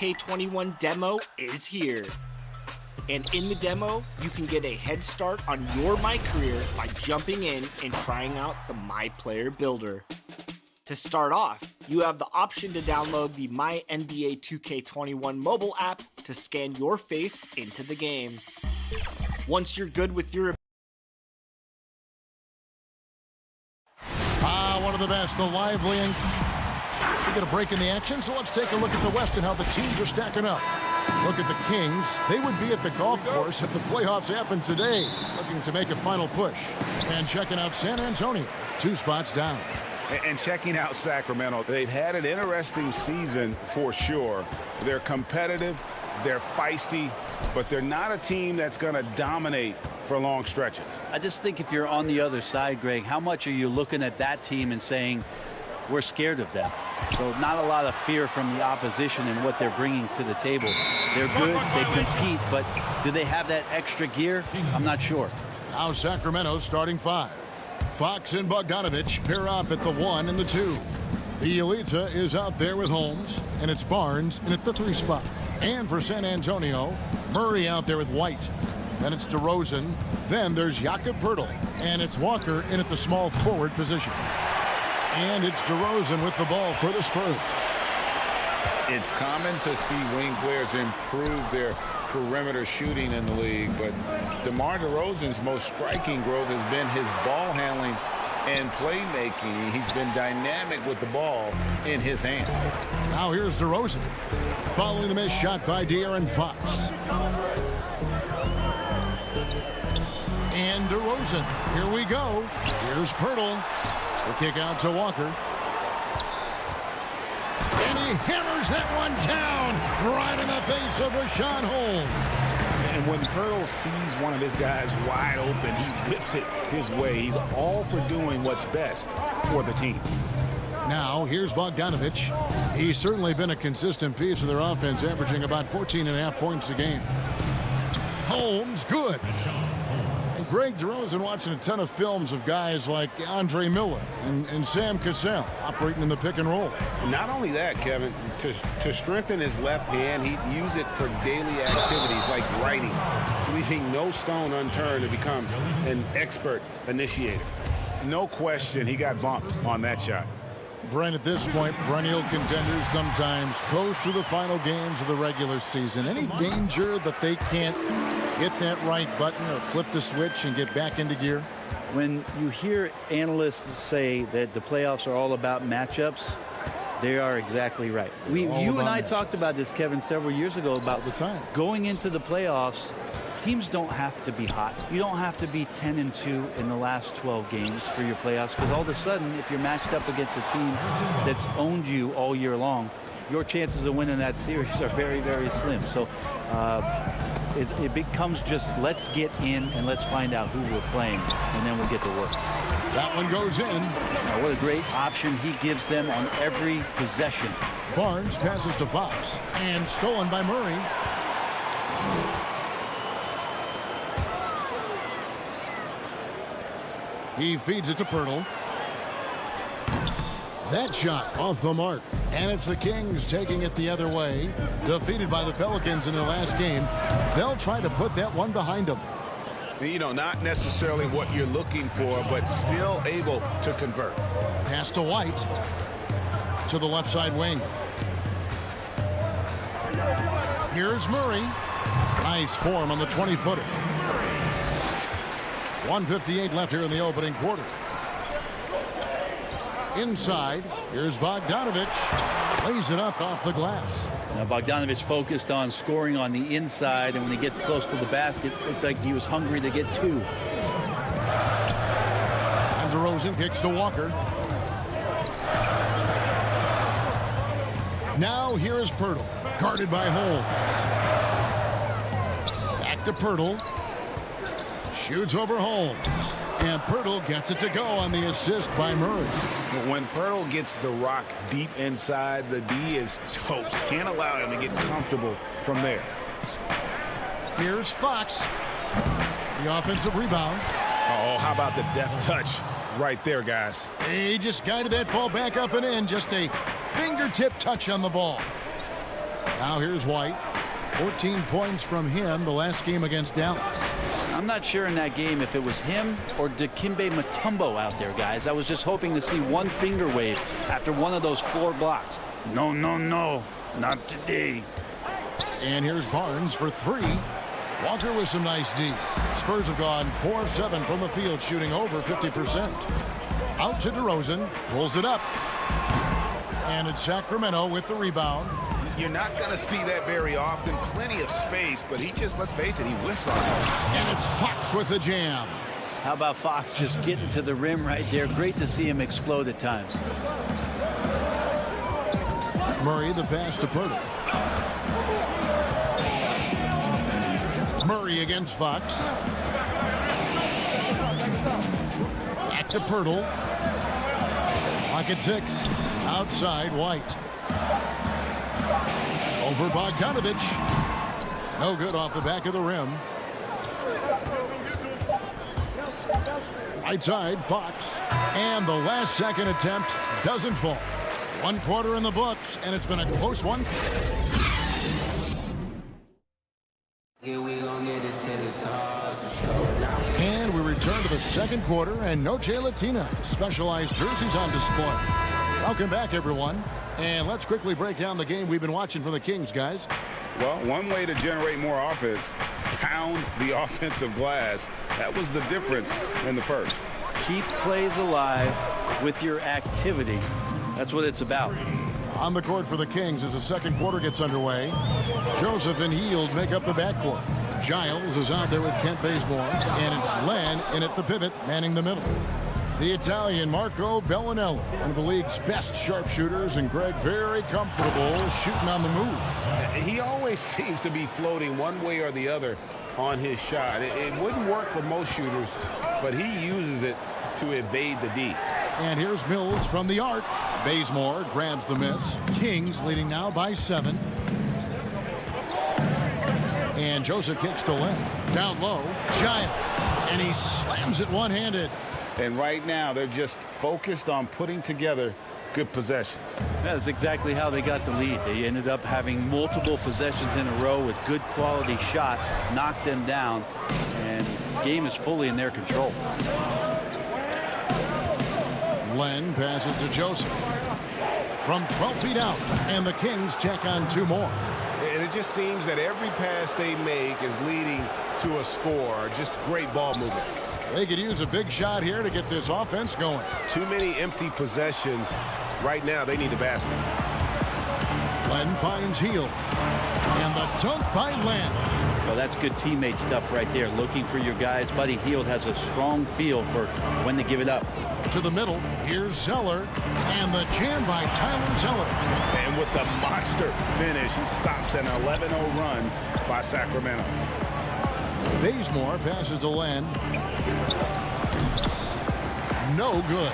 2K21 demo is here. And in the demo, you can get a head start on your My Career by jumping in and trying out the My Player Builder. To start off, you have the option to download the My NBA 2K21 mobile app to scan your face into the game. Once you're good with your one of the best, the lively, and we get a break in the action, so let's take a look at the West and how the teams are stacking up. Look at the Kings. They would be at the golf course if the playoffs happened today, looking to make a final push. And checking out San Antonio, 2 spots down. And checking out Sacramento, they've had an interesting season for sure. They're competitive, they're feisty, but they're not a team that's going to dominate for long stretches. I just think if you're on the other side, Greg, how much are you looking at that team and saying, we're scared of them? So not a lot of fear from the opposition and what they're bringing to the table. They're good, they compete, but do they have that extra gear? I'm not sure. Now Sacramento starting 5. Fox and Bogdanovich pair up at the 1 and the 2. The Elita is out there with Holmes, and it's Barnes in at the 3 spot. And for San Antonio, Murray out there with White. Then it's DeRozan. Then there's Jakob Poeltl. And it's Walker in at the small forward position. And it's DeRozan with the ball for the Spurs. It's common to see wing players improve their perimeter shooting in the league, but DeMar DeRozan's most striking growth has been his ball handling and playmaking. He's been dynamic with the ball in his hands. Now here's DeRozan, following the missed shot by De'Aaron Fox. And DeRozan, here we go. Here's Poeltl. The kick out to Walker. And he hammers that one down right in the face of Rashawn Holmes. And when Poeltl sees one of his guys wide open, he whips it his way. He's all for doing what's best for the team. Now, here's Bogdanovich. He's certainly been a consistent piece of their offense, averaging about 14.5 points a game. Holmes, good. And Greg DeRozan watching a ton of films of guys like Andre Miller and Sam Cassell operating in the pick and roll. Not only that, Kevin, to strengthen his left hand, he'd use it for daily activities like writing, leaving no stone unturned to become an expert initiator. No question he got bumped on that shot. Brent, at this point, perennial contenders sometimes coast through the final games of the regular season. Any danger that they can't hit that right button or flip the switch and get back into gear? When you hear analysts say that the playoffs are all about matchups, they are exactly right. You and I talked about this, Kevin, several years ago about the time going into the playoffs. Teams don't have to be hot. You don't have to be 10-2 in the last 12 games for your playoffs, because all of a sudden, if you're matched up against a team that's owned you all year long, your chances of winning that series are very, very slim. So it becomes just let's get in and let's find out who we're playing, and then we'll get to work. That one goes in. Now, what a great option he gives them on every possession. Barnes passes to Fox, and stolen by Murray. He feeds it to Poeltl. That shot off the mark. And it's the Kings taking it the other way. Defeated by the Pelicans in their last game. They'll try to put that one behind them. You know, not necessarily what you're looking for, but still able to convert. Pass to White. To the left side wing. Here's Murray. Nice form on the 20-footer. 1:58 left here in the opening quarter. Inside, here's Bogdanovich. Lays it up off the glass. Now Bogdanovich focused on scoring on the inside, and when he gets close to the basket, it looked like he was hungry to get 2. And DeRozan kicks to Walker. Now here is Poeltl, guarded by Holmes. Back to Poeltl. Shoots over Holmes. And Poeltl gets it to go on the assist by Murray. When Poeltl gets the rock deep inside, the D is toast. Can't allow him to get comfortable from there. Here's Fox. The offensive rebound. Oh, how about the deft touch right there, guys? He just guided that ball back up and in. Just a fingertip touch on the ball. Now here's White. 14 points from him the last game against Dallas. I'm not sure in that game if it was him or Dikembe Mutombo out there, guys. I was just hoping to see one finger wave after one of those 4 blocks. No, no, no, not today. And here's Barnes for 3. Walker with some nice D. Spurs have gone 4 of 7 from the field, shooting over 50%. Out to DeRozan, pulls it up. And it's Sacramento with the rebound. You're not going to see that very often. Plenty of space, but he just, let's face it, he whiffs on it. And it's Fox with the jam. How about Fox just getting to the rim right there? Great to see him explode at times. Murray the pass to Pirtle. Murray against Fox. Back to Pirtle. Pocket 6. Outside White. Over Bogdanovich. No good off the back of the rim. Right side, Fox. And the last second attempt doesn't fall. 1 quarter in the books, and it's been a close one. And we return to the second quarter, and no Jay Latina. Specialized jerseys on display. Welcome back, everyone. And let's quickly break down the game we've been watching from the Kings, guys. Well, one way to generate more offense, pound the offensive glass. That was the difference in the first. Keep plays alive with your activity. That's what it's about. On the court for the Kings as the second quarter gets underway. Joseph and Hield make up the backcourt. Giles is out there with Kent Bazemore. And it's Len in at the pivot, manning the middle. The Italian Marco Bellinelli, one of the league's best sharpshooters, and Greg very comfortable shooting on the move. He always seems to be floating one way or the other on his shot. It wouldn't work for most shooters, but he uses it to evade the D. And here's Mills from the arc. Bazemore grabs the miss. Kings leading now by 7. And Joseph kicks to Len. Down low, Giles. And he slams it one-handed. And right now, they're just focused on putting together good possessions. That's exactly how they got the lead. They ended up having multiple possessions in a row with good quality shots, knocked them down, and the game is fully in their control. Len passes to Joseph. From 12 feet out, and the Kings check on 2 more. And it just seems that every pass they make is leading to a score. Just great ball movement. They could use a big shot here to get this offense going. Too many empty possessions. Right now, they need a basket. Len finds Hield. And the dunk by Len. Well, that's good teammate stuff right there. Looking for your guys. Buddy Hield has a strong feel for when to give it up. To the middle, here's Zeller. And the jam by Tyler Zeller. And with the monster finish, he stops an 11-0 run by Sacramento. Bazemore passes to Len. No good.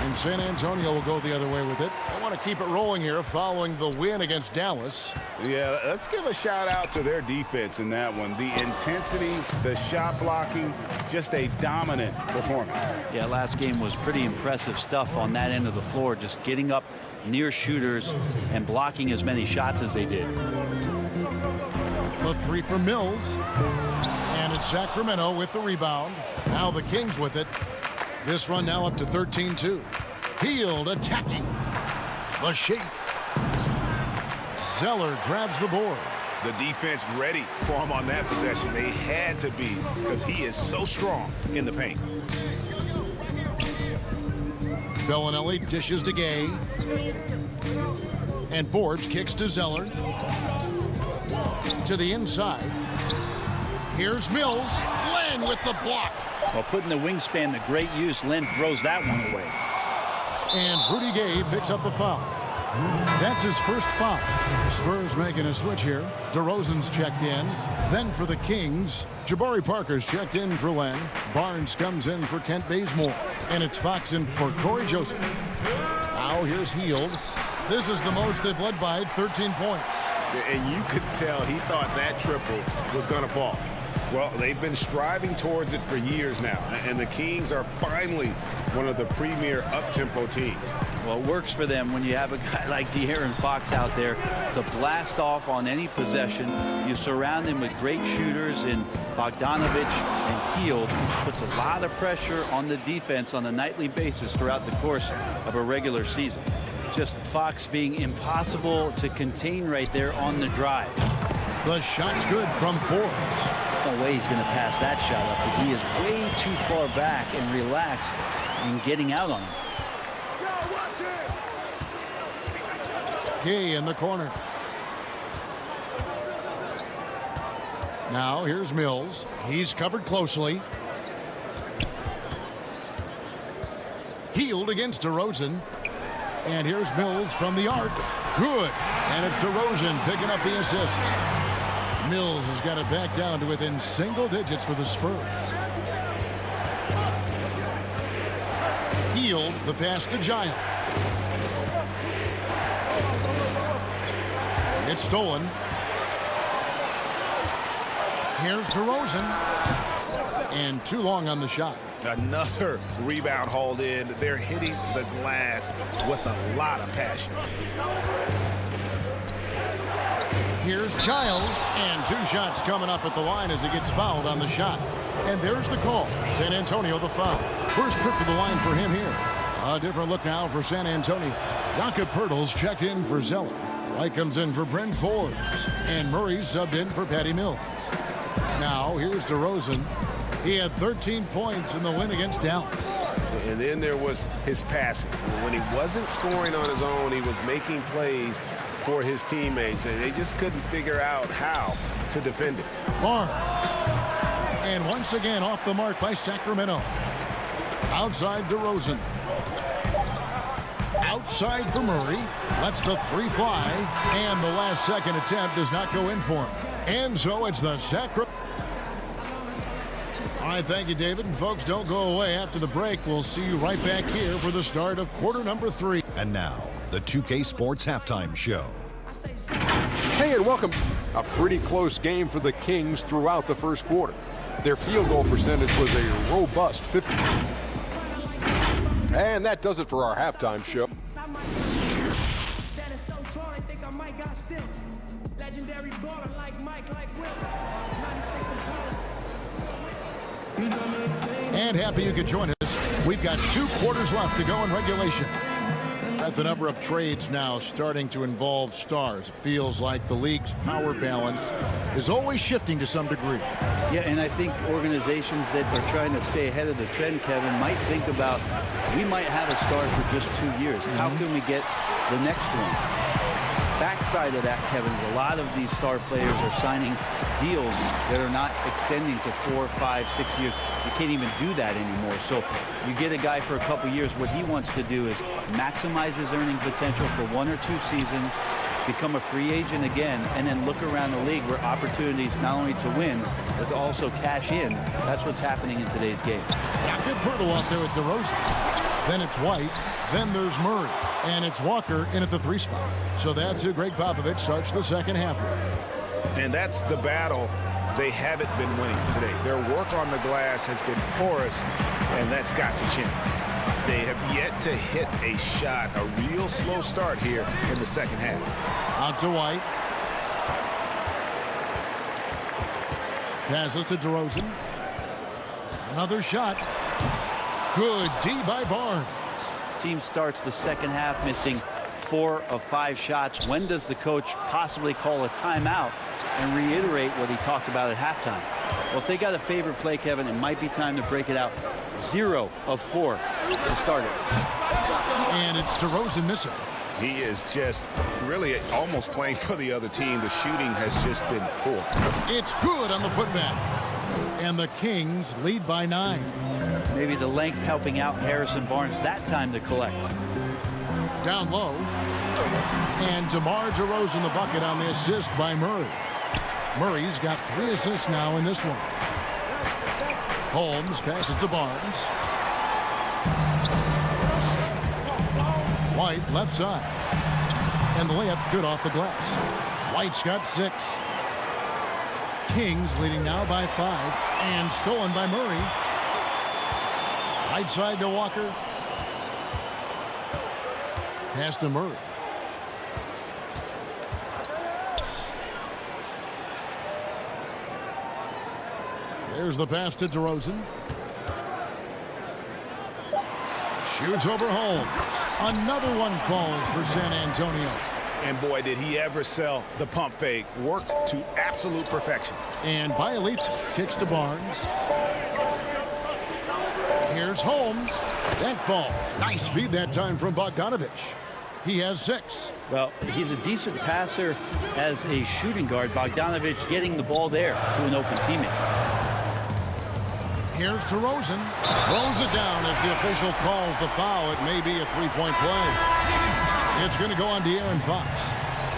And San Antonio will go the other way with it. They want to keep it rolling here following the win against Dallas. Yeah, let's give a shout out to their defense in that one. The intensity, the shot blocking, just a dominant performance. Yeah, last game was pretty impressive stuff on that end of the floor, just getting up near shooters and blocking as many shots as they did. The 3 from Mills. And it's Sacramento with the rebound. Now the Kings with it. This run now up to 13-2. Hield attacking. The shake. Zeller grabs the board. The defense ready for him on that possession. They had to be because he is so strong in the paint. Bellinelli dishes to Gay. And Forbes kicks to Zeller. To the inside. Here's Mills. Len with the block. Well, putting the wingspan to great use, Len throws that one away. And Rudy Gay picks up the foul. That's his first foul. Spurs making a switch here. DeRozan's checked in. Then for the Kings, Jabari Parker's checked in for Len. Barnes comes in for Kent Bazemore. And it's Fox in for Corey Joseph. Now here's Hield. This is the most they've led by 13 points. And you could tell he thought that triple was going to fall. Well, they've been striving towards it for years now. And the Kings are finally one of the premier up-tempo teams. Well, it works for them when you have a guy like De'Aaron Fox out there to blast off on any possession. You surround him with great shooters in Bogdanovich and Hield. Puts a lot of pressure on the defense on a nightly basis throughout the course of a regular season. Just Fox being impossible to contain right there on the drive. The shot's good from Forbes. No way he's going to pass that shot up, but he is way too far back and relaxed in getting out on him. Gay in the corner. Now here's Mills. He's covered closely. Hield against DeRozan. And here's Mills from the arc. Good. And it's DeRozan picking up the assist. Mills has got it back down to within single digits for the Spurs. Hield, the pass to Giles. It's stolen. Here's DeRozan. And too long on the shot. Another rebound hauled in. They're hitting the glass with a lot of passion. Here's Giles. And 2 shots coming up at the line as he gets fouled on the shot. And there's the call. San Antonio the foul. First trip to the line for him here. A different look now for San Antonio. Jakob Poeltl's checked in for Zeller. White comes in for Bryn Forbes. And Murray's subbed in for Patty Mills. Now here's DeRozan. He had 13 points in the win against Dallas. And then there was his passing. When he wasn't scoring on his own, he was making plays for his teammates, and they just couldn't figure out how to defend it. Barnes. And once again off the mark by Sacramento. Outside DeRozan. Outside for Murray. Lets the 3 fly. And the last second attempt does not go in for him. And so it's the Sacramento. All right, thank you, David. And folks, don't go away after the break. We'll see you right back here for the start of quarter number 3. And now, the 2K Sports Halftime Show. Hey, and welcome. A pretty close game for the Kings throughout the first quarter. Their field goal percentage was a robust 50. And that does it for our halftime show. And happy you could join us. We've got 2 quarters left to go in regulation. At the number of trades now starting to involve stars. It feels like the league's power balance is always shifting to some degree. Yeah, and I think organizations that are trying to stay ahead of the trend, Kevin, might think about, we might have a star for just 2 years. How can we get the next one? Backside of that, Kevin, is a lot of these star players are signing deals that are not extending to 4, 5, 6 years. You can't even do that anymore. So you get a guy for a couple years. What he wants to do is maximize his earning potential for 1 or 2 seasons, become a free agent again, and then look around the league where opportunities not only to win, but to also cash in. That's what's happening in today's game. Good Poeltl out there with DeRozan. Then it's White. Then there's Murray. And it's Walker in at the 3 spot. So that's who Greg Popovich starts the second half with. And that's the battle they haven't been winning today. Their work on the glass has been porous, and that's got to change. They have yet to hit a shot, a real slow start here in the second half. Out to White. Passes to DeRozan. Another shot. Good D by Barnes. Team starts the second half missing 4 of 5 shots. When does the coach possibly call a timeout and reiterate what he talked about at halftime? Well, if they got a favorite play, Kevin, it might be time to break it out. 0 of 4 to start it. And it's DeRozan missing. He is just really almost playing for the other team. The shooting has just been poor. It's good on the putback. And the Kings lead by 9. Maybe the length helping out Harrison Barnes that time to collect. Down low. And DeMar DeRozan the bucket on the assist by Murray. Murray's got 3 assists now in this one. Holmes passes to Barnes. White left side. And the layup's good off the glass. White's got 6. Kings leading now by 5. And stolen by Murray. Right side to Walker. Pass to Murray. There's the pass to DeRozan. Shoots over Holmes. Another one falls for San Antonio. And boy, did he ever sell the pump fake. Worked to absolute perfection. And Bielitsa kicks to Barnes. Here's Holmes. That falls. Nice feed that time from Bogdanovich. He has 6. Well, he's a decent passer as a shooting guard. Bogdanovich getting the ball there to an open teammate. Here's DeRozan. Throws it down as the official calls the foul. It may be a three-point play. It's going to go on De'Aaron Fox.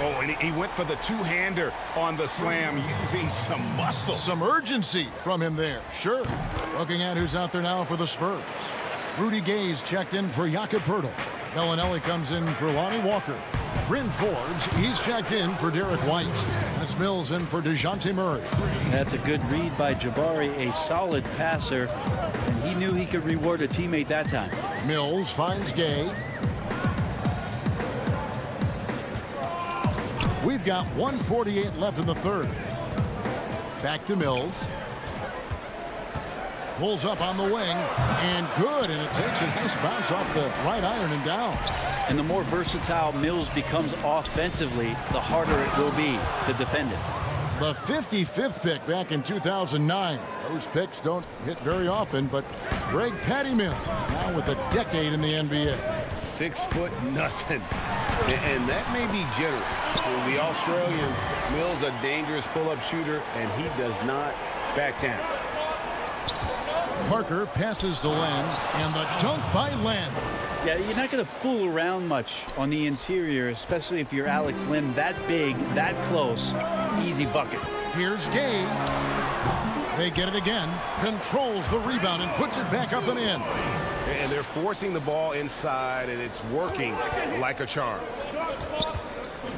Oh, and he went for the two-hander on the slam using some muscle. Some urgency from him there. Sure. Looking at who's out there now for the Spurs. Rudy Gay's checked in for Jakob Poeltl. Bellinelli comes in for Lonnie Walker. Bryn Forbes, he's checked in for Derek White. That's Mills in for DeJounte Murray. That's a good read by Jabari, a solid passer, and he knew he could reward a teammate that time. Mills finds Gay. We've got 1:48 left in the third. Back to Mills. Pulls up on the wing, and good, and it takes a nice bounce off the right iron and down. And the more versatile Mills becomes offensively, the harder it will be to defend it. The 55th pick back in 2009. Those picks don't hit very often, but Greg Patty Mills now with a decade in the NBA. 6'0", and that may be generous. The Australian Mills, a dangerous pull-up shooter, and he does not back down. Parker passes to Len, and the dunk by Len. Yeah, you're not going to fool around much on the interior, especially if you're Alex Len, that big, that close. Easy bucket. Here's Gay. They get it again. Controls the rebound and puts it back up and in. And they're forcing the ball inside, and it's working like a charm.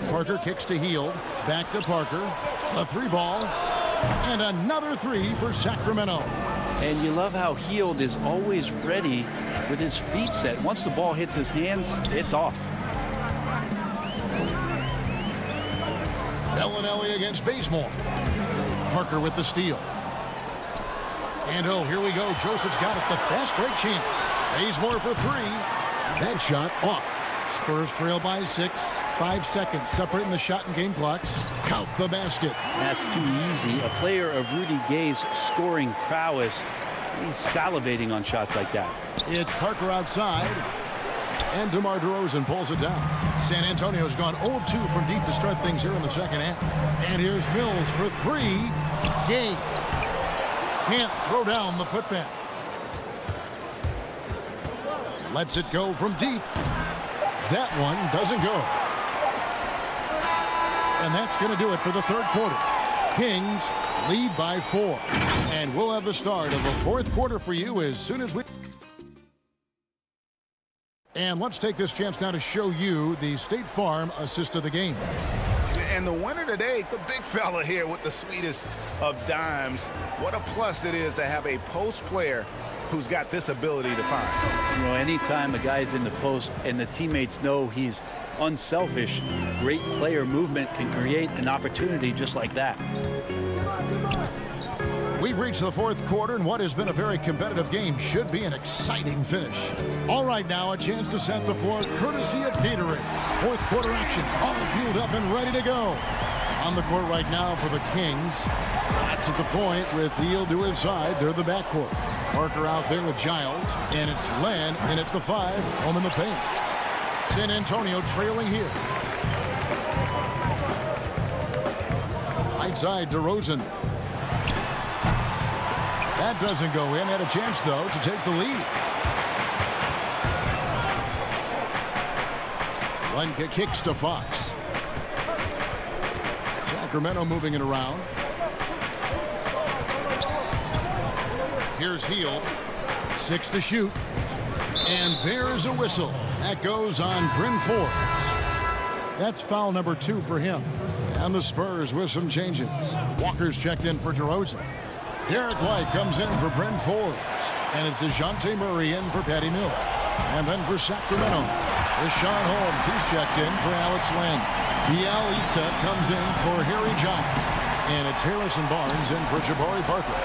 Parker kicks to Hield. Back to Parker. A 3-ball. And another 3 for Sacramento. And you love how Hield is always ready with his feet set. Once the ball hits his hands, it's off. Bellinelli against Bazemore. Parker with the steal. And oh, here we go. Joseph's got it. The fast break chance. Bazemore for 3. That shot off. Spurs trail by 6. 5 seconds separating the shot and game clocks. Count the basket. That's too easy. A player of Rudy Gay's scoring prowess, he's salivating on shots like that. It's Parker outside. And DeMar DeRozan pulls it down. San Antonio's gone 0 of 2 from deep to start things here in the second half. And here's Mills for 3. Gay can't throw down the putback. Lets it go from deep. That one doesn't go. And that's going to do it for the third quarter. Kings lead by 4. And we'll have the start of the fourth quarter for you as soon as we... And let's take this chance now to show you the State Farm assist of the game. And the winner today, the big fella here with the sweetest of dimes. What a plus it is to have a post player who's got this ability to find. You know, anytime a guy's in the post and the teammates know he's unselfish, great player movement can create an opportunity just like that. We've reached the fourth quarter, and what has been a very competitive game should be an exciting finish. All right, now a chance to set the floor courtesy of Gatorade. Fourth quarter action, all fueled up and ready to go. On the court right now for the Kings. That's at the point with Hield to his side. They're the backcourt. Parker out there with Giles, and it's Len in at the 5, home in the paint. San Antonio trailing here. Right side, DeRozan. That doesn't go in. Had a chance, though, to take the lead. Lenka kicks to Fox. Sacramento moving it around. Here's Hield. 6 to shoot. And there's a whistle. That goes on Bryn Forbes. That's foul number 2 for him. And the Spurs with some changes. Walker's checked in for DeRozan. Derek White comes in for Bryn Forbes. And it's DeJounte Murray in for Patty Mills. And then for Sacramento, Rashawn Holmes, he's checked in for Alex Lynn. Bielitsa comes in for Harry Giles. And it's Harrison Barnes in for Jabari Parker.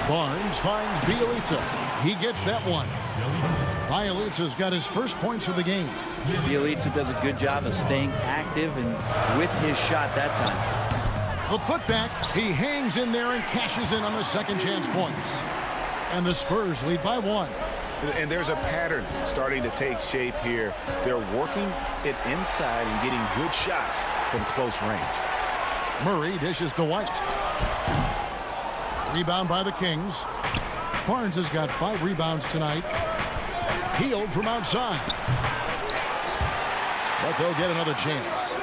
Barnes finds Bielitsa. He gets that one. Bielitsa's got his first points of the game. Bielitsa does a good job of staying active and with his shot that time. The putback, he hangs in there and cashes in on the second chance points. And the Spurs lead by 1. And there's a pattern starting to take shape here. They're working it inside and getting good shots from close range. Murray dishes to White. Rebound by the Kings. Barnes has got 5 rebounds tonight. Healed from outside. But they'll get another chance.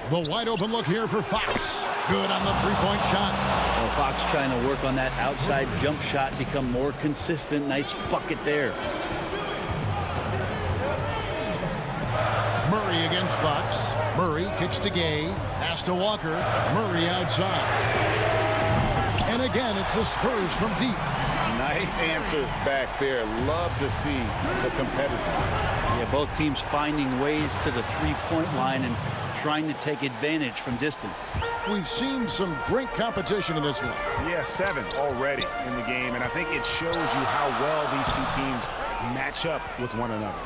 The wide open look here for Fox. Good on the three-point shot. Well, Fox trying to work on that outside jump shot, become more consistent. Nice bucket there. Murray against Fox. Murray kicks to Gay. Pass to Walker. Murray outside. And again, it's the Spurs from deep. Nice answer back there. Love to see the competitiveness. Yeah, both teams finding ways to the three-point line and trying to take advantage from distance. We've seen some great competition in this one. Yeah, 7 already in the game, and I think it shows you how well these two teams match up with one another.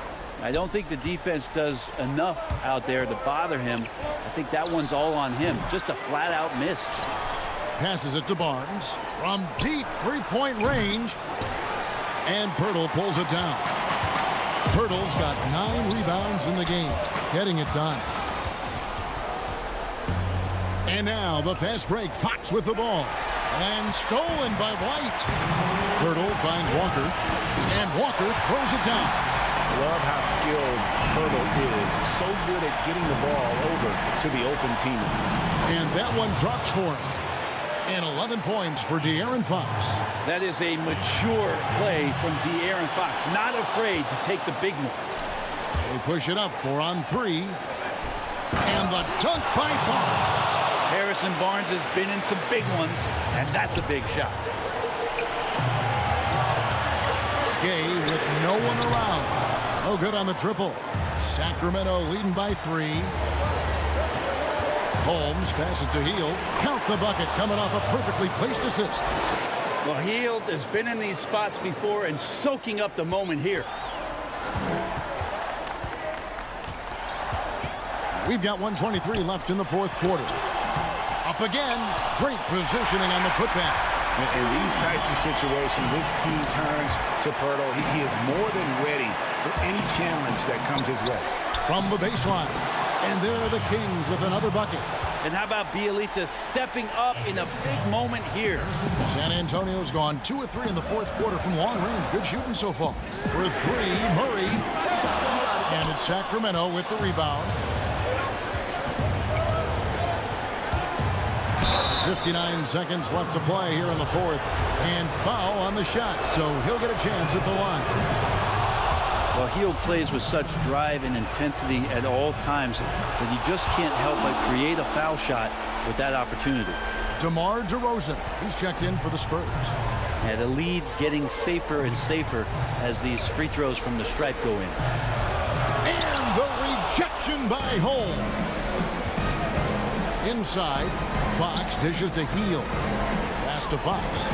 I don't think the defense does enough out there to bother him. I think that one's all on him. Just a flat-out miss. Passes it to Barnes from deep three-point range. And Pirtle pulls it down. Pirtle's got 9 rebounds in the game, getting it done. And now the fast break. Fox with the ball. And stolen by White. Pirtle finds Walker. And Walker throws it down. Love how skilled Pirtle is. So good at getting the ball over to the open team. And that one drops for him. And 11 points for De'Aaron Fox. That is a mature play from De'Aaron Fox. Not afraid to take the big one. They push it up 4 on 3. And the dunk by Barnes. Harrison Barnes has been in some big ones, and that's a big shot. Gay with no one around. No good on the triple. Sacramento leading by 3. Holmes passes to Hield. Count the bucket coming off a perfectly placed assist. Well, Hield has been in these spots before and soaking up the moment here. We've got 1:23 left in the fourth quarter. Up again. Great positioning on the putback. In these types of situations, this team turns to Pirtle. He is more than ready for any challenge that comes his way. From the baseline. And there are the Kings with another bucket. And how about Bielitsa stepping up in a big moment here? San Antonio's gone 2 of 3 in the fourth quarter from long range. Good shooting so far. For 3, Murray. And it's Sacramento with the rebound. 59 seconds left to play here in the fourth. And foul on the shot, so he'll get a chance at the line. Well, Hield plays with such drive and intensity at all times that you just can't help but create a foul shot with that opportunity. DeMar DeRozan, he's checked in for the Spurs. And the lead getting safer and safer as these free throws from the stripe go in. And the rejection by Holmes. Inside, Fox dishes to Hield. Pass to Fox.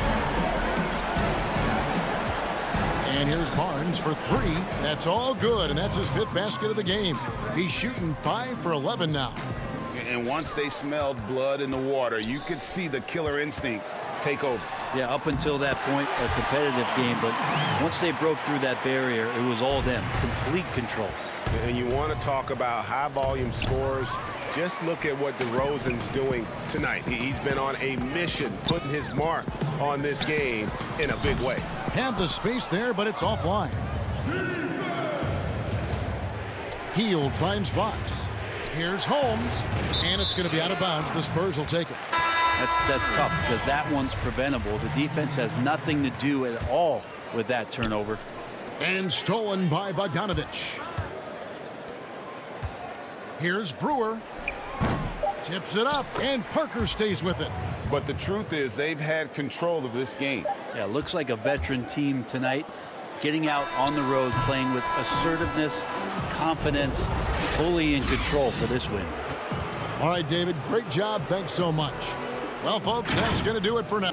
And here's Barnes for 3. That's all good, and that's his 5th basket of the game. He's shooting 5 for 11 now. And once they smelled blood in the water, you could see the killer instinct take over. Yeah, up until that point, a competitive game, but once they broke through that barrier, it was all them. Complete control. And you want to talk about high-volume scores. Just look at what DeRozan's doing tonight. He's been on a mission, putting his mark on this game in a big way. Had the space there, but it's offline. Hield finds Fox. Here's Holmes, and it's going to be out of bounds. The Spurs will take it. That's tough because that one's preventable. The defense has nothing to do at all with that turnover. And stolen by Bogdanovich. Here's Brewer. Tips it up, and Parker stays with it. But the truth is they've had control of this game. Yeah, looks like a veteran team tonight. getting out on the road, playing with assertiveness, confidence, fully in control for this win. All right, David, great job. Thanks so much. Well, folks, that's going to do it for now.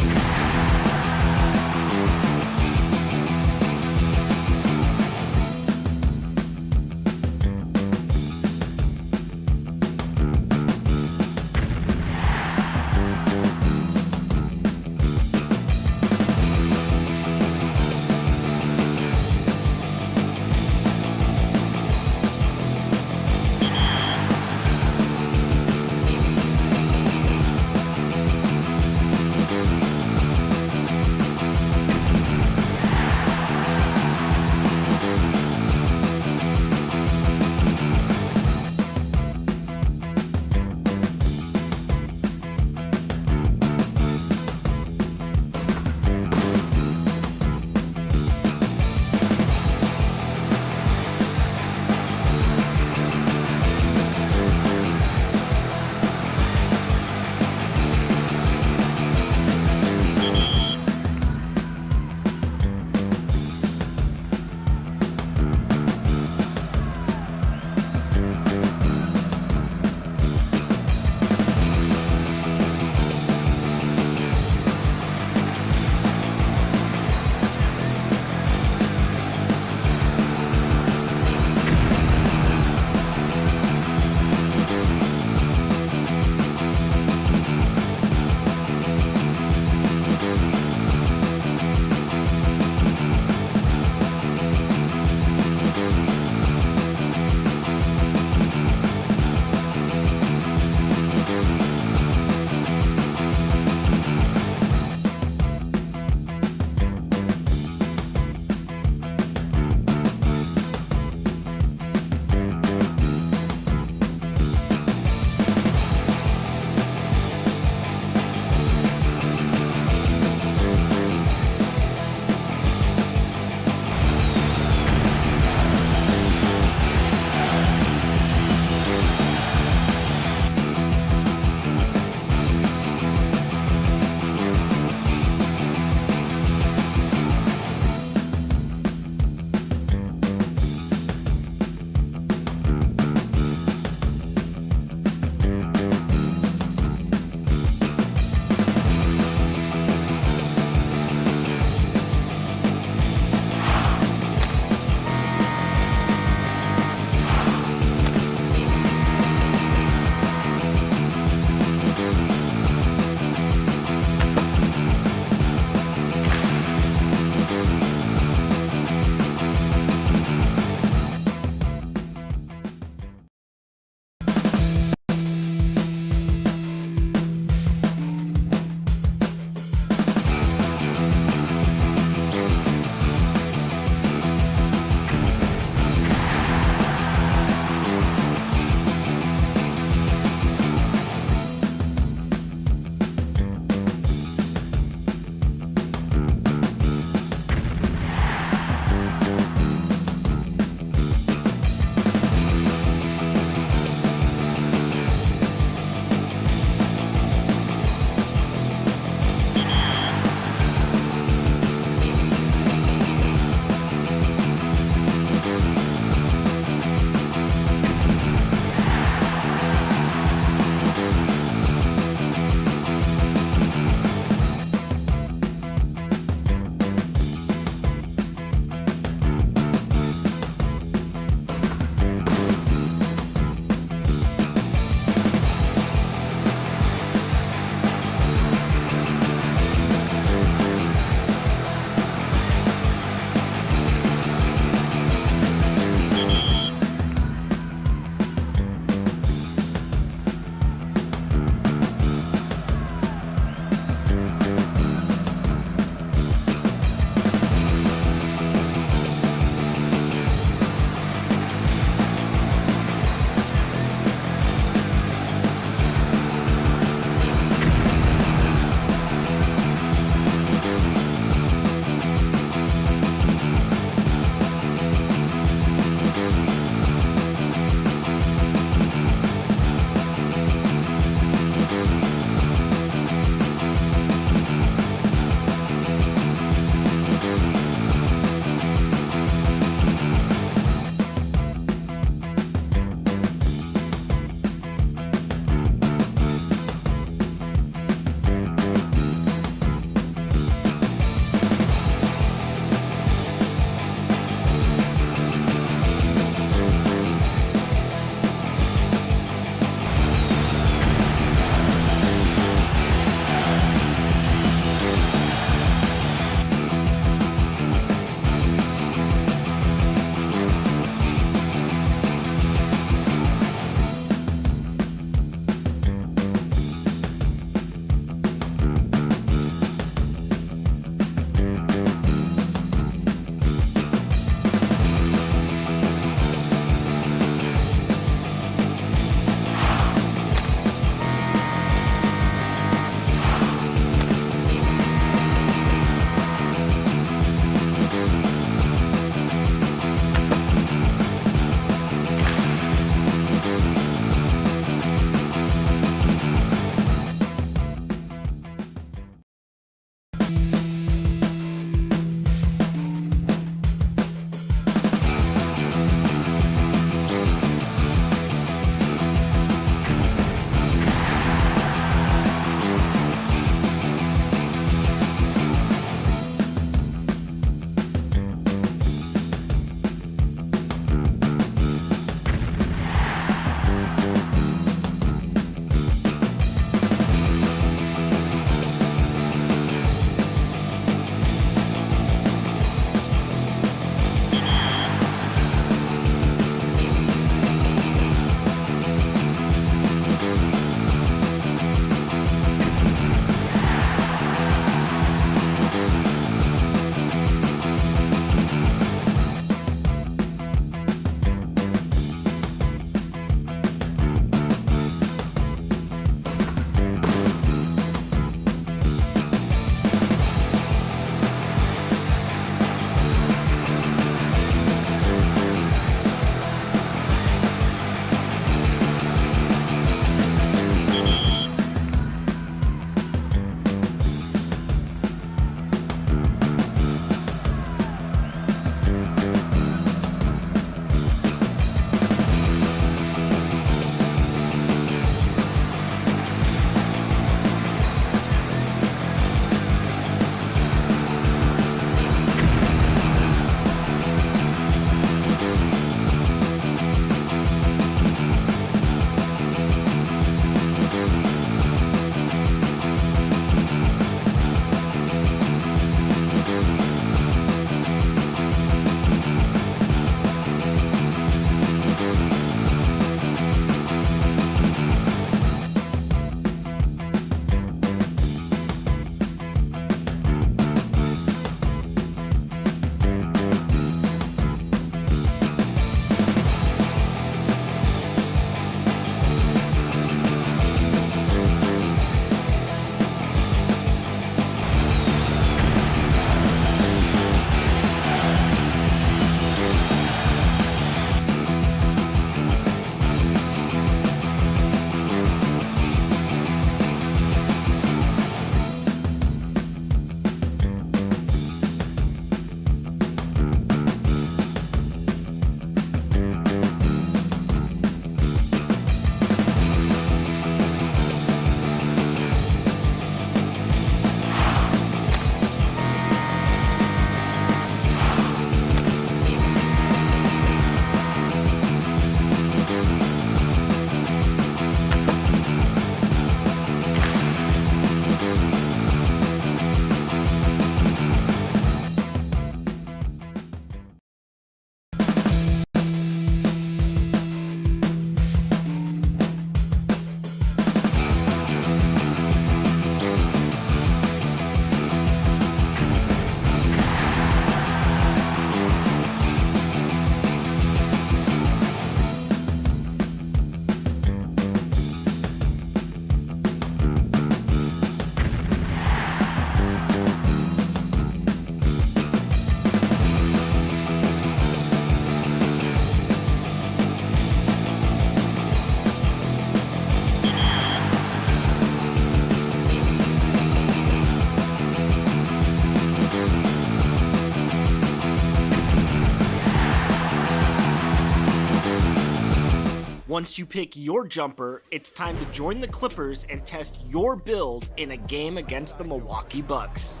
Once you pick your jumper, it's time to join the Clippers and test your build in a game against the Milwaukee Bucks.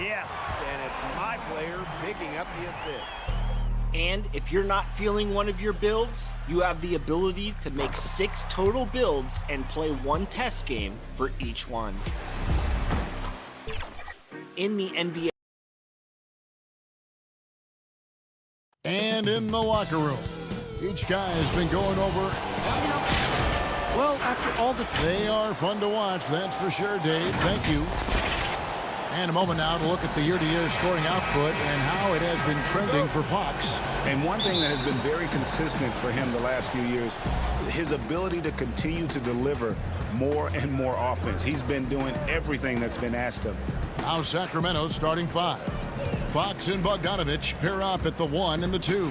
Yes, and it's my player picking up the assist. And if you're not feeling one of your builds, you have the ability to make 6 total builds and play 1 test game for each one. In the NBA. And in the locker room, each guy has been going over. Well, after all they are fun to watch, that's for sure, Dave. Thank you. And a moment now to look at the year-to-year scoring output and how it has been trending for Fox. And one thing that has been very consistent for him the last few years, his ability to continue to deliver more and more offense. He's been doing everything that's been asked of him. Now Sacramento starting 5. Fox and Bogdanovich pair up at the 1 and the 2.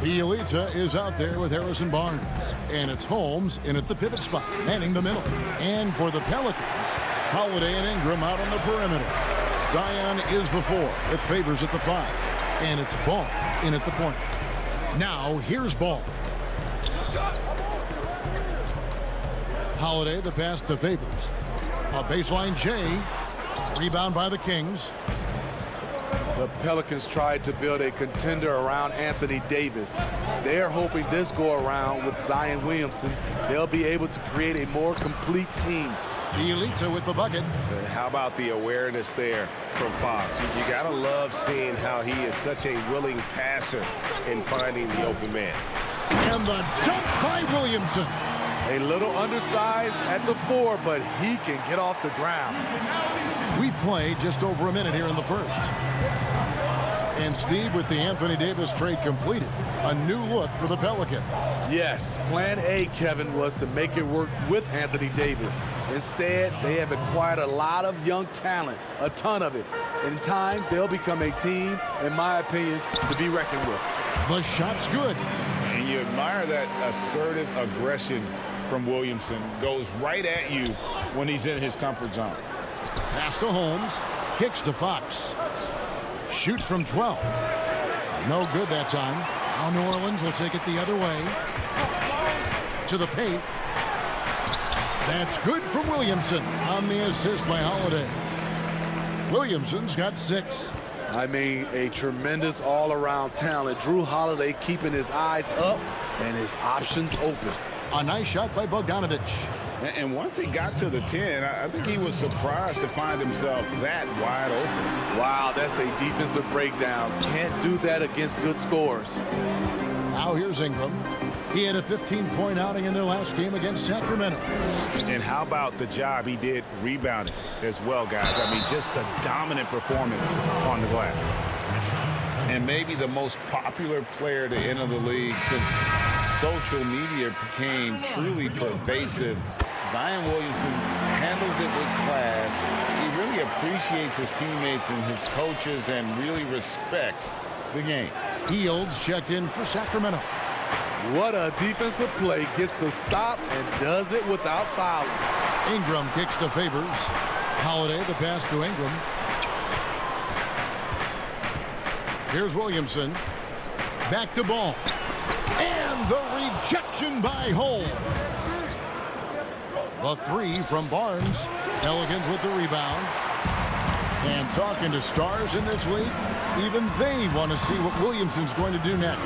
Bielitsa is out there with Harrison Barnes. And it's Holmes in at the pivot spot, manning the middle. And for the Pelicans, Holiday and Ingram out on the perimeter. Zion is the 4 with Favors at the 5. And it's Ball in at the point. Now here's Ball. Holiday, the pass to Favors. A baseline J. Rebound by the Kings. The Pelicans tried to build a contender around Anthony Davis. They're hoping this go-around with Zion Williamson, they'll be able to create a more complete team. Bielitsa with the bucket. How about the awareness there from Fox? You got to love seeing how he is such a willing passer in finding the open man. And the dunk by Williamson. A little undersized at the 4, but he can get off the ground. We play just over a minute here in the first. And Steve, with the Anthony Davis trade completed, a new look for the Pelicans. Yes, plan A, Kevin, was to make it work with Anthony Davis. Instead, they have acquired a lot of young talent, a ton of it. In time, they'll become a team, in my opinion, to be reckoned with. The shot's good. And you admire that assertive aggression from Williamson. Goes right at you when he's in his comfort zone. Pass to Holmes. Kicks to Fox. Shoots from 12. No good that time. Now New Orleans will take it the other way. To the paint. That's good from Williamson on the assist by Holiday. Williamson's got 6. I mean, a tremendous all-around talent. Drew Holiday keeping his eyes up and his options open. A nice shot by Bogdanovich. And once he got to the 10, I think he was surprised to find himself that wide open. Wow, that's a defensive breakdown. Can't do that against good scores. Now here's Ingram. He had a 15-point outing in their last game against Sacramento. And how about the job he did rebounding as well, guys? I mean, just a dominant performance on the glass. And maybe the most popular player to enter the league since social media became truly pervasive. Zion Williamson handles it with class. He really appreciates his teammates and his coaches and really respects the game. Fields checked in for Sacramento. What a defensive play. Gets the stop and does it without fouling. Ingram kicks to Favors. Holiday, the pass to Ingram. Here's Williamson. Back to Ball. And the rejection by Holmes. The 3 from Barnes. Pelicans with the rebound. And talking to stars in this league, even they want to see what Williamson's going to do next.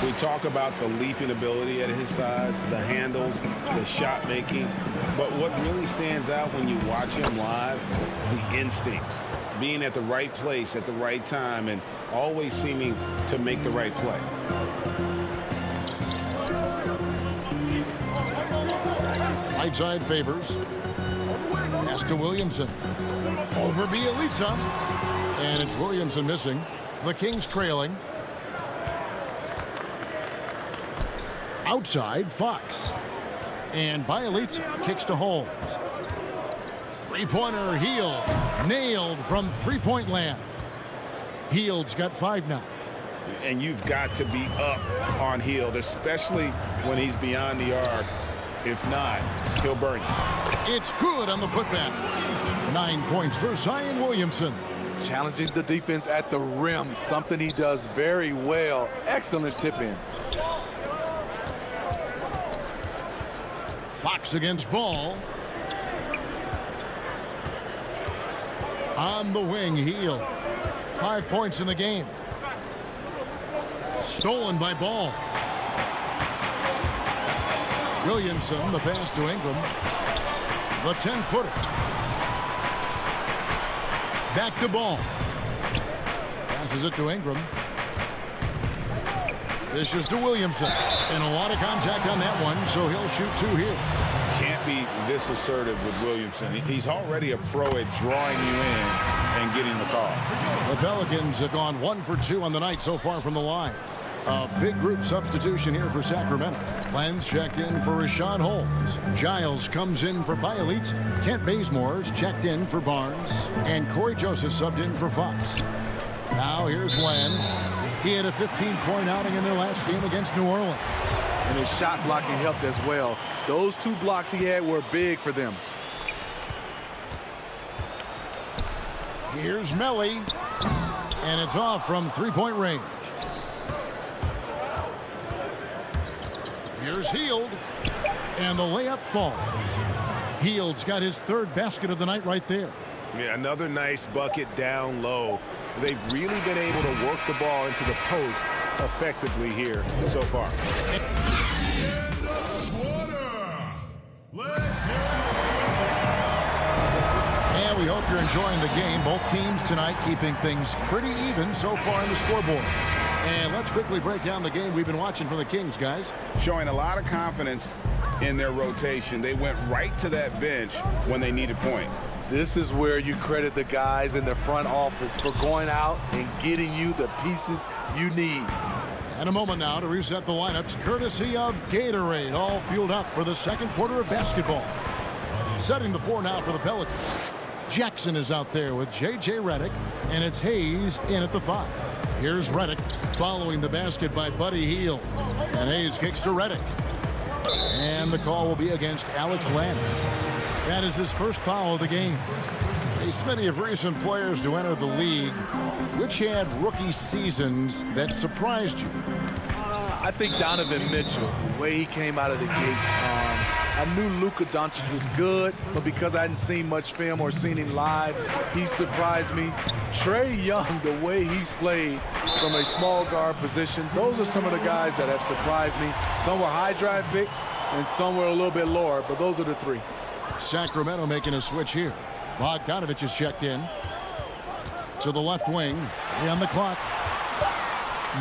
We talk about the leaping ability at his size, the handles, the shot making. But what really stands out when you watch him live, the instincts. Being at the right place at the right time and always seeming to make the right play. Right side Favors. Pass to Williamson. Over Bielitsa. And it's Williamson missing. The Kings trailing. Outside, Fox. And Bielitsa kicks to Holmes. Three-pointer, Hield. Nailed from three-point land. Hield's got 5 now. And you've got to be up on Hield, especially when he's beyond the arc. If not, he'll burn you. It's good on the putback. 9 points for Zion Williamson. Challenging the defense at the rim, something he does very well. Excellent tip in. Fox against Ball. On the wing, Heel. 5 points in the game. Stolen by Ball. Williamson, the pass to Ingram. The 10-footer. Back to Ball. Passes it to Ingram. Dishes to Williamson. And a lot of contact on that one, so he'll shoot 2 here. Can't be this assertive with Williamson. He's already a pro at drawing you in and getting the call. The Pelicans have gone 1 for 2 on the night so far from the line. A big group substitution here for Sacramento. Lenz checked in for Rashawn Holmes. Giles comes in for Bielitsa. Kent Bazemore's checked in for Barnes. And Corey Joseph subbed in for Fox. Now here's Len. He had a 15-point outing in their last game against New Orleans. And his shot blocking helped as well. Those 2 blocks he had were big for them. Here's Melly. And it's off from 3-point range. Here's Hield. And the layup falls. Hield's got his 3rd basket of the night right there. Yeah, another nice bucket down low. They've really been able to work the ball into the post effectively here so far. And we hope you're enjoying the game. Both teams tonight keeping things pretty even so far in the scoreboard. And let's quickly break down the game we've been watching from the Kings, guys. Showing a lot of confidence in their rotation. They went right to that bench when they needed points. This is where you credit the guys in the front office for going out and getting you the pieces you need. And a moment now to reset the lineups courtesy of Gatorade, all fueled up for the second quarter of basketball. Setting the floor now for the Pelicans. Jackson is out there with J.J. Redick, and it's Hayes in at the 5. Here's Redick following the basket by Buddy Hield. And Hayes kicks to Redick. And the call will be against Alex Len. That is his first foul of the game. A smitty of recent players to enter the league. Which had rookie seasons that surprised you? I think Donovan Mitchell, the way he came out of the gates. I knew Luka Doncic was good, but because I hadn't seen much film or seen him live, he surprised me. Trae Young, the way he's played from a small guard position, those are some of the guys that have surprised me. Some were high drive picks, and some were a little bit lower, but those are the 3. Sacramento making a switch here. Bogdanovich is checked in. To the left wing. On the clock.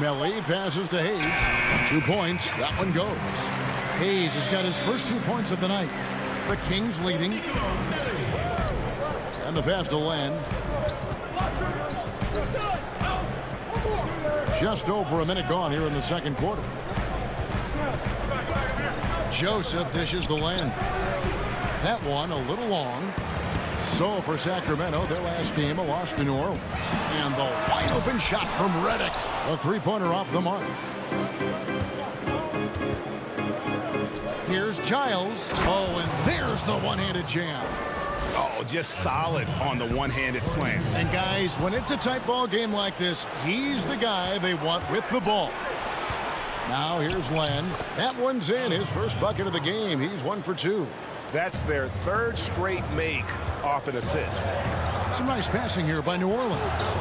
Melly passes to Hayes. 2 points. That one goes. Hayes has got his first 2 points of the night. The Kings leading. And the pass to Len. Just over a minute gone here in the second quarter. Joseph dishes to Len. That one a little long. So for Sacramento, their last game, a loss to New Orleans. And the wide open shot from Redick. A 3-pointer off the mark. Here's Giles. Oh, and there's the one-handed jam. Oh, just solid on the one-handed slam. And guys, when it's a tight ball game like this, he's the guy they want with the ball. Now here's Len. That one's in. His first bucket of the game. He's 1 for 2. That's their 3rd straight make off an assist. Some nice passing here by New Orleans.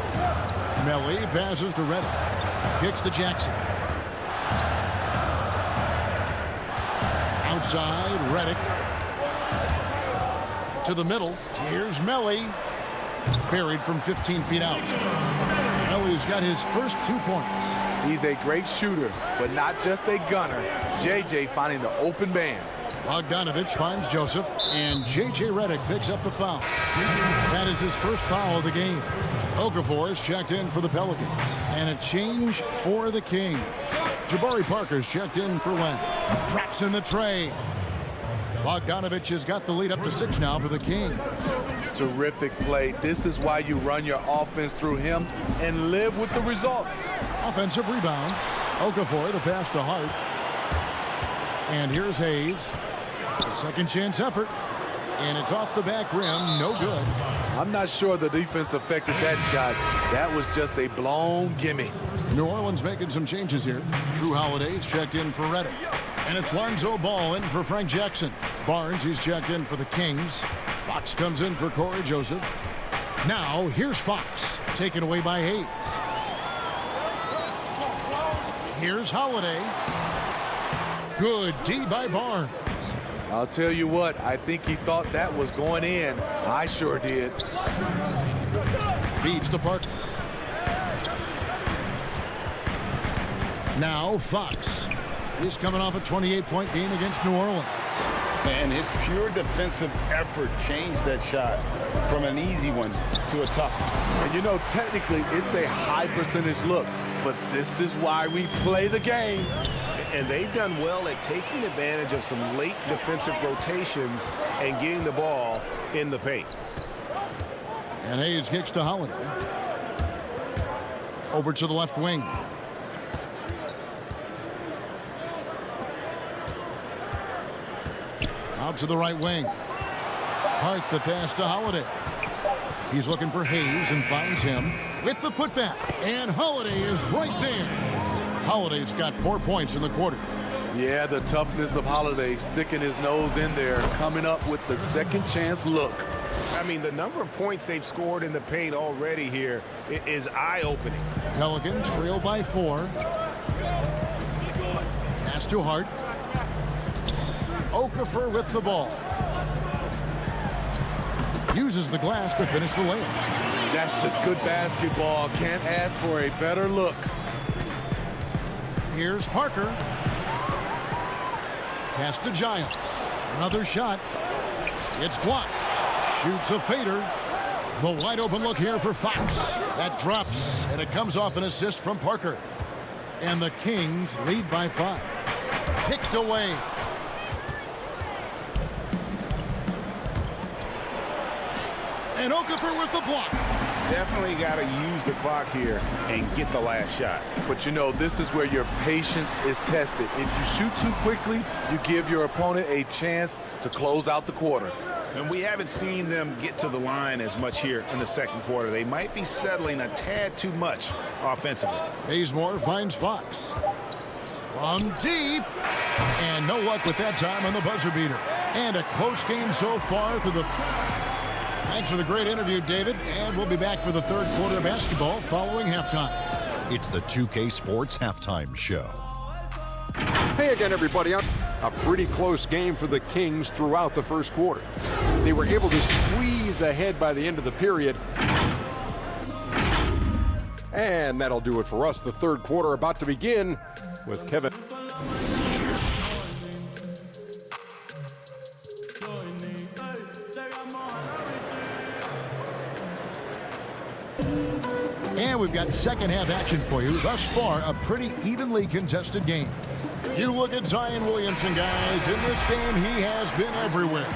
Melly passes to Redick. Kicks to Jackson. Outside, Redick. To the middle. Here's Melly. Buried from 15 feet out. Melly's got his first 2 points. He's a great shooter, but not just a gunner. J.J. finding the open man. Bogdanovich finds Joseph, and J.J. Redick picks up the foul. That is his first foul of the game. Okafor is checked in for the Pelicans, and a change for the Kings. Jabari Parker's checked in for Len. Traps in the tray. Bogdanovich has got the lead up to 6 now for the Kings. Terrific play. This is why you run your offense through him and live with the results. Offensive rebound. Okafor, the pass to Hart. And here's Hayes. A second chance effort. And it's off the back rim. No good. I'm not sure the defense affected that shot. That was just a blown gimme. New Orleans making some changes here. Drew Holiday's checked in for Redick. And it's Lonzo Ball in for Frank Jackson. Barnes, he's checked in for the Kings. Fox comes in for Corey Joseph. Now, here's Fox, taken away by Hayes. Here's Holiday. Good D by Barnes. I'll tell you what, I think he thought that was going in. I sure did. Feeds to Parker. Now Fox. He's coming off a 28-point game against New Orleans. And his pure defensive effort changed that shot from an easy one to a tough one. And you know, technically, it's a high percentage look, but this is why we play the game. And they've done well at taking advantage of some late defensive rotations and getting the ball in the paint. And Hayes kicks to Holiday. Over to the left wing. Out to the right wing. Hart the pass to Holiday. He's looking for Hayes and finds him with the putback. And Holiday is right there. Holiday's got 4 points in the quarter. Yeah, the toughness of Holiday, sticking his nose in there, coming up with the second chance look. I mean, the number of points they've scored in the paint already here is eye-opening. Pelicans trail by 4. Pass to Hart. Okafor with the ball. Uses the glass to finish the layup. That's just good basketball. Can't ask for a better look. Here's Parker. Pass to Giles. Another shot. It's blocked. Shoots a fader. The wide open look here for Fox. That drops, and it comes off an assist from Parker. And the Kings lead by 5. Picked away. And Okafor with the block. Definitely got to use the clock here and get the last shot. But you know, this is where your patience is tested. If you shoot too quickly, you give your opponent a chance to close out the quarter. And we haven't seen them get to the line as much here in the second quarter. They might be settling a tad too much offensively. Bazemore finds Fox. From deep. And no luck with that time on the buzzer beater. And a close game so far through the... Thanks for the great interview, David. And we'll be back for the third quarter of basketball following halftime. It's the 2K Sports Halftime Show. Hey again, everybody. A pretty close game for the Kings throughout the first quarter. They were able to squeeze ahead by the end of the period. And that'll do it for us. The third quarter about to begin with Kevin. And we've got second half action for you. Thus far, a pretty evenly contested game. You look at Zion Williamson, guys. In this game, he has been everywhere.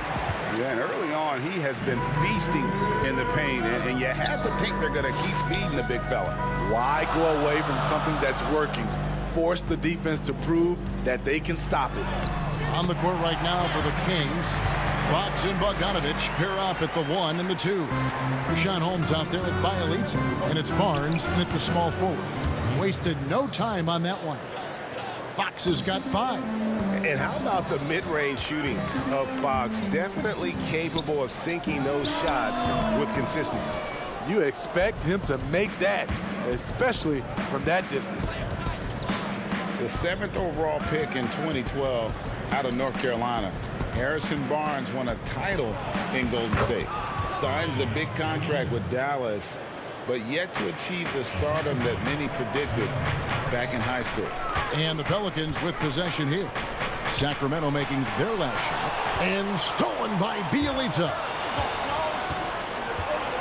Yeah, and early on, he has been feasting in the paint. And you have to think they're going to keep feeding the big fella. Why go away from something that's working? Force the defense to prove that they can stop it. On the court right now for the Kings, Fox and Bogdanovich pair up at the 1 and the 2. Rashawn Holmes out there at Bielitsa, and it's Barnes in at the small forward. Wasted no time on that one. Fox has got 5. And how about the mid-range shooting of Fox? Definitely capable of sinking those shots with consistency. You expect him to make that, especially from that distance. The 7th overall pick in 2012 out of North Carolina. Harrison Barnes won a title in Golden State. Signs the big contract with Dallas, but yet to achieve the stardom that many predicted back in high school. And the Pelicans with possession here. Sacramento making their last shot. And stolen by Bielitsa.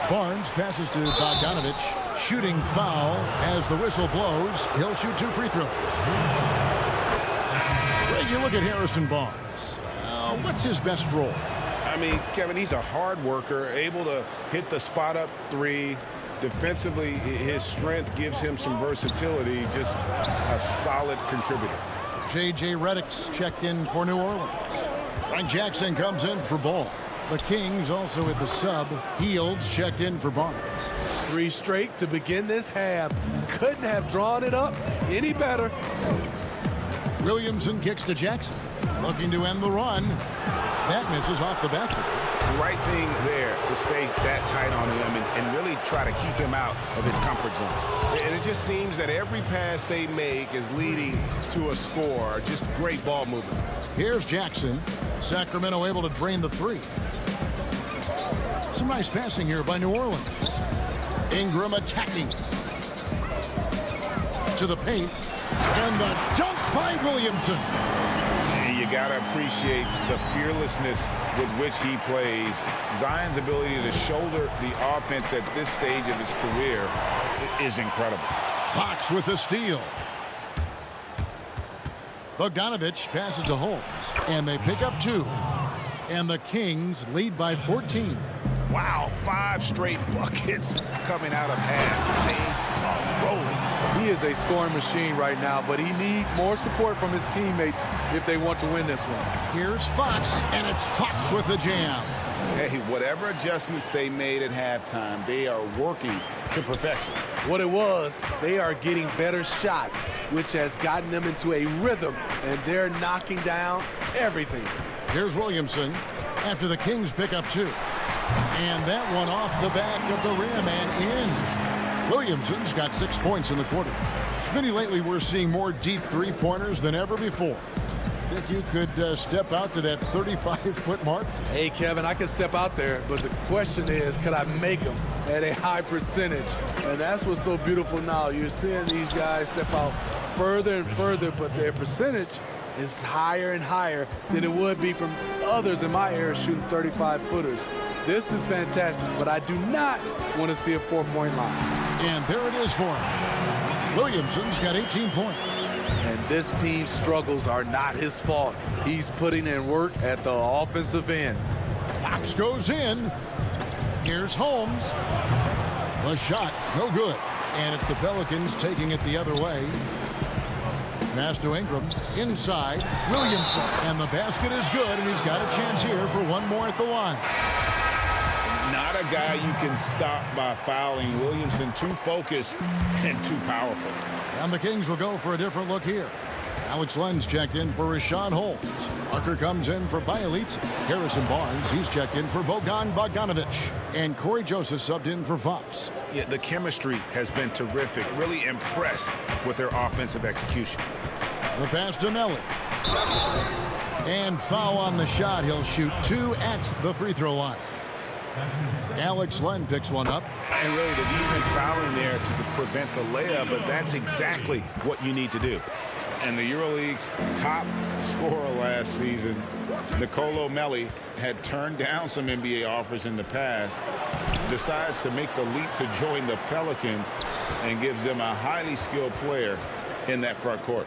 Barnes passes to Bogdanovich. Shooting foul as the whistle blows. He'll shoot 2 free throws. Greg, you look at Harrison Barnes. What's his best role? I mean, Kevin, he's a hard worker, able to hit the spot-up 3. Defensively, his strength gives him some versatility, just a solid contributor. J.J. Redick's checked in for New Orleans. Frank Jackson comes in for Ball. The Kings also with the sub. Heald's checked in for Barnes. 3 straight to begin this half. Couldn't have drawn it up any better. Williamson kicks to Jackson. Looking to end the run. That misses off the backboard. The right thing there to stay that tight on him and really try to keep him out of his comfort zone. And it just seems that every pass they make is leading to a score. Just great ball movement. Here's Jackson. Sacramento able to drain the three. Some nice passing here by New Orleans. Ingram attacking. To the paint. And the dunk by Williamson. And you got to appreciate the fearlessness with which he plays. Zion's ability to shoulder the offense at this stage of his career is incredible. Fox with the steal. Bogdanovich passes to Holmes. And they pick up 2. And the Kings lead by 14. Wow, 5 straight buckets coming out of half. They are rolling. He is a scoring machine right now, but he needs more support from his teammates if they want to win this one. Here's Fox, and it's Fox with the jam. Hey, whatever adjustments they made at halftime, they are working to perfection. What it was, they are getting better shots, which has gotten them into a rhythm, and they're knocking down everything. Here's Williamson after the Kings pick up 2. And that one off the back of the rim and in. Williamson's got 6 points in the quarter. Smitty, lately we're seeing more deep three-pointers than ever before. Think you could step out to that 35-foot mark? Hey, Kevin, I can step out there, but the question is, could I make them at a high percentage? And that's what's so beautiful now. You're seeing these guys step out further and further, but their percentage is higher and higher than it would be from others in my era shooting 35-footers. This is fantastic, but I do not want to see a 4-point line. And there it is for him. Williamson's got 18 points. And this team's struggles are not his fault. He's putting in work at the offensive end. Fox goes in. Here's Holmes. The shot, no good. And it's the Pelicans taking it the other way. Pass to Ingram. Inside, Williamson. And the basket is good, and he's got a chance here for one more at the line. Not a guy you can stop by fouling. Williamson too focused and too powerful. And the Kings will go for a different look here. Alex Len's checked in for Rashawn Holmes. Parker comes in for Bielitsa. Harrison Barnes, he's checked in for Bogdanovich. And Corey Joseph subbed in for Fox. Yeah, the chemistry has been terrific. Really impressed with their offensive execution. The pass to Melly. And foul on the shot. He'll shoot 2 at the free throw line. Alex Len picks one up. And really the defense fouling there to prevent the layup, but that's exactly what you need to do. And the EuroLeague's top scorer last season, Nicolo Melli, had turned down some NBA offers in the past, decides to make the leap to join the Pelicans, and gives them a highly skilled player in that front court.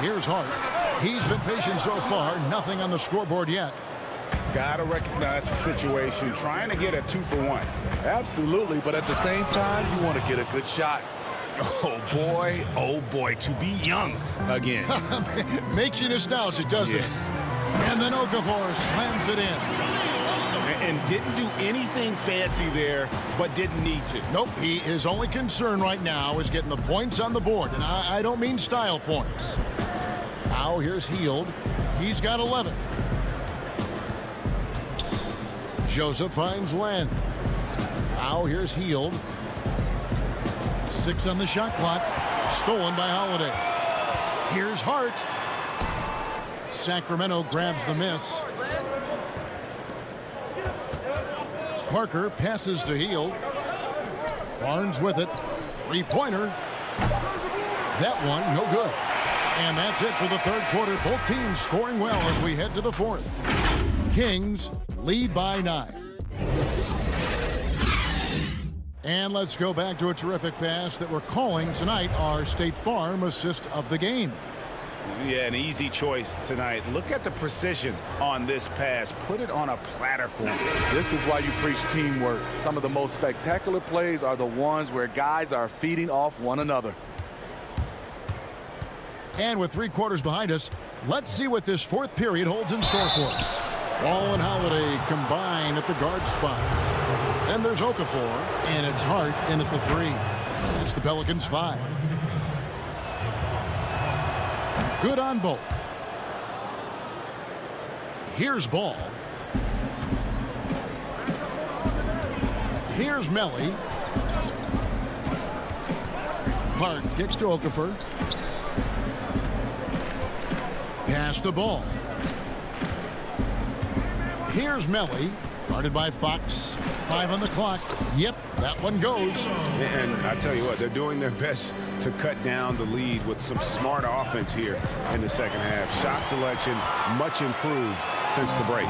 Here's Hart. He's been patient so far. Nothing on the scoreboard yet. Got to recognize the situation, trying to get a 2-for-1. Absolutely, but at the same time, you want to get a good shot. Oh boy, to be young again. Makes you nostalgic, doesn't it? And then Okafor slams it in. And didn't do anything fancy there, but didn't need to. Nope, his only concern right now is getting the points on the board, and I don't mean style points. Now here's Hield. He's got 11. Joseph finds Len. Now here's Hield. 6 on the shot clock. Stolen by Holiday. Here's Hart. Sacramento grabs the miss. Parker passes to Hield. Barnes with it. 3-pointer. That one, no good. And that's it for the third quarter. Both teams scoring well as we head to the fourth. Kings lead by 9. And let's go back to a terrific pass that we're calling tonight our State Farm assist of the game. Yeah, an easy choice tonight. Look at the precision on this pass. Put it on a platter for him. This is why you preach teamwork. Some of the most spectacular plays are the ones where guys are feeding off one another. And with 3 quarters behind us, let's see what this fourth period holds in store for us. Wall and Holiday combine at the guard spots. Then there's Okafor, and it's Hart in at the 3. That's the Pelicans 5. Good on both. Here's Ball. Here's Melly. Hart kicks to Okafor. Pass the ball. Here's Melly. Guarded by Fox. 5 on the clock. Yep, that one goes. And I tell you what, they're doing their best to cut down the lead with some smart offense here in the second half. Shot selection much improved since the break.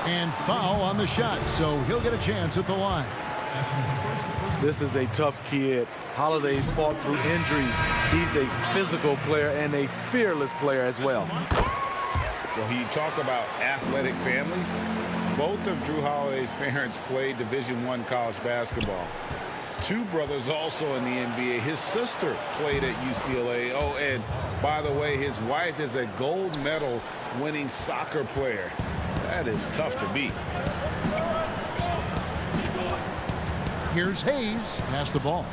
And foul on the shot, so he'll get a chance at the line. This is a tough kid. Holiday's fought through injuries. He's a physical player and a fearless player as well. Well, you talk about athletic families. Both of Drew Holiday's parents played Division I college basketball. 2 brothers also in the NBA. His sister played at UCLA. Oh, and by the way, his wife is a gold medal winning soccer player. That is tough to beat. Here's Hayes. Pass the ball.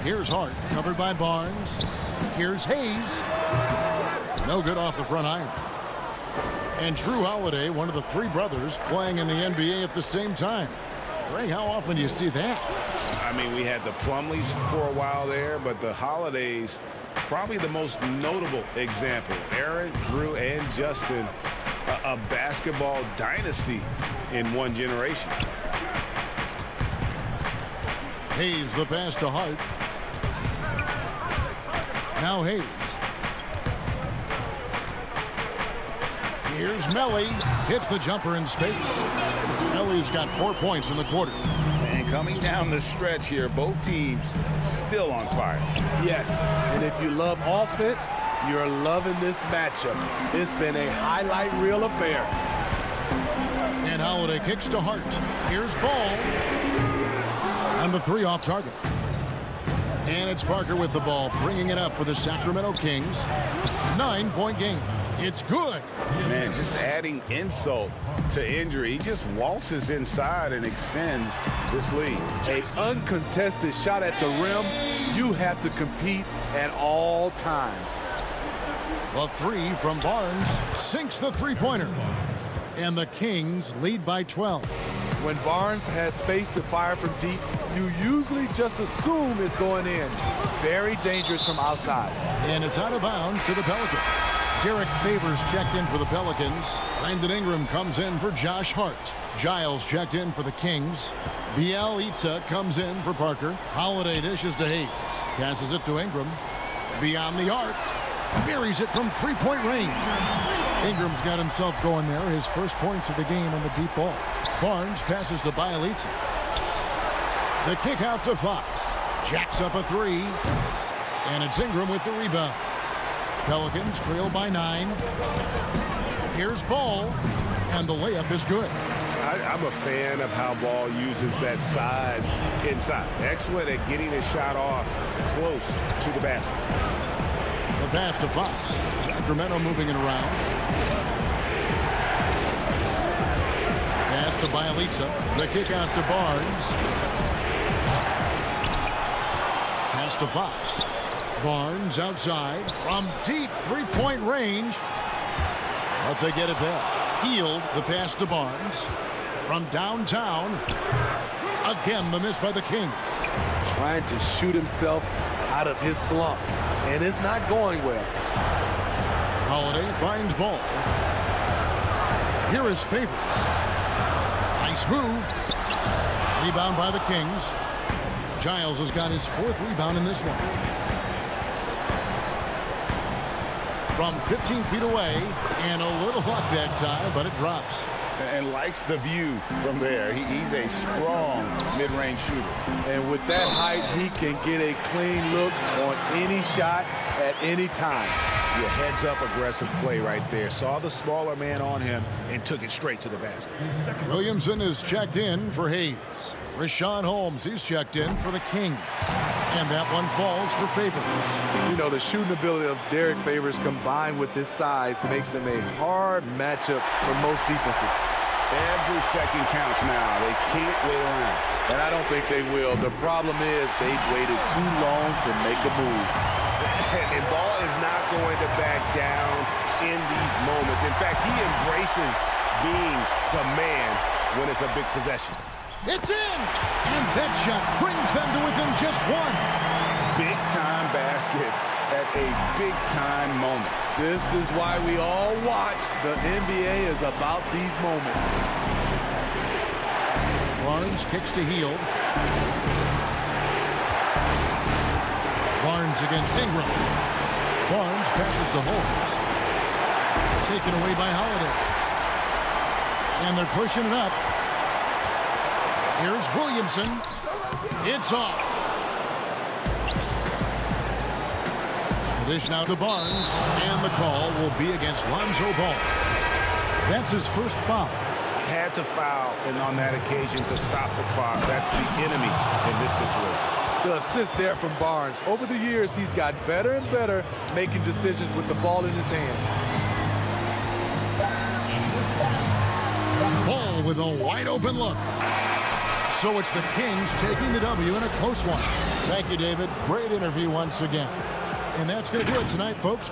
Here's Hart. Covered by Barnes. Here's Hayes. No good off the front iron. And Drew Holiday, one of the 3 brothers playing in the NBA at the same time. Ray, how often do you see that? I mean, we had the Plumleys for a while there, but the Holidays, probably the most notable example. Aaron, Drew, and Justin, a basketball dynasty in one generation. Hayes, the pass to Hart. Now Hayes. Here's Melly. Hits the jumper in space. Melly's got 4 points in the quarter. And coming down the stretch here, both teams still on fire. Yes, and if you love offense, you're loving this matchup. It's been a highlight reel affair. And Holiday kicks to Hart. Here's Ball. And the 3 off target. And it's Parker with the ball, bringing it up for the Sacramento Kings. 9-point game. It's good. Man, just adding insult to injury. He just waltzes inside and extends this lead. An uncontested shot at the rim. You have to compete at all times. The 3 from Barnes sinks the 3-pointer. And the Kings lead by 12. When Barnes has space to fire from deep, you usually just assume it's going in. Very dangerous from outside. And it's out of bounds to the Pelicans. Derek Favors checked in for the Pelicans. Brandon Ingram comes in for Josh Hart. Giles checked in for the Kings. Bielitsa comes in for Parker. Holiday dishes to Hayes. Passes it to Ingram. Beyond the arc. Buries it from 3-point range. Ingram's got himself going there. His first points of the game on the deep ball. Barnes passes to Bielitsa. The kick out to Fox. Jacks up a 3. And it's Ingram with the rebound. Pelicans trail by 9. Here's Ball. And the layup is good. I'm a fan of how Ball uses that size inside. Excellent at getting his shot off close to the basket. The pass to Fox. Sacramento moving it around. Pass to Bielitsa. The kick out to Barnes. Pass to Fox. Barnes outside from deep 3-point range. But they get it back. Healed the pass to Barnes. From downtown. Again, the miss by the Kings. Trying to shoot himself out of his slump. And it's not going well. Holiday finds Ball. Here is Favors. Nice move. Rebound by the Kings. Giles has got his 4th rebound in this one. From 15 feet away, and a little luck that time, but it drops. And likes the view from there. He's a strong mid-range shooter. And with that height, he can get a clean look on any shot at any time. Your heads-up aggressive play right there. Saw the smaller man on him and took it straight to the basket. Williamson is checked in for Hayes. Rashawn Holmes, he's checked in for the Kings. And that one falls for Favors. You know, the shooting ability of Derek Favors combined with his size makes him a hard matchup for most defenses. Every second counts now. They can't wait around. And I don't think they will. The problem is they've waited too long to make a move. And Ball is not going to back down in these moments. In fact, he embraces being the man when it's a big possession. It's in! And that shot brings them to within just one. Big-time basket at a big-time moment. This is why we all watch. The NBA is about these moments. Barnes kicks to Hield. Barnes against Ingram. Barnes passes to Holmes. Taken away by Holiday. And they're pushing it up. Here's Williamson. It's off. The dish now to Barnes. And the call will be against Lonzo Ball. That's his first foul. Had to foul and on that occasion to stop the clock. That's the enemy in this situation. The assist there from Barnes. Over the years, he's got better and better making decisions with the ball in his hands. Ball with a wide open look. So it's the Kings taking the W in a close one. Thank you, David. Great interview once again. And that's going to do it tonight, folks.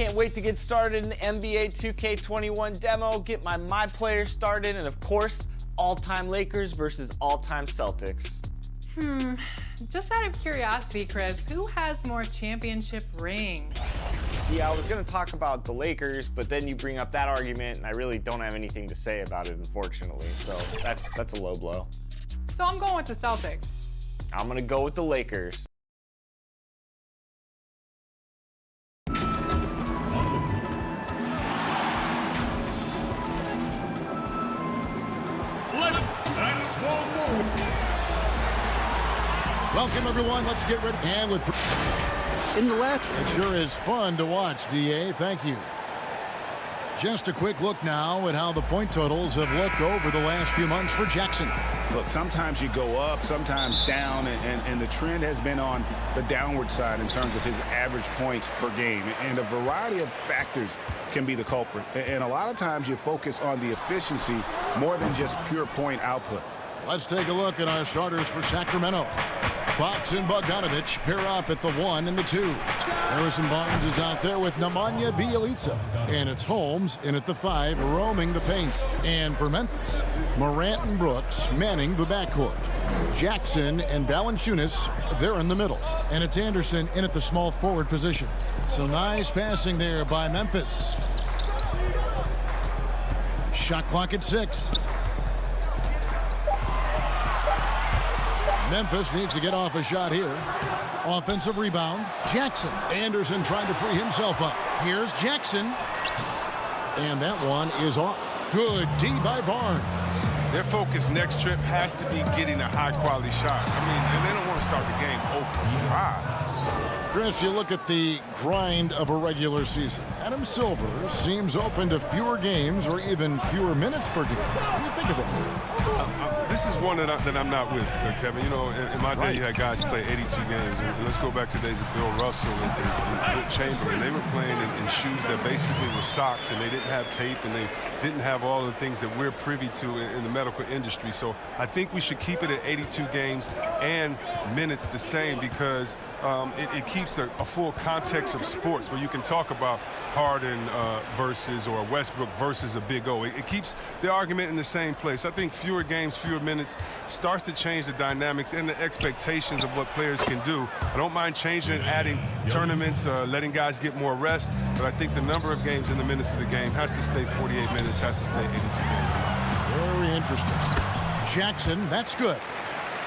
can't wait to get started in the NBA 2K21 demo, get my player started, and of course, all-time Lakers versus all-time Celtics. Just out of curiosity, Chris, who has more championship rings? Yeah, I was gonna talk about the Lakers, but then you bring up that argument, and I really don't have anything to say about it, unfortunately. So that's a low blow. So I'm going with the Celtics. I'm gonna go with the Lakers. Welcome, everyone. Let's get ready. And with in the left, it sure is fun to watch, DA. Thank you. Just a quick look now at how the point totals have looked over the last few months for Jackson. Look, sometimes you go up, sometimes down, and the trend has been on the downward side in terms of his average points per game. And a variety of factors can be the culprit. And a lot of times you focus on the efficiency more than just pure point output. Let's take a look at our starters for Sacramento. Fox and Bogdanovich pair up at the 1 and the 2. Harrison Barnes is out there with Nemanja Bjelica. And it's Holmes in at the 5, roaming the paint. And for Memphis, Morant and Brooks manning the backcourt. Jackson and Valanciunas, they're in the middle. And it's Anderson in at the small forward position. So nice passing there by Memphis. Shot clock at 6. Memphis needs to get off a shot here. Offensive rebound. Jackson. Anderson trying to free himself up. Here's Jackson. And that one is off. Good D by Barnes. Their focus next trip has to be getting a high-quality shot. I mean, and they don't want to start the game 0 for 5. Chris, you look at the grind of a regular season. Adam Silver seems open to fewer games or even fewer minutes per game. What do you think of it? This is one that I'm not with, Kevin. You know, in my day, you had guys play 82 games. And let's go back to the days of Bill Russell and Wilt Chamberlain. They were playing in shoes that basically were socks, and they didn't have tape, and they didn't have all the things that we're privy to in the medical industry. So I think we should keep it at 82 games and minutes the same, because it keeps a full context of sports where you can talk about Harden versus or Westbrook versus a Big O. It keeps the argument in the same place. I think fewer games, fewer minutes starts to change the dynamics and the expectations of what players can do. I don't mind changing and adding tournaments, letting guys get more rest, but I think the number of games and the minutes of the game has to stay 48 minutes, has to stay 82 games. Very interesting. Jackson, that's good.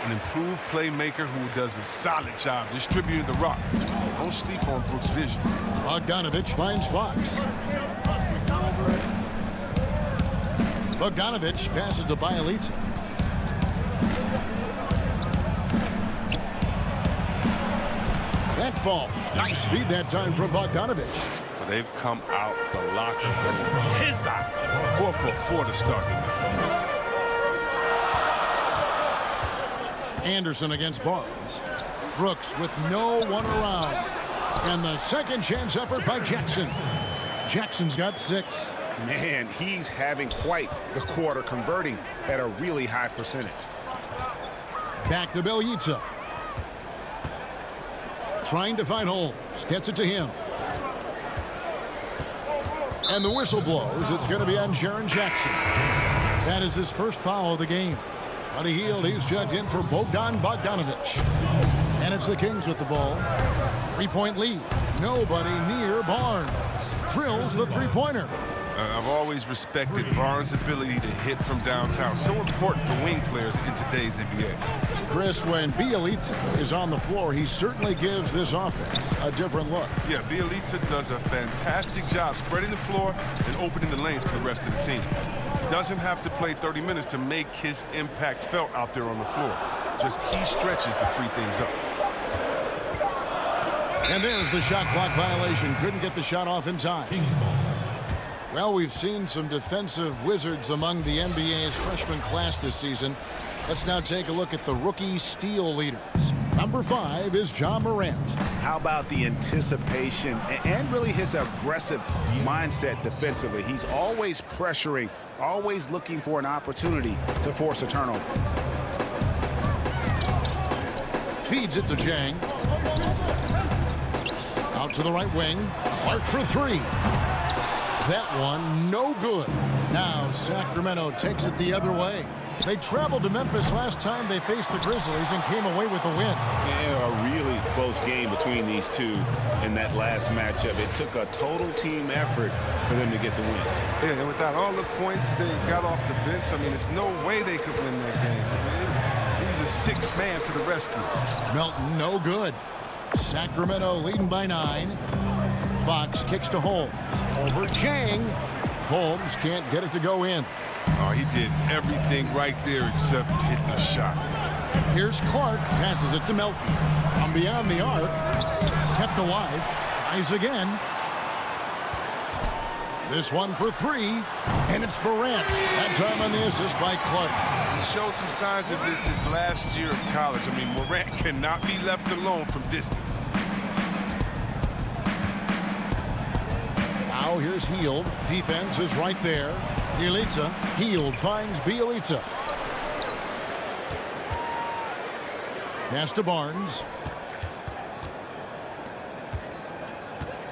An improved playmaker who does a solid job distributing the rock. Don't sleep on Brooks' vision. Bogdanovich finds Fox. Bogdanovich passes to Bjelica. That falls. Nice feed that time from Bogdanovich. But they've come out the locker. His eye. 4 for 4 to start the night. Anderson against Barnes. Brooks with no one around. And the second chance effort by Jackson. Jackson's got 6. Man, he's having quite the quarter, converting at a really high percentage. Back to Bjelica. Trying to find Holmes. Gets it to him. And the whistle blows. It's going to be on Jaren Jackson. That is his first foul of the game. On a heel, he's checked in for Bogdanovich. And it's the Kings with the ball. 3-point lead. Nobody near Barnes. Drills the three-pointer. I've always respected Barnes' ability to hit from downtown. So important for wing players in today's NBA. Chris, when Bjelica is on the floor, he certainly gives this offense a different look. Yeah, Bjelica does a fantastic job spreading the floor and opening the lanes for the rest of the team. He doesn't have to play 30 minutes to make his impact felt out there on the floor. Just key stretches to free things up. And there's the shot clock violation. Couldn't get the shot off in time. Well, we've seen some defensive wizards among the NBA's freshman class this season. Let's now take a look at the rookie steal leaders. Number 5 is John Morant. How about the anticipation and really his aggressive mindset defensively? He's always pressuring, always looking for an opportunity to force a turnover. Feeds it to Jang. Out to the right wing. Clark for three. That one, no good. Now Sacramento takes it the other way. They traveled to Memphis last time they faced the Grizzlies and came away with a win. Yeah, a really close game between these two in that last matchup. It took a total team effort for them to get the win. Yeah, and without all the points they got off the bench, I mean, there's no way they could win that game. I mean, he's the sixth man to the rescue. Melton, no good. Sacramento leading by 9. Fox kicks to Holmes. Over Chang. Holmes can't get it to go in. Oh, he did everything right there except hit the shot. Here's Clark. Passes it to Melton. From beyond the arc. Kept alive. Tries again. This one for 3. And it's Morant. That time on the assist by Clark. He showed some signs of this his last year of college. I mean, Morant cannot be left alone from distance. Now here's Hield. Defense is right there. Bielitsa. Hield finds Bielitsa. Pass to Barnes.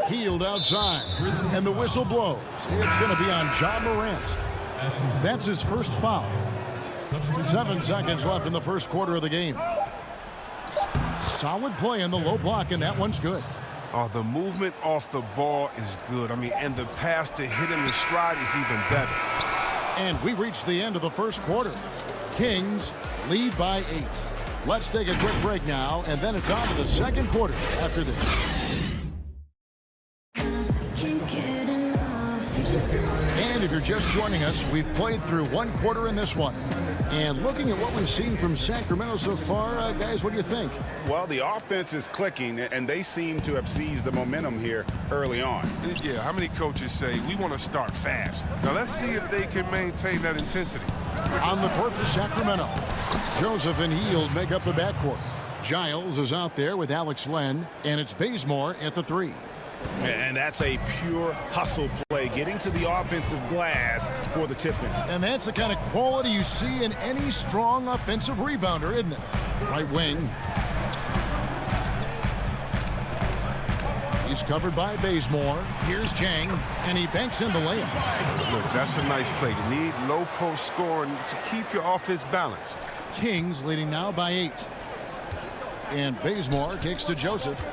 Hield outside. And the whistle blows. It's going to be on John Morant. That's his first foul. 7 seconds left in the first quarter of the game. Solid play in the low block, and that one's good. Oh, the movement off the ball is good. I mean, and the pass to hit him in stride is even better. And we reached the end of the first quarter. Kings lead by 8. Let's take a quick break now, and then it's on to the second quarter after this. And if you're just joining us, we've played through one quarter in this one. And looking at what we've seen from Sacramento so far, guys, what do you think? Well, the offense is clicking, and they seem to have seized the momentum here early on. Yeah, how many coaches say, we want to start fast? Now, let's see if they can maintain that intensity. On the court for Sacramento, Joseph and Hield make up the backcourt. Giles is out there with Alex Len, and it's Bazemore at the 3. And that's a pure hustle play, getting to the offensive glass for the tip-in. And that's the kind of quality you see in any strong offensive rebounder, isn't it? Right wing. He's covered by Bazemore. Here's Chang, and he banks in the layup. Look, that's a nice play. You need low post scoring to keep your offense balanced. Kings leading now by 8. And Bazemore kicks to Joseph.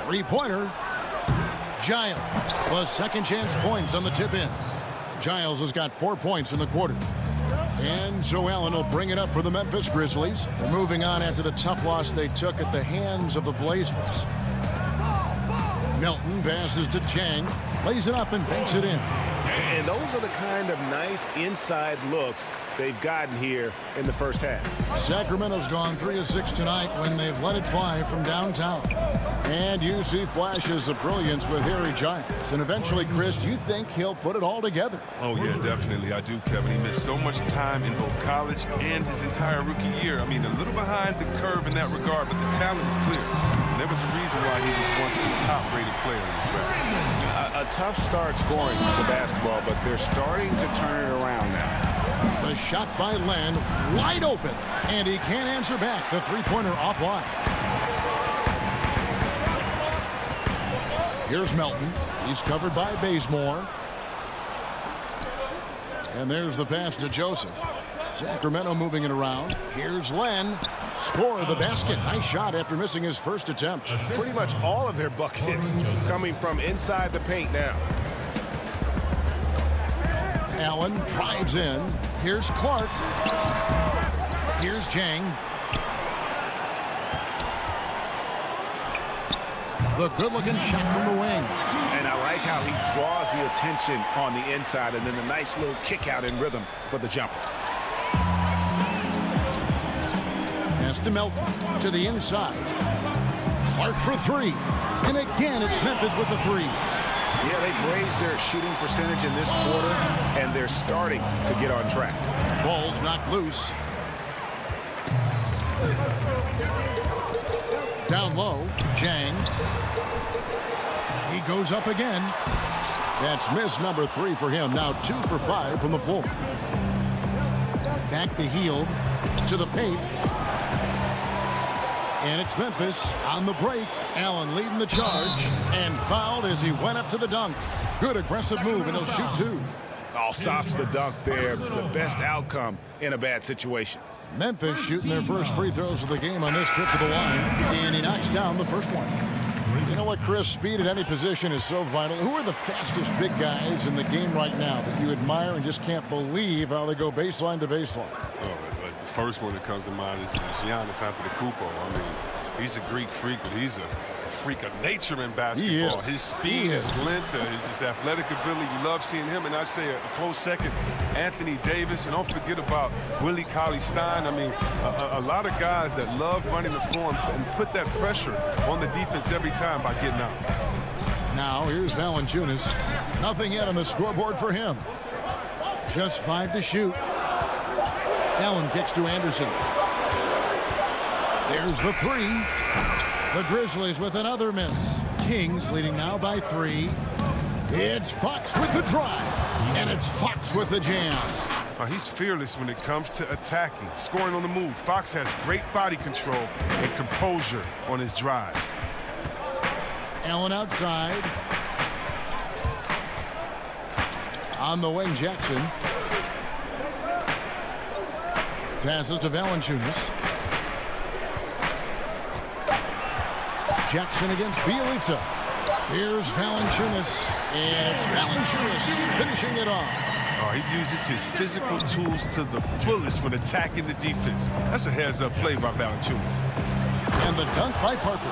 Three-pointer. Giles was second chance points on the tip-in. Giles has got 4 points in the quarter. And Joe Allen will bring it up for the Memphis Grizzlies. They're moving on after the tough loss they took at the hands of the Blazers. Melton passes to Chang, lays it up and banks it in. And those are the kind of nice inside looks they've gotten here in the first half. Sacramento's gone 3 of 6 tonight when they've let it fly from downtown. And you see flashes of brilliance with Harry Giles. And eventually, Chris, you think he'll put it all together? Oh, yeah, definitely. I do, Kevin. He missed so much time in both college and his entire rookie year. I mean, a little behind the curve in that regard, but the talent is clear. And there was a reason why he was once the top-rated player in the draft. A tough start scoring the basketball, but they're starting to turn it around now. The shot by Len, wide open, and he can't answer back. The three-pointer offline. Here's Melton. He's covered by Bazemore. And there's the pass to Joseph. Sacramento moving it around. Here's Len. Score the basket. Nice shot after missing his first attempt. Pretty much all of their buckets coming from inside the paint now. Allen drives in. Here's Clark. Here's Chang. The good-looking shot from the wing. And I like how he draws the attention on the inside, and then the nice little kick out in rhythm for the jumper. Pass to Melton to the inside. Clark for 3. And again, it's Memphis with the 3. Yeah, they've raised their shooting percentage in this quarter, and they're starting to get on track. Ball's knocked loose. Down low, Chang. He goes up again. That's miss number 3 for him. Now 2 for 5 from the floor. Back to Hield to the paint. And it's Memphis on the break. Allen leading the charge and fouled as he went up to the dunk. Good aggressive move, and he'll shoot 2. All stops the dunk there. The best outcome in a bad situation. Memphis shooting their first free throws of the game on this trip to the line, and he knocks down the first one. You know what, Chris? Speed at any position is so vital. Who are the fastest big guys in the game right now that you admire and just can't believe how they go baseline to baseline? But the first one that comes to mind is Giannis Antetokounmpo. I mean, he's a Greek freak, but he's a freak of nature in basketball. His speed, his length, his athletic ability. You love seeing him. And I say a close second, Anthony Davis. And don't forget about Willie Cauley-Stein. I mean, a lot of guys that love running the floor and put that pressure on the defense every time by getting out. Now here's Valanciunas. Nothing yet on the scoreboard for him. Just 5 to shoot. Allen kicks to Anderson. There's the 3. The Grizzlies with another miss. Kings leading now by 3. It's Fox with the drive. And it's Fox with the jam. He's fearless when it comes to attacking, scoring on the move. Fox has great body control and composure on his drives. Allen outside. On the wing, Jackson. Passes to Valanciunas. Jackson against Bielitsa. Here's Valanciunas. And it's Valanciunas finishing it off. He uses his physical tools to the fullest when attacking the defense. That's a heads-up play by Valanciunas. And the dunk by Parker.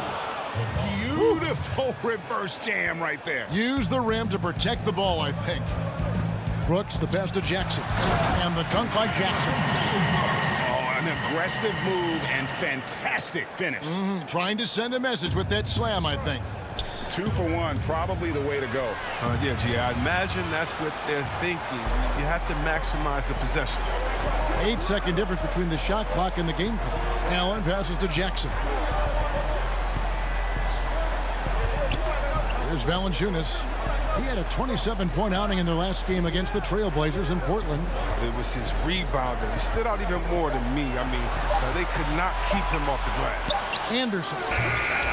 Beautiful reverse jam right there. Use the rim to protect the ball, I think. Brooks, the pass to Jackson. And the dunk by Jackson. An aggressive move and fantastic finish. Trying to send a message with that slam, I think. 2 for 1, probably the way to go. Yeah, G, I imagine that's what they're thinking. You have to maximize the possession. 8-second difference between the shot clock and the game clock. Allen passes to Jackson. Here's Valanciunas. He had a 27-point outing in their last game against the Trailblazers in Portland. It was his rebound that stood out even more than me. I mean, they could not keep him off the glass. Anderson.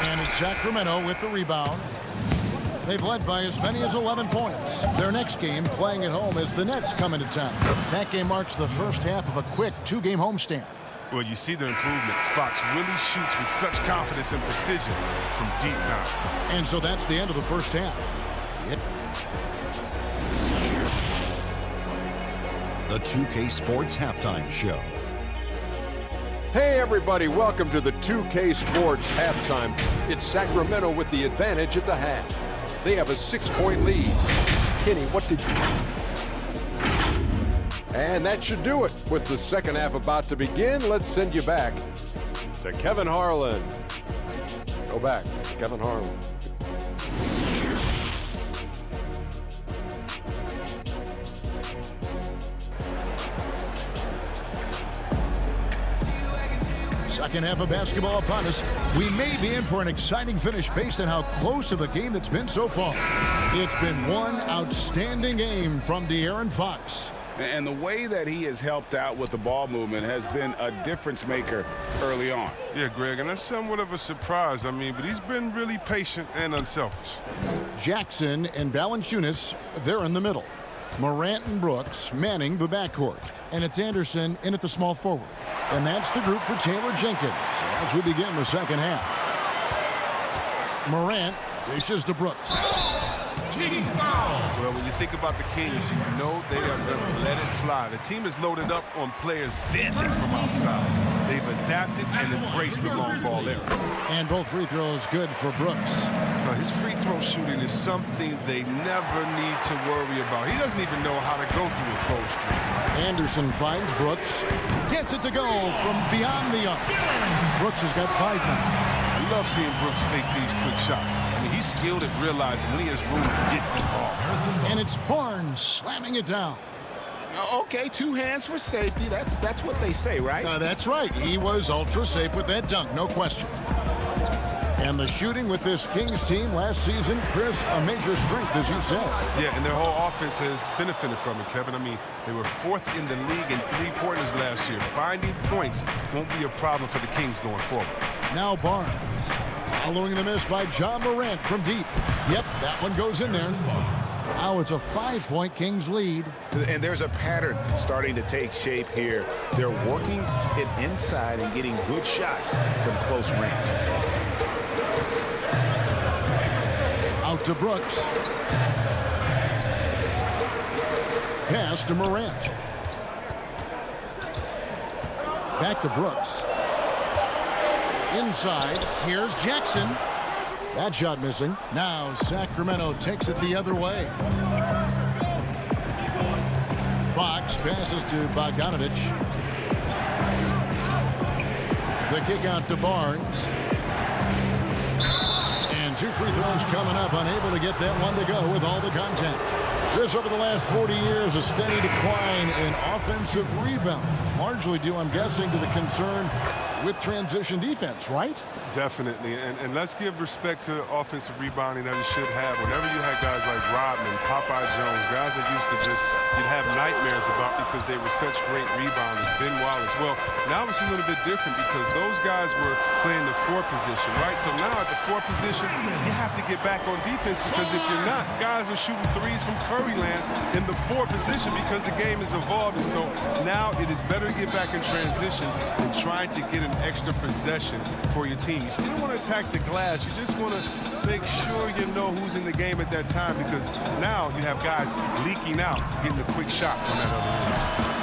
And it's Sacramento with the rebound. They've led by as many as 11 points. Their next game, playing at home, as the Nets come into town. That game marks the first half of a quick 2-game homestand. Well, you see the improvement. Fox really shoots with such confidence and precision from deep now. And so that's the end of the first half. The 2K Sports Halftime Show. Hey everybody, welcome to the 2K Sports Halftime. It's Sacramento with the advantage at the half. They have a 6-point lead. Kenny, what did you... And that should do it. With the second half about to begin, let's send you back to Kevin Harlan. Go back, Kevin Harlan. Second half of basketball upon us. We may be in for an exciting finish based on how close of a game it's been so far. It's been one outstanding game from De'Aaron Fox. And the way that he has helped out with the ball movement has been a difference maker early on. Yeah, Greg, and that's somewhat of a surprise. I mean, but he's been really patient and unselfish. Jackson and Valanciunas, they're in the middle. Morant and Brooks manning the backcourt. And it's Anderson in at the small forward. And that's the group for Taylor Jenkins as we begin the second half. Morant dishes to Brooks. Well, when you think about the Kings, you know they are going to let it fly. The team is loaded up on players deadly from outside. They've adapted and embraced the long ball era. And both free throws good for Brooks. His free throw shooting is something they never need to worry about. He doesn't even know how to go through a closed streak. Anderson finds Brooks. Gets it to go from beyond the arc. Brooks has got 5 now. I love seeing Brooks take these quick shots. I mean, he's skilled at realizing when he has room to get the ball. And it's Barnes slamming it down. Okay, 2 hands for safety. That's what they say, right? That's right. He was ultra safe with that dunk, no question. And the shooting with this Kings team last season, Chris, a major strength, as you said. Yeah, and their whole offense has benefited from it, Kevin. I mean, they were 4th in the league in 3-pointers last year. Finding points won't be a problem for the Kings going forward. Now Barnes. Following the miss by John Morant from deep. Yep, that one goes in there. Now it's a 5-point Kings lead. And there's a pattern starting to take shape here. They're working it inside and getting good shots from close range. Out to Brooks. Pass to Morant. Back to Brooks. Inside, here's Jackson. That shot missing. Now Sacramento takes it the other way. Fox passes to Bogdanovich. The kick out to Barnes. And 2 free throws coming up, unable to get that one to go with all the contact. This over the last 40 years, a steady decline in offensive rebound. Largely due, I'm guessing, to the concern with transition defense, right? Definitely, and let's give respect to the offensive rebounding that it should have. Whenever you had guys like Rodman, Popeye Jones, guys that used to you'd have nightmares about because they were such great rebounders, Ben Wallace. Well, now it's a little bit different because those guys were playing the 4 position, right? So now at the 4 position, you have to get back on defense because if you're not, guys are shooting threes from Curryland in the 4 position because the game is evolving. So now it is better to get back in transition and try to get an extra possession for your team. You still want to attack the glass. You just want to make sure you know who's in the game at that time because now you have guys leaking out, getting a quick shot on that other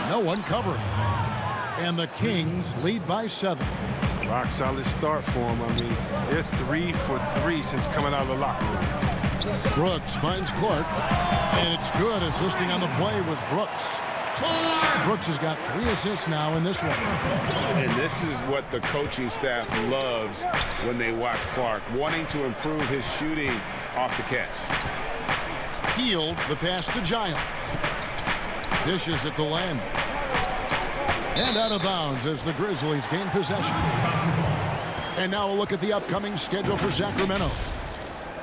end. No one covering. And the Kings lead by 7. Rock solid start for them. I mean, they're 3 for 3 since coming out of the locker room. Brooks finds Clark. And it's good. Assisting on the play was Brooks. Brooks has got 3 assists now in this one. And this is what the coaching staff loves when they watch Clark, wanting to improve his shooting off the catch. Healed the pass to Giles. Dishes at the land. And out of bounds as the Grizzlies gain possession. And now a look at the upcoming schedule for Sacramento.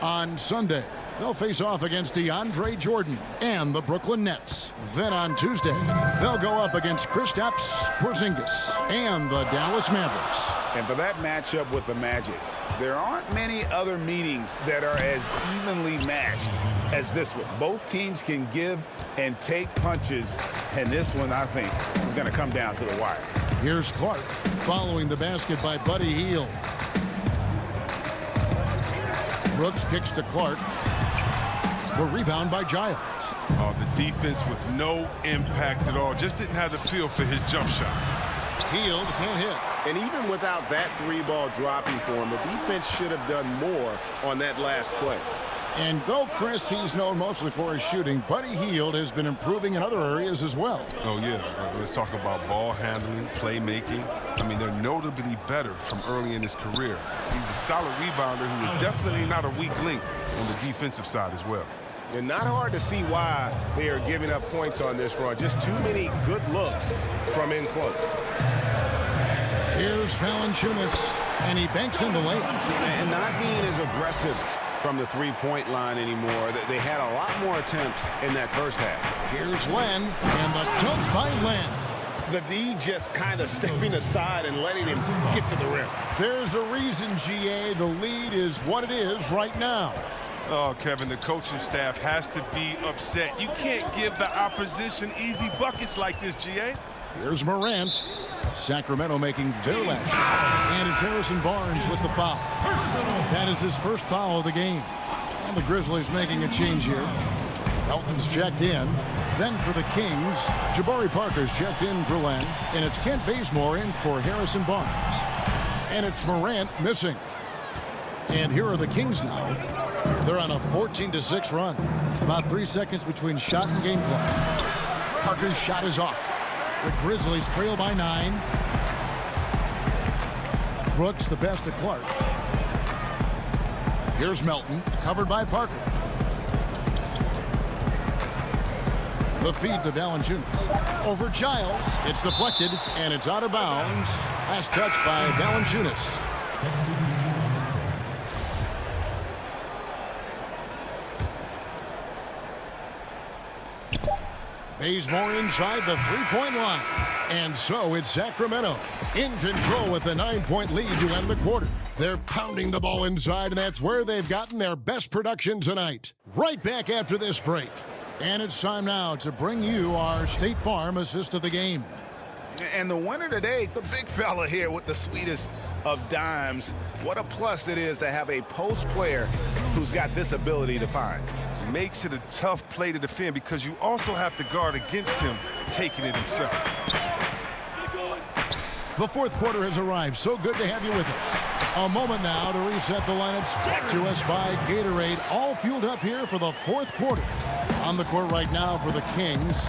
On Sunday, they'll face off against DeAndre Jordan and the Brooklyn Nets. Then on Tuesday, they'll go up against Kristaps Porzingis and the Dallas Mavericks. And for that matchup with the Magic, there aren't many other meetings that are as evenly matched as this one. Both teams can give and take punches, and this one, I think, is going to come down to the wire. Here's Clark following the basket by Buddy Hield. Brooks kicks to Clark. The rebound by Giles. Oh, the defense with no impact at all. Just didn't have the feel for his jump shot. Hield can't hit. And even without that 3-ball dropping for him, the defense should have done more on that last play. And though Chris, he's known mostly for his shooting, Buddy Hield has been improving in other areas as well. Oh, yeah. Let's talk about ball handling, playmaking. I mean, they're notably better from early in his career. He's a solid rebounder who is definitely not a weak link on the defensive side as well. And not hard to see why they are giving up points on this run. Just too many good looks from in close. Here's Valanciunas, and he banks in the lane. And not being as aggressive from the three-point line anymore. They had a lot more attempts in that first half. Here's Len, and the dunk by Len. The D just kind of stepping aside and letting him get to the rim. There's a reason, GA. The lead is what it is right now. Oh, Kevin, the coaching staff has to be upset. You can't give the opposition easy buckets like this, GA. Here's Morant. Sacramento making their last shot. And it's Harrison Barnes with the foul. That is his first foul of the game. And the Grizzlies making a change here. Elton's checked in. Then for the Kings, Jabari Parker's checked in for Len. And it's Kent Bazemore in for Harrison Barnes. And it's Morant missing. And here are the Kings now. They're on a 14-6 run. About 3 seconds between shot and game clock. Parker's shot is off. The Grizzlies trail by 9. Brooks the pass to Clark. Here's Melton, covered by Parker. The feed to Valanciunas. Over Giles. It's deflected, and it's out of bounds. Last touch by Valanciunas. Bazemore inside the three-point line. And so it's Sacramento in control with a 9-point lead to end the quarter. They're pounding the ball inside, and that's where they've gotten their best production tonight. Right back after this break. And it's time now to bring you our State Farm assist of the game. And the winner today, the big fella here with the sweetest of dimes. What a plus it is to have a post player who's got this ability to find. Makes it a tough play to defend because you also have to guard against him taking it himself. The fourth quarter has arrived. So good to have you with us. A moment now to reset the lineups brought to us by Gatorade. All fueled up here for the fourth quarter. On the court right now for the Kings,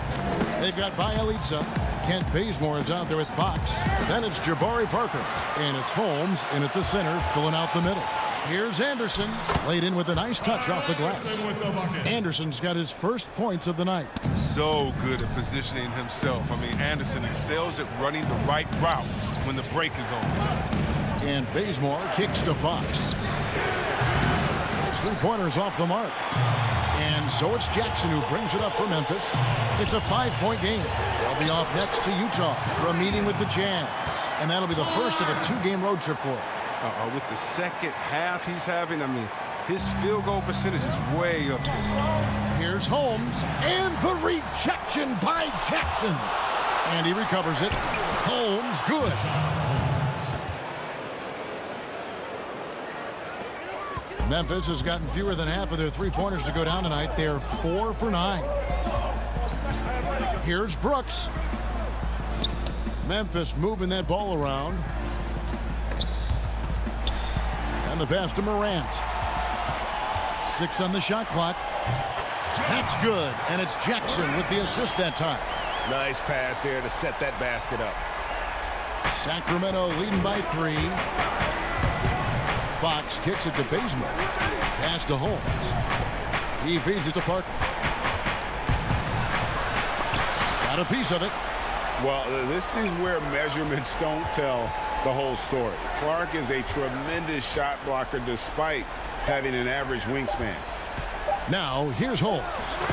they've got Bielitsa. Kent Bazemore is out there with Fox. Then it's Jabari Parker. And it's Holmes in at the center, filling out the middle. Here's Anderson, laid in with a nice touch off the glass. Anderson's got his first points of the night. So good at positioning himself. I mean, Anderson excels at running the right route when the break is on. And Bazemore kicks to Fox. It's 3-pointers off the mark. And so it's Jackson who brings it up for Memphis. It's a 5-point game. They'll be off next to Utah for a meeting with the Jazz. And that'll be the first of a 2-game road trip for him. With the second half he's having, I mean, his field goal percentage is way up there. Here's Holmes, and the rejection by Jackson. And he recovers it. Holmes, good. Memphis has gotten fewer than half of their 3-pointers to go down tonight. They're 4 for 9. Here's Brooks. Memphis moving that ball around. And the pass to Morant. 6 on the shot clock. That's good. And it's Jackson with the assist that time. Nice pass here to set that basket up. Sacramento leading by 3. Fox kicks it to Bazemore. Pass to Holmes. He feeds it to Parker. Got a piece of it. Well, this is where measurements don't tell the whole story. Clark is a tremendous shot blocker despite having an average wingspan. Now, here's Holmes.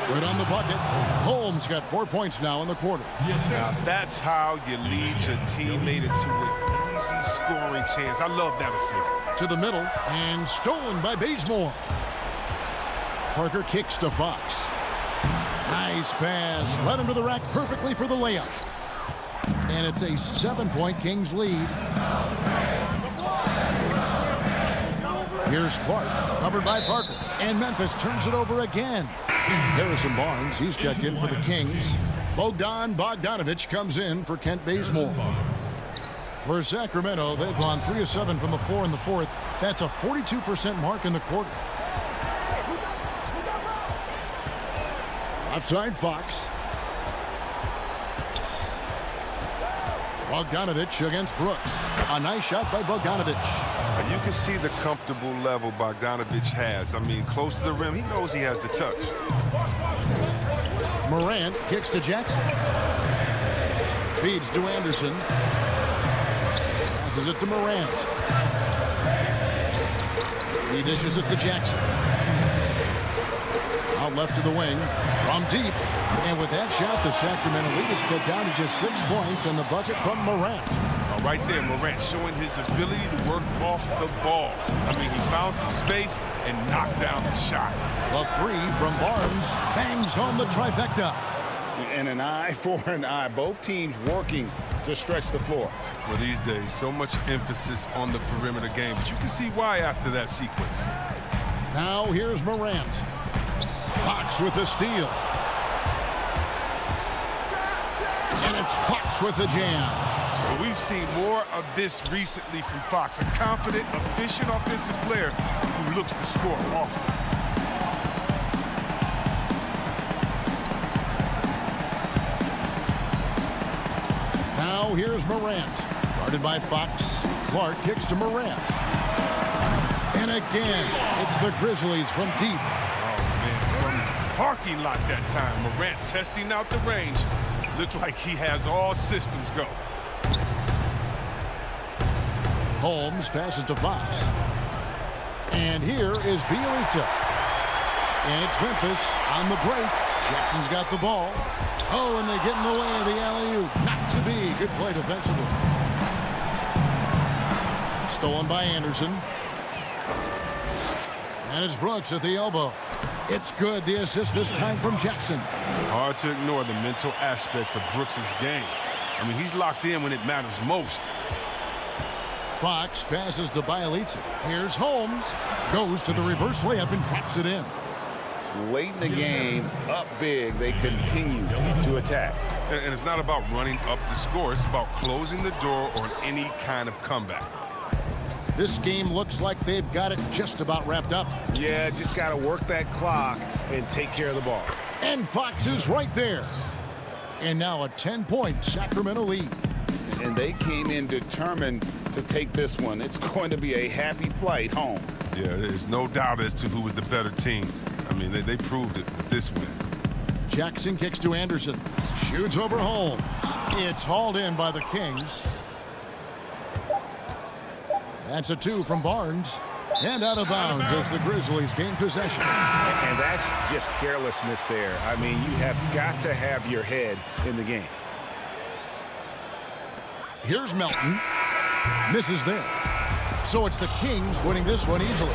Good on the bucket. Holmes got 4 points now in the quarter. Now, that's how you lead your teammate into an easy scoring chance. I love that assist. To the middle, and stolen by Bazemore. Parker kicks to Fox. Nice pass. Led him to the rack perfectly for the layup. And it's a 7-point Kings lead. Here's Clark, covered by Parker. And Memphis turns it over again. Harrison Barnes, he's checked in for the Kings. Bogdanovich comes in for Kent Bazemore. For Sacramento, they've gone 3 of 7 from the floor in the fourth. That's a 42% mark in the quarter. Outside Fox. Bogdanovich against Brooks. A nice shot by Bogdanovich. You can see the comfortable level Bogdanovich has. I mean, close to the rim, he knows he has the touch. Morant kicks to Jackson. Feeds to Anderson. Passes it to Morant. He dishes it to Jackson. Out left to the wing. From deep. And with that shot, the Sacramento lead is cut down to just 6 points and the bucket from Morant. Right there, Morant showing his ability to work off the ball. I mean, he found some space and knocked down the shot. The 3 from Barnes bangs home the trifecta. And an eye for an eye. Both teams working to stretch the floor. Well, these days, so much emphasis on the perimeter game, but you can see why after that sequence. Now here's Morant. Fox with the steal. And it's Fox with the jam. Well, we've seen more of this recently from Fox, a confident, efficient offensive player who looks to score often. Now here's Morant. Guarded by Fox. Clark kicks to Morant. And again, it's the Grizzlies from deep. Oh, man, from the parking lot that time. Morant testing out the range. Looks like he has all systems go. Holmes passes to Fox. And here is Bielitsa. And it's Memphis on the break. Jackson's got the ball. Oh, and they get in the way of the alley-oop. Knocked to be. Good play defensively. Stolen by Anderson. And it's Brooks at the elbow. It's good. The assist this time from Jackson. Hard to ignore the mental aspect of Brooks' game. I mean, he's locked in when it matters most. Fox passes to Bielitsa. Here's Holmes. Goes to the reverse layup and drops it in. Late in the game, up big, they continue to attack. And it's not about running up to score. It's about closing the door on any kind of comeback. This game looks like they've got it just about wrapped up. Yeah, just got to work that clock and take care of the ball. And Fox is right there. And now a 10-point Sacramento lead. And they came in determined to take this one. It's going to be a happy flight home. Yeah, there's no doubt as to who was the better team. I mean, they proved it with this win. Jackson kicks to Anderson. Shoots over Holmes. It's hauled in by the Kings. That's a 2 from Barnes. And out of bounds as the Grizzlies gain possession. And that's just carelessness there. I mean, you have got to have your head in the game. Here's Melton. Misses there. So it's the Kings winning this one easily.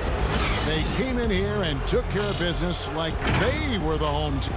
They came in here and took care of business like they were the home team.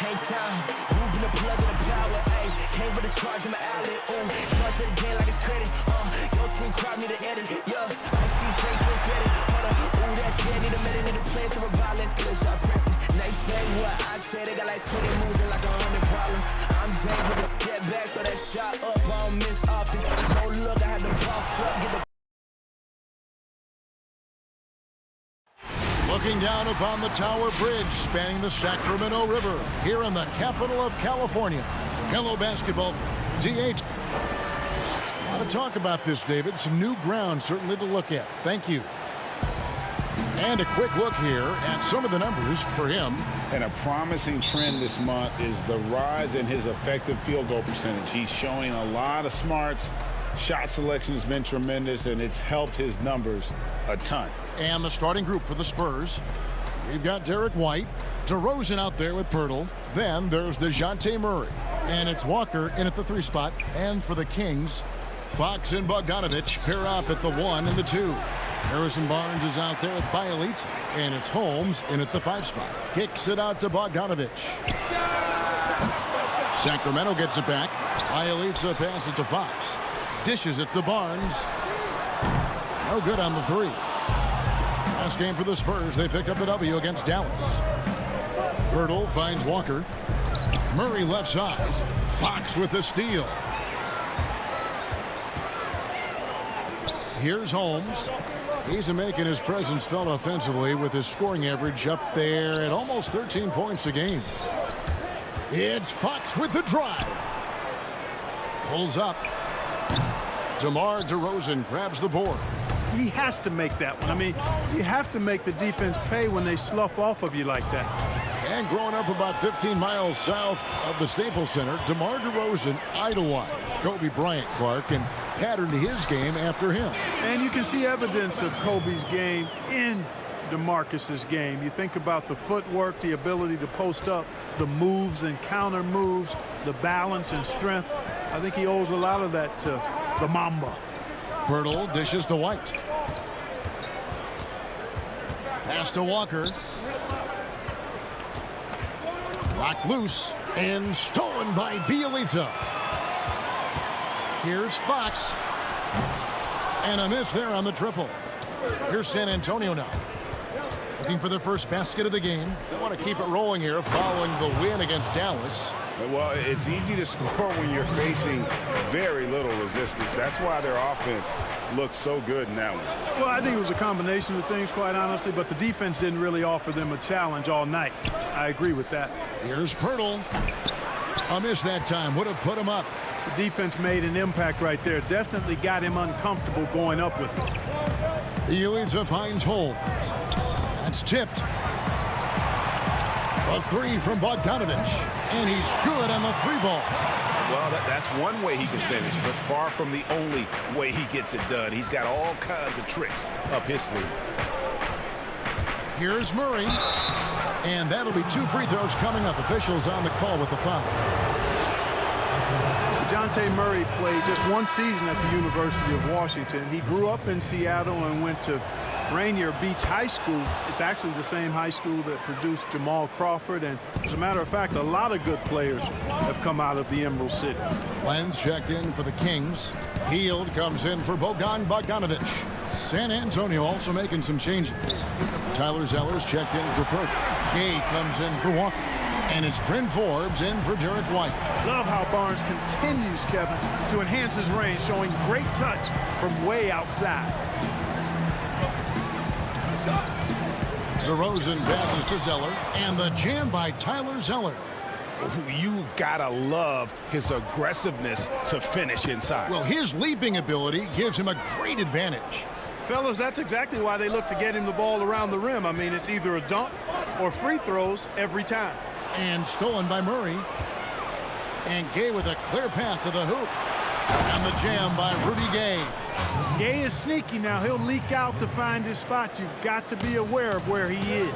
Hang time, moving the plug in the power, ayy. Came with a charge in my alley, ooh. Charge it again like it's credit, Your team crowd need to edit, yeah. I see face, look at it, hold up. Ooh, that's good, need a minute, need to play to revive, let's get a shot pressing. They say what I say, they got like 20 moves and like 100 problems. I'm James with a step back, throw that shot up, I don't miss often. No look, I had to boss up, get the Looking down upon the Tower Bridge spanning the Sacramento River here in the capital of California. Hello, basketball. DH. I want to talk about this, David. Some new ground certainly to look at. Thank you. And a quick look here at some of the numbers for him. And a promising trend this month is the rise in his effective field goal percentage. He's showing a lot of smarts. Shot selection has been tremendous, and it's helped his numbers a ton. And the starting group for the Spurs. We've got Derek White, DeRozan out there with Pirtle. Then there's DeJounte Murray. And it's Walker in at the 3 spot. And for the Kings, Fox and Bogdanovich pair up at the 1 and the 2. Harrison Barnes is out there with Bielitsa. And it's Holmes in at the 5 spot. Kicks it out to Bogdanovich. Sacramento gets it back. Bielitsa passes to Fox. Dishes it to Barnes. No good on the 3. Last game for the Spurs, they picked up the W against Dallas. Pirtle finds Walker. Murray left side. Fox with the steal. Here's Holmes. He's making his presence felt offensively with his scoring average up there at almost 13 points a game. It's Fox with the drive. Pulls up. DeMar DeRozan grabs the board. He has to make that one. I mean, you have to make the defense pay when they slough off of you like that. And growing up about 15 miles south of the Staples Center, DeMar DeRozan idolized Kobe Bryant, Clark, and patterned his game after him. And you can see evidence of Kobe's game in DeMarcus's game. You think about the footwork, the ability to post up, the moves and counter moves, the balance and strength. I think he owes a lot of that to the Mamba. Pirtle dishes to White. Pass to Walker. Locked loose and stolen by Bielitsa. Here's Fox. And a miss there on the triple. Here's San Antonio now. Looking for their first basket of the game. They want to keep it rolling here following the win against Dallas. Well, it's easy to score when you're facing very little resistance. That's why their offense looked so good in that one. Well, I think it was a combination of things, quite honestly, but the defense didn't really offer them a challenge all night. I agree with that. Here's Pirtle. A miss that time. Would have put him up. The defense made an impact right there. Definitely got him uncomfortable going up with it. Bielitsa finds Holmes. That's tipped. A 3 from Bogdanovich. And he's good on the 3 ball. Well, that's one way he can finish, but far from the only way he gets it done. He's got all kinds of tricks up his sleeve. Here's Murray. And that'll be 2 free throws coming up. Officials on the call with the foul. DeJounte Murray played just 1 season at the University of Washington. He grew up in Seattle and went to Rainier Beach High School. It's actually the same high school that produced Jamal Crawford, and as a matter of fact, a lot of good players have come out of the Emerald City. Lenz checked in for the Kings. Hield comes in for Bogdanovich. San Antonio also making some changes. Tyler Zeller's checked in for Perk. Gay comes in for Walker. And it's Bryn Forbes in for Derek White. Love how Barnes continues, Kevin, to enhance his range, showing great touch from way outside. DeRozan passes to Zeller, and the jam by Tyler Zeller. You gotta love his aggressiveness to finish inside. Well, his leaping ability gives him a great advantage. Fellas, that's exactly why they look to get him the ball around the rim. I mean, it's either a dunk or free throws every time. And stolen by Murray. And Gay with a clear path to the hoop. And the jam by Rudy Gay. Gay is sneaky now. He'll leak out to find his spot. You've got to be aware of where he is.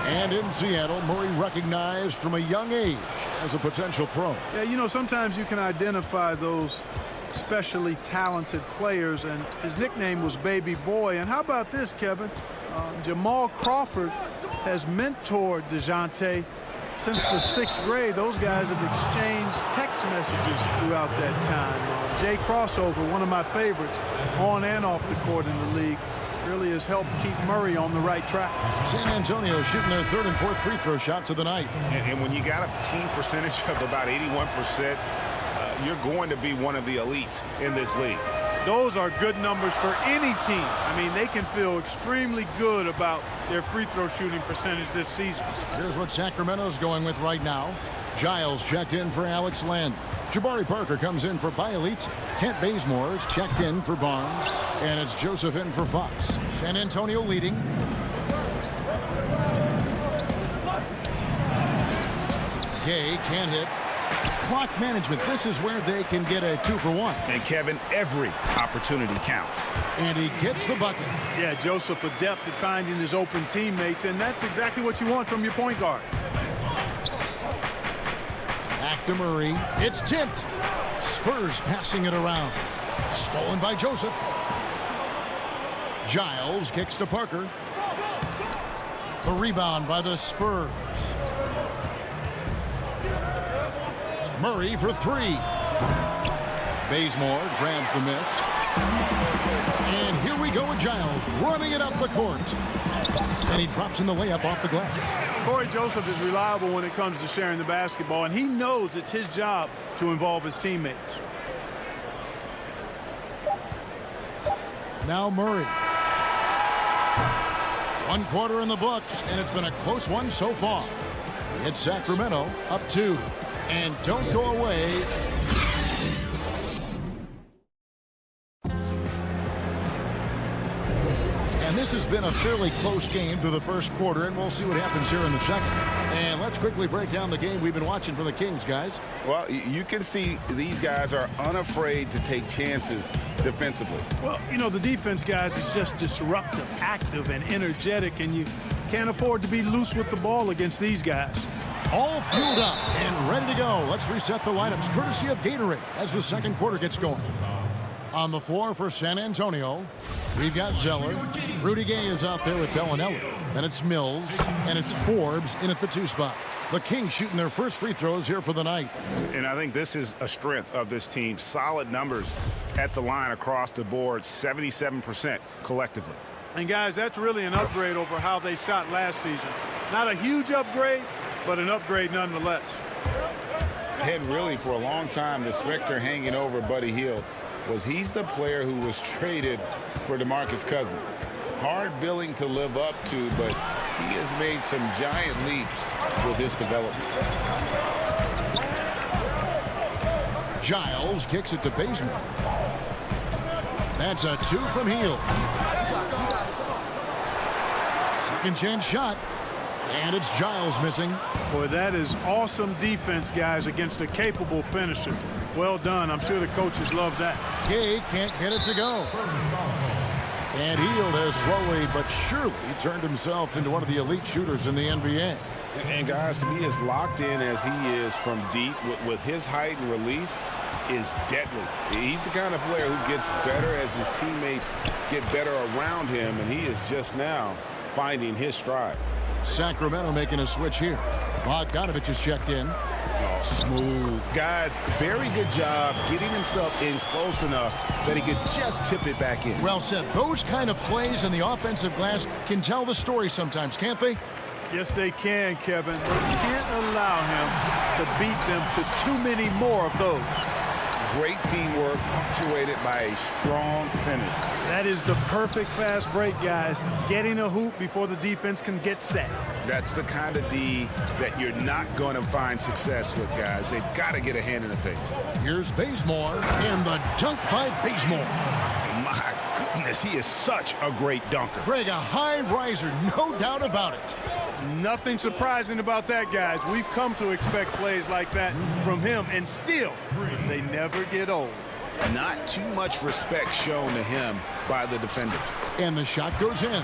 And in Seattle, Murray recognized from a young age as a potential pro. Yeah, you know, sometimes you can identify those specially talented players, and his nickname was Baby Boy. And how about this, Kevin? Jamal Crawford has mentored DeJounte Since the 6th grade, those guys have exchanged text messages throughout that time. Jay Crossover, one of my favorites, on and off the court in the league, really has helped keep Murray on the right track. San Antonio shooting their 3rd and 4th free throw shots of the night. And when you got a team percentage of about 81%, you're going to be one of the elites in this league. Those are good numbers for any team. I mean, they can feel extremely good about their free throw shooting percentage this season. Here's what Sacramento's going with right now. Giles checked in for Alex Len. Jabari Parker comes in for Bielitsa. Kent Bazemore's checked in for Barnes. And it's Joseph in for Fox. San Antonio leading. Gay can't hit. Clock management. This is where they can get a 2-for-1. And Kevin, every opportunity counts. And he gets the bucket. Yeah, Joseph adept at finding his open teammates, and that's exactly what you want from your point guard. Back to Murray. It's tipped. Spurs passing it around. Stolen by Joseph. Giles kicks to Parker. The rebound by the Spurs. Murray for 3. Bazemore grabs the miss. And here we go with Giles running it up the court. And he drops in the layup off the glass. Corey Joseph is reliable when it comes to sharing the basketball, and he knows it's his job to involve his teammates. Now Murray. 1 quarter in the books, and it's been a close one so far. It's Sacramento up 2. And don't go away. And this has been a fairly close game through the first quarter, and we'll see what happens here in the second. And let's quickly break down the game we've been watching for the Kings, guys. Well, you can see these guys are unafraid to take chances defensively. Well, you know, the defense, guys, is just disruptive, active, and energetic, and you can't afford to be loose with the ball against these guys. All fueled up and ready to go. Let's reset the lineups courtesy of Gatorade as the second quarter gets going. On the floor for San Antonio, we've got Zeller. Rudy Gay is out there with Bellinelli. Then it's Mills, and it's Forbes in at the 2 spot. The Kings shooting their first free throws here for the night. And I think this is a strength of this team. Solid numbers at the line across the board, 77% collectively. And, guys, that's really an upgrade over how they shot last season. Not a huge upgrade, but an upgrade nonetheless. And really, for a long time, the specter hanging over Buddy Hield was he's the player who was traded for DeMarcus Cousins. Hard billing to live up to, but he has made some giant leaps with his development. Giles kicks it to Bazemore. That's a 2 from Hield. Second chance shot. And it's Giles missing. Boy, that is awesome defense, guys, against a capable finisher. Well done. I'm sure the coaches love that. Gay can't get it to go. And Hield has slowly but surely turned himself into one of the elite shooters in the NBA. And guys, to be as locked in as he is from deep with his height and release is deadly. He's the kind of player who gets better as his teammates get better around him, and he is just now finding his stride. Sacramento making a switch here. Bogdanovich is checked in. Oh, smooth. Guys, very good job getting himself in close enough that he could just tip it back in. Well said. Those kind of plays in the offensive glass can tell the story sometimes, can't they? Yes, they can, Kevin. They can't allow him to beat them to too many more of those. Great teamwork punctuated by a strong finish. That is the perfect fast break, guys. Getting a hoop before the defense can get set. That's the kind of D that you're not going to find success with, guys. They've got to get a hand in the face. Here's Bazemore, and the dunk by Bazemore. My goodness, he is such a great dunker. Greg, a high riser, no doubt about it. Nothing surprising about that, guys. We've come to expect plays like that from him, and still, they never get old. Not too much respect shown to him by the defenders. And the shot goes in.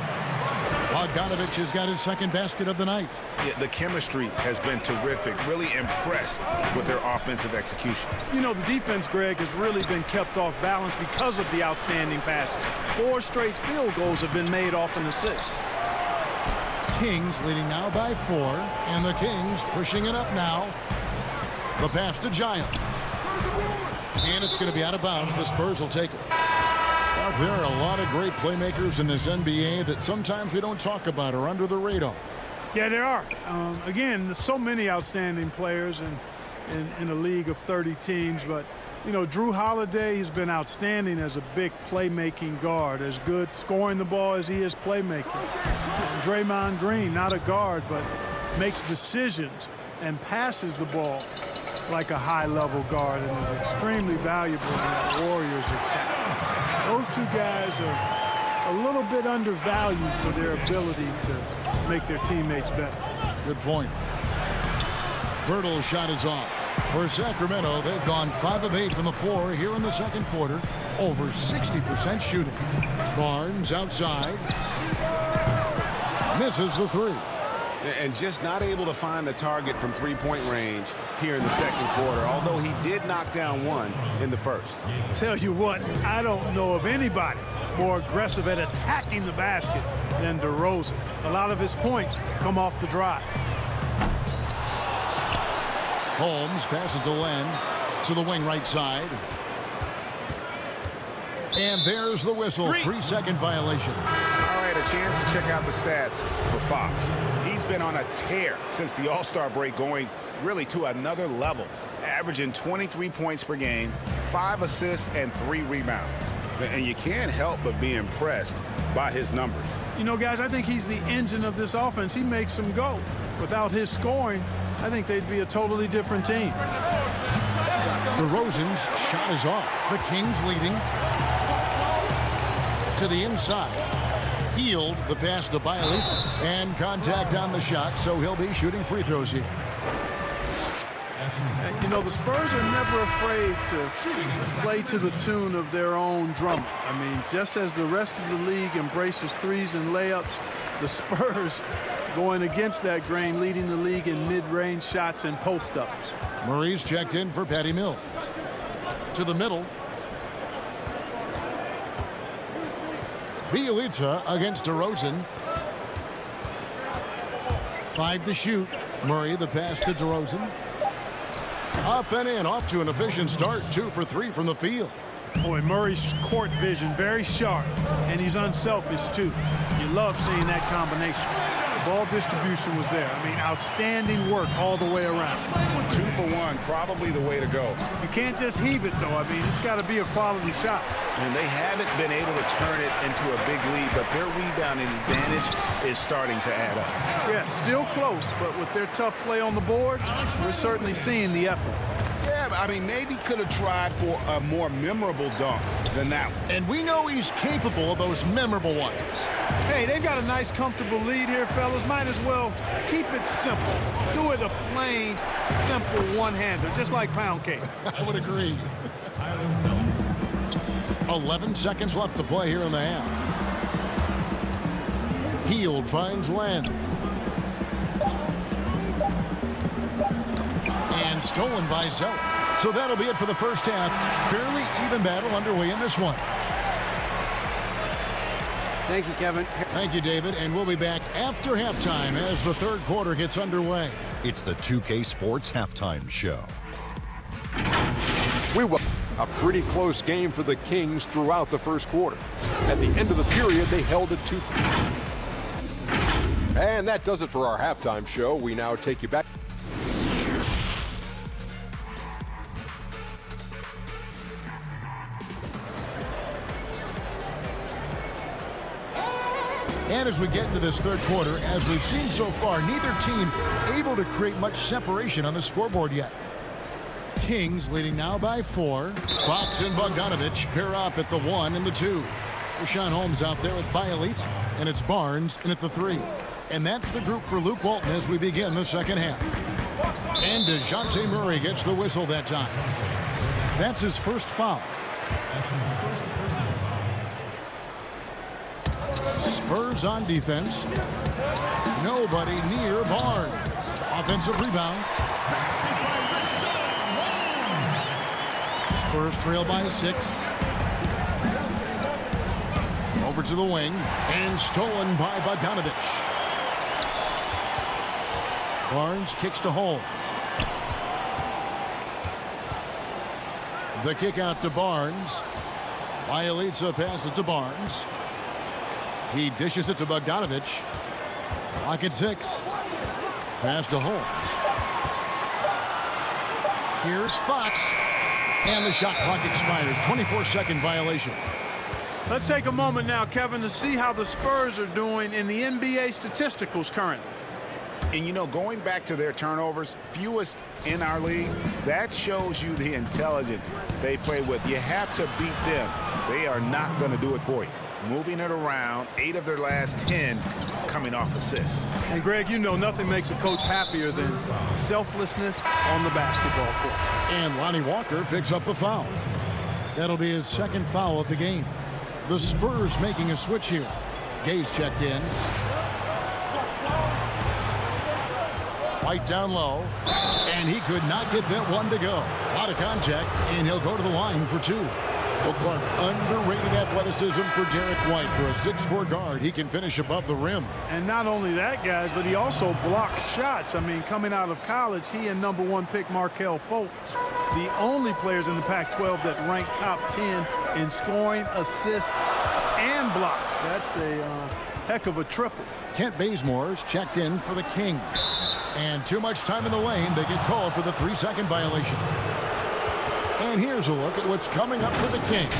Bogdanovich has got his second basket of the night. Yeah, the chemistry has been terrific. Really impressed with their offensive execution. You know, the defense, Greg, has really been kept off balance because of the outstanding passing. 4 straight field goals have been made off an assist. Kings leading now by 4, and the Kings pushing it up now. The pass to Giles. And it's going to be out of bounds. The Spurs will take it. Well, there are a lot of great playmakers in this NBA that sometimes we don't talk about or under the radar. Yeah, there are. Again, there's so many outstanding players in a league of 30 teams, but you know, Drew Holiday has been outstanding as a big playmaking guard, as good scoring the ball as he is playmaking. And Draymond Green, not a guard, but makes decisions and passes the ball like a high-level guard, and is extremely valuable in that Warriors attack. Those two guys are a little bit undervalued for their ability to make their teammates better. Good point. Bertle's shot is off. For Sacramento, they've gone 5 of 8 from the floor here in the second quarter. Over 60% shooting. Barnes outside. Misses the 3. And just not able to find the target from three-point range here in the second quarter, although he did knock down one in the first. Tell you what, I don't know of anybody more aggressive at attacking the basket than DeRozan. A lot of his points come off the drive. Holmes passes to Len to the wing right side. And there's the whistle. 3-second violation. All right, a chance to check out the stats for Fox. He's been on a tear since the All-Star break, going really to another level, averaging 23 points per game, 5 assists, and 3 rebounds. And you can't help but be impressed by his numbers. You know, guys, I think he's the engine of this offense. He makes them go. Without his scoring, I think they'd be a totally different team. DeRozan's shot is off. The Kings leading. To the inside. Healed the pass to Bielitsa. And contact on the shot, so he'll be shooting free throws here. You know, the Spurs are never afraid to play to the tune of their own drum. I mean, just as the rest of the league embraces threes and layups, the Spurs going against that grain, leading the league in mid-range shots and post-ups. Murray's checked in for Patty Mills. To the middle. Bielitsa against DeRozan. 5 to shoot. Murray the pass to DeRozan. Up and in, off to an efficient start. 2 for 3 from the field. Boy, Murray's court vision very sharp, and he's unselfish too. You love seeing that combination. The ball distribution was there. I mean, outstanding work all the way around. 2 for 1, probably the way to go. You can't just heave it, though. I mean, it's got to be a quality shot. And they haven't been able to turn it into a big lead, but their rebounding advantage is starting to add up. Yeah, still close, but with their tough play on the boards, we're certainly seeing the effort. Yeah, I mean, maybe could have tried for a more memorable dunk than that one. And we know he's capable of those memorable ones. Hey, they've got a nice, comfortable lead here, fellas. Might as well keep it simple. Do it a plain, simple one-hander, just like pound cake. I would agree. 11 seconds left to play here in the half. Healed finds Len. And stolen by Zeller. So that'll be it for the first half. Fairly even battle underway in this one. Thank you, Kevin. Thank you, David. And we'll be back after halftime as the third quarter gets underway. It's the 2K Sports Halftime Show. We will. A pretty close game for the Kings throughout the first quarter. At the end of the period, they held it 2. And that does it for our halftime show. We now take you back. And as we get into this third quarter, as we've seen so far, neither team able to create much separation on the scoreboard yet. Kings leading now by 4. Fox and Bogdanovich pair up at the 1 and the 2. Rashawn Holmes out there with Bielitsa, and it's Barnes in at the 3. And that's the group for Luke Walton as we begin the second half. And DeJounte Murray gets the whistle that time. That's his first foul. Spurs on defense. Nobody near Barnes. Offensive rebound. Spurs trail by 6. Over to the wing. And stolen by Bogdanovich. Barnes kicks to Holmes. The kick out to Barnes. Bielitsa passes to Barnes. He dishes it to Bogdanovich. Clock at 6. Pass to Holmes. Here's Fox. And the shot clock expires. 24-second violation. Let's take a moment now, Kevin, to see how the Spurs are doing in the NBA statisticals currently. And, you know, going back to their turnovers, fewest in our league, that shows you the intelligence they play with. You have to beat them. They are not going to do it for you. Moving it around, 8 of their last 10 coming off assists. And, Greg, you know nothing makes a coach happier than selflessness on the basketball court. And Lonnie Walker picks up the foul. That'll be his second foul of the game. The Spurs making a switch here. Gay's checked in. White down low. And he could not get that one to go. A lot of contact, and he'll go to the line for 2. Well, Clark, underrated athleticism for Derek White. For a 6'4" guard, he can finish above the rim. And not only that, guys, but he also blocks shots. I mean, coming out of college, he and #1 pick Markelle Fultz, the only players in the Pac-12 that rank top 10 in scoring, assists, and blocks. That's a heck of a triple. Kent Bazemore's checked in for the Kings. And too much time in the lane. They get called for the 3-second violation. And here's a look at what's coming up for the Kings.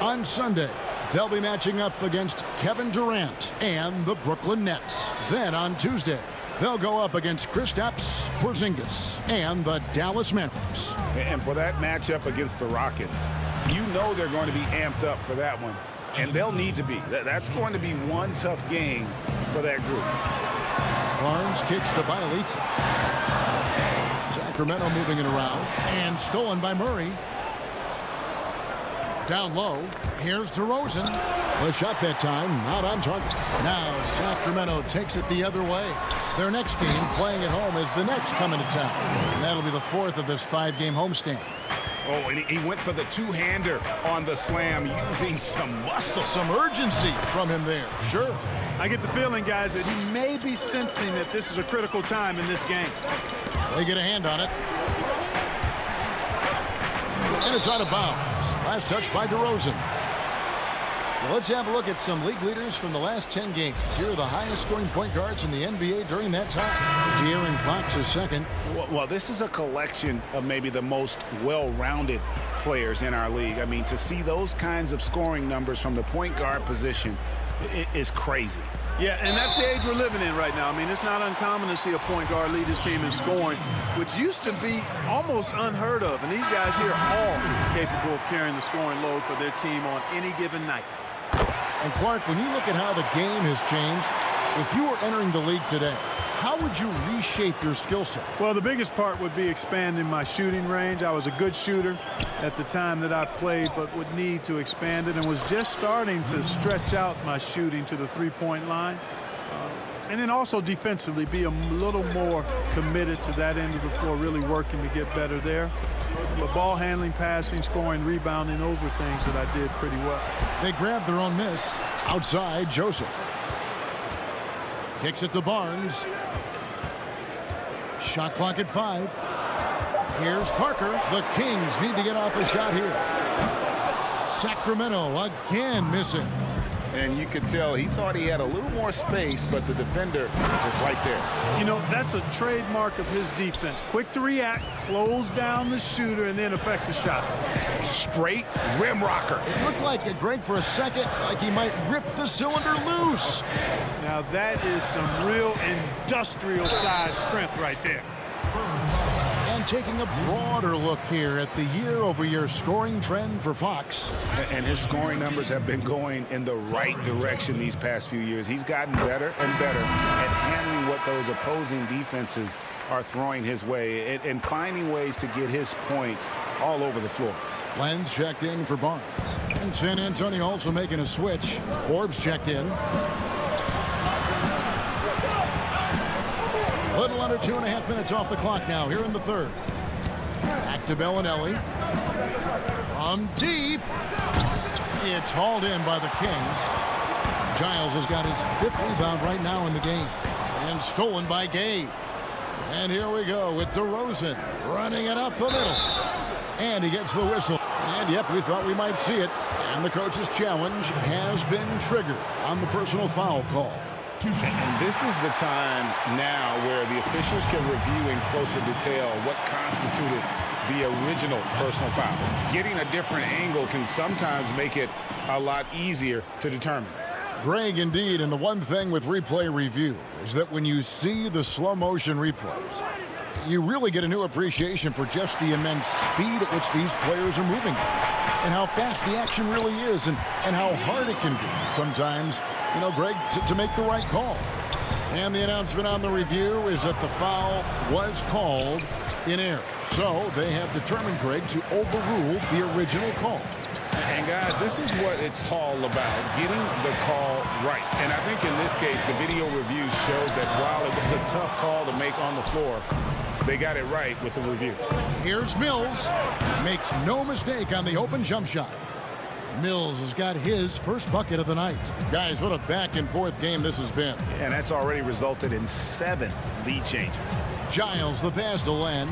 On Sunday, they'll be matching up against Kevin Durant and the Brooklyn Nets. Then on Tuesday, they'll go up against Kristaps Porzingis and the Dallas Mavericks. And for that matchup against the Rockets, you know they're going to be amped up for that one. And they'll need to be. That's going to be one tough game for that group. Barnes kicks to Bielitsa. Sacramento moving it around. And stolen by Murray. Down low. Here's DeRozan. The shot that time, not on target. Now Sacramento takes it the other way. Their next game playing at home is the Nets coming to town. And that'll be the 4th of this 5-game homestand. Oh, and he went for the two-hander on the slam, using some muscle. Some urgency from him there. Sure. I get the feeling, guys, that he may be sensing that this is a critical time in this game. They get a hand on it. And it's out of bounds. Last touch by DeRozan. Well, let's have a look at some league leaders from the last 10 games. Here are the highest scoring point guards in the NBA during that time. De'Aaron Fox is second. Well, this is a collection of maybe the most well-rounded players in our league. I mean, to see those kinds of scoring numbers from the point guard position is crazy. Yeah, and that's the age we're living in right now. I mean, it's not uncommon to see a point guard lead his team in scoring, which used to be almost unheard of. And these guys here are all capable of carrying the scoring load for their team on any given night. And Clark, when you look at how the game has changed, if you were entering the league today, how would you reshape your skill set? Well, the biggest part would be expanding my shooting range. I was a good shooter at the time that I played, but would need to expand it and was just starting to stretch out my shooting to the three-point line. And then also defensively be a little more committed to that end of the floor, really working to get better there. But ball handling, passing, scoring, rebounding, those were things that I did pretty well. They grabbed their own miss. Outside, Joseph. Kicks it to Barnes. Shot clock at 5. Here's Parker. The Kings need to get off a shot here. Sacramento again missing. And you could tell he thought he had a little more space, but the defender was right there. You know, that's a trademark of his defense. Quick to react, close down the shooter, and then affect the shot. Straight rim rocker. It looked like, Greg, for a second, like he might rip the cylinder loose. Now that is some real industrial size strength right there. And taking a broader look here at the year-over-year scoring trend for Fox. And his scoring numbers have been going in the right direction these past few years. He's gotten better and better at handling what those opposing defenses are throwing his way and finding ways to get his points all over the floor. Lenz checked in for Barnes. And San Antonio also making a switch. Forbes checked in. A little under 2.5 minutes off the clock now here in the third. Back to Bellinelli. From deep. It's hauled in by the Kings. Giles has got his 5th rebound right now in the game. And stolen by Gay. And here we go with DeRozan running it up the middle. And he gets the whistle. And, yep, we thought we might see it. And the coach's challenge has been triggered on the personal foul call. And this is the time now where the officials can review in closer detail what constituted the original personal foul. Getting a different angle can sometimes make it a lot easier to determine. Greg, indeed, and the one thing with replay review is that when you see the slow motion replays, you really get a new appreciation for just the immense speed at which these players are moving and how fast the action really is and how hard it can be sometimes, you know, Greg, to make the right call. And the announcement on the review is that the foul was called in error. So they have determined, Greg, to overrule the original call. And guys, this is what it's all about, getting the call right. And I think in this case, the video review showed that while it was a tough call to make on the floor, they got it right with the review. Here's Mills. Makes no mistake on the open jump shot. Mills has got his first bucket of the night. Guys, what a back-and-forth game this has been. And that's already resulted in 7 lead changes. Giles, the pass to Len.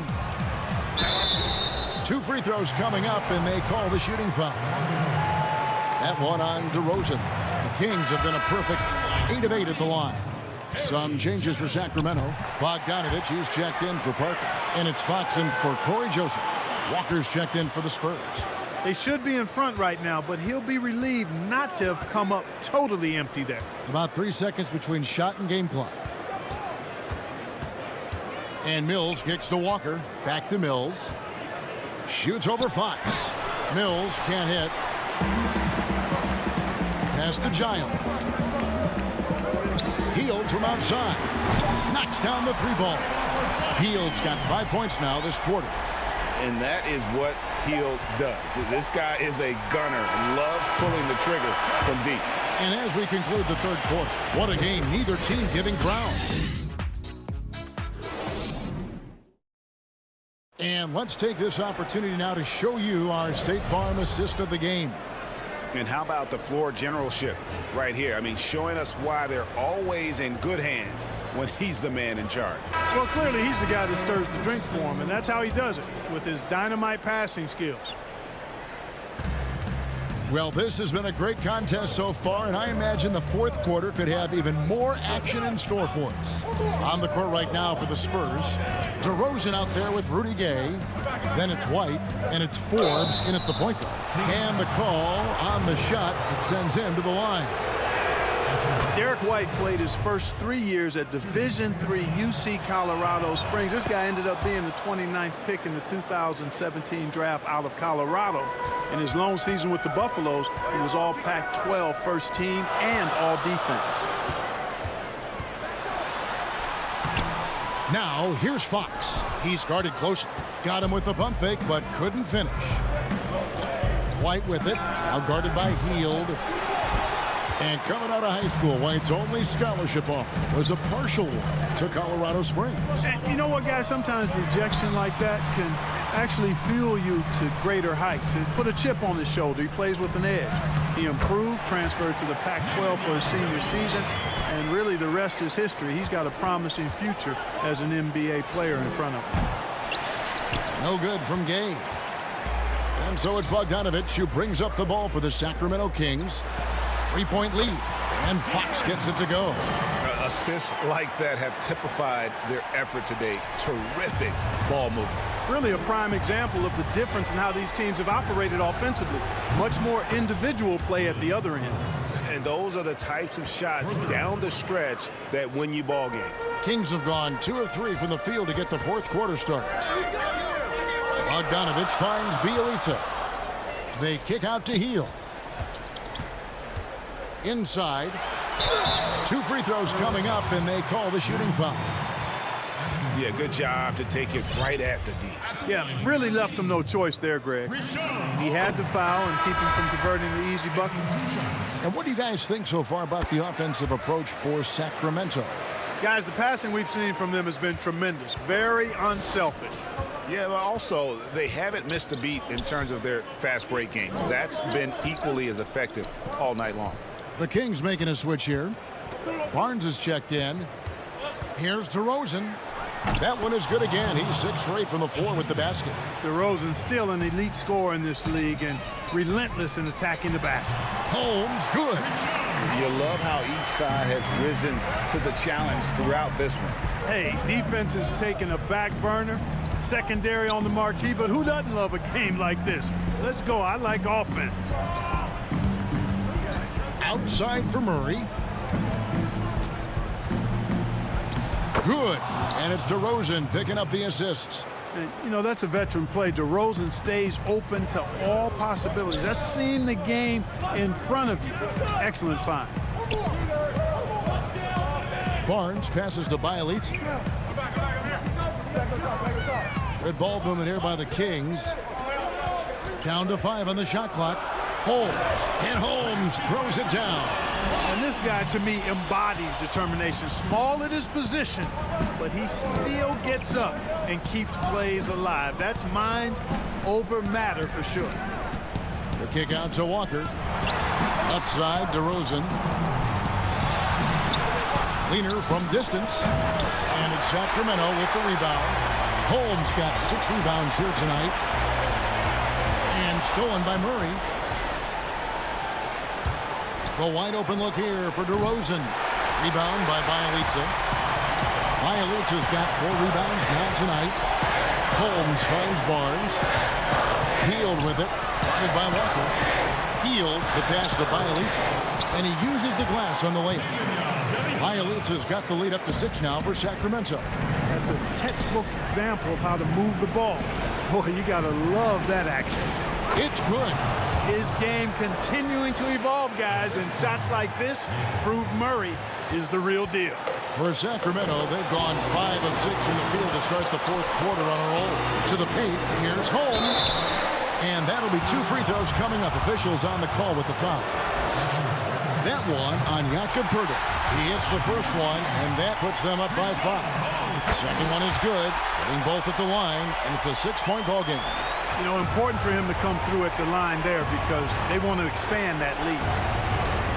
2 free throws coming up, and they call the shooting foul. That one on DeRozan. The Kings have been a perfect 8 of 8 at the line. Some changes for Sacramento. Bogdanovich, he's checked in for Parker. And it's Fox in for Corey Joseph. Walker's checked in for the Spurs. They should be in front right now, but he'll be relieved not to have come up totally empty there. About 3 seconds between shot and game clock. And Mills kicks to Walker. Back to Mills. Shoots over Fox. Mills can't hit. Pass to Giles. Hield from outside. Knocks down the 3-ball. Hield's got 5 points now this quarter. And that is what Hield does. This guy is a gunner and loves pulling the trigger from deep. And as we conclude the third quarter, what a game, neither team giving ground. And let's take this opportunity now to show you our State Farm assist of the game. And how about the floor generalship right here? I mean, showing us why they're always in good hands when he's the man in charge. Well, clearly he's the guy that stirs the drink for him, and that's how he does it, with his dynamite passing skills. Well, this has been a great contest so far, and I imagine the fourth quarter could have even more action in store for us. On the court right now for the Spurs, DeRozan out there with Rudy Gay. Then it's White, and it's Forbes in at the point guard. And the call on the shot, it sends him to the line. Derek White played his first 3 years at Division III UC Colorado Springs. This guy ended up being the 29th pick in the 2017 draft out of Colorado. In his lone season with the Buffaloes, he was all Pac-12 first team and all defense. Now, here's Fox. He's guarded closely. Got him with the pump fake, but couldn't finish. White with it. Now guarded by Hield. And coming out of high school, White's only scholarship offer was a partial one to Colorado Springs. And you know what, guys? Sometimes rejection like that can actually fuel you to greater heights. To put a chip on his shoulder, he plays with an edge. He improved, transferred to the Pac-12 for his senior season, and really the rest is history. He's got a promising future as an NBA player in front of him. No good from Gay. And so it's Bogdanovich who brings up the ball for the Sacramento Kings. 3-point lead, and Fox gets it to go. Assists like that have typified their effort today. Terrific ball movement. Really a prime example of the difference in how these teams have operated offensively. Much more individual play at the other end. And those are the types of shots down the stretch that win you ball games. Kings have gone 2 of 3 from the field to get the fourth quarter started. Bogdanovich finds Bielitsa. They kick out to Hield. Inside. 2 free throws coming up, and they call the shooting foul. Yeah, good job to take it right at the D. Yeah, really left him no choice there, Greg. He had to foul and keep him from converting the easy bucket. And what do you guys think so far about the offensive approach for Sacramento? Guys, the passing we've seen from them has been tremendous. Very unselfish. Yeah, but also they haven't missed a beat in terms of their fast break game. That's been equally as effective all night long. The Kings making a switch here. Barnes is checked in. Here's DeRozan. That one is good again. He's 6 for 8 from the floor with the basket. DeRozan's still an elite scorer in this league and relentless in attacking the basket. Holmes, good. You love how each side has risen to the challenge throughout this one. Hey, defense is taking a back burner, secondary on the marquee, but who doesn't love a game like this? Let's go. I like offense. Outside for Murray. Good. And it's DeRozan picking up the assists. And, you know, that's a veteran play. DeRozan stays open to all possibilities. That's seeing the game in front of you. Excellent find. Barnes passes to Bielitsa. Good ball movement here by the Kings. Down to 5 on the shot clock. Holmes. And Holmes throws it down. And this guy, to me, embodies determination. Small at his position, but he still gets up and keeps plays alive. That's mind over matter for sure. The kick out to Walker. Outside, DeRozan. Leaner from distance. And it's Sacramento with the rebound. Holmes got 6 rebounds here tonight. And stolen by Murray. The wide open look here for DeRozan. Rebound by Bielitsa. Bielitsa's got 4 rebounds now tonight. Holmes finds Barnes. Hield with it. Guarded by Walker. Hield the pass to Bielitsa. And he uses the glass on the layup. Bielitsa's got the lead up to 6 now for Sacramento. That's a textbook example of how to move the ball. Boy, you got to love that action. It's good. His game continuing to evolve, guys, and shots like this prove Murray is the real deal. For Sacramento, they've gone 5 of 6 in the field to start the 4th quarter on a roll. To the paint, here's Holmes. And that'll be 2 free throws coming up. Officials on the call with the foul. That one on Jakob Poeltl. He hits the first one, and that puts them up by 5. Second one is good, getting both at the line, and it's a 6-point ball game. You know, important for him to come through at the line there because they want to expand that lead.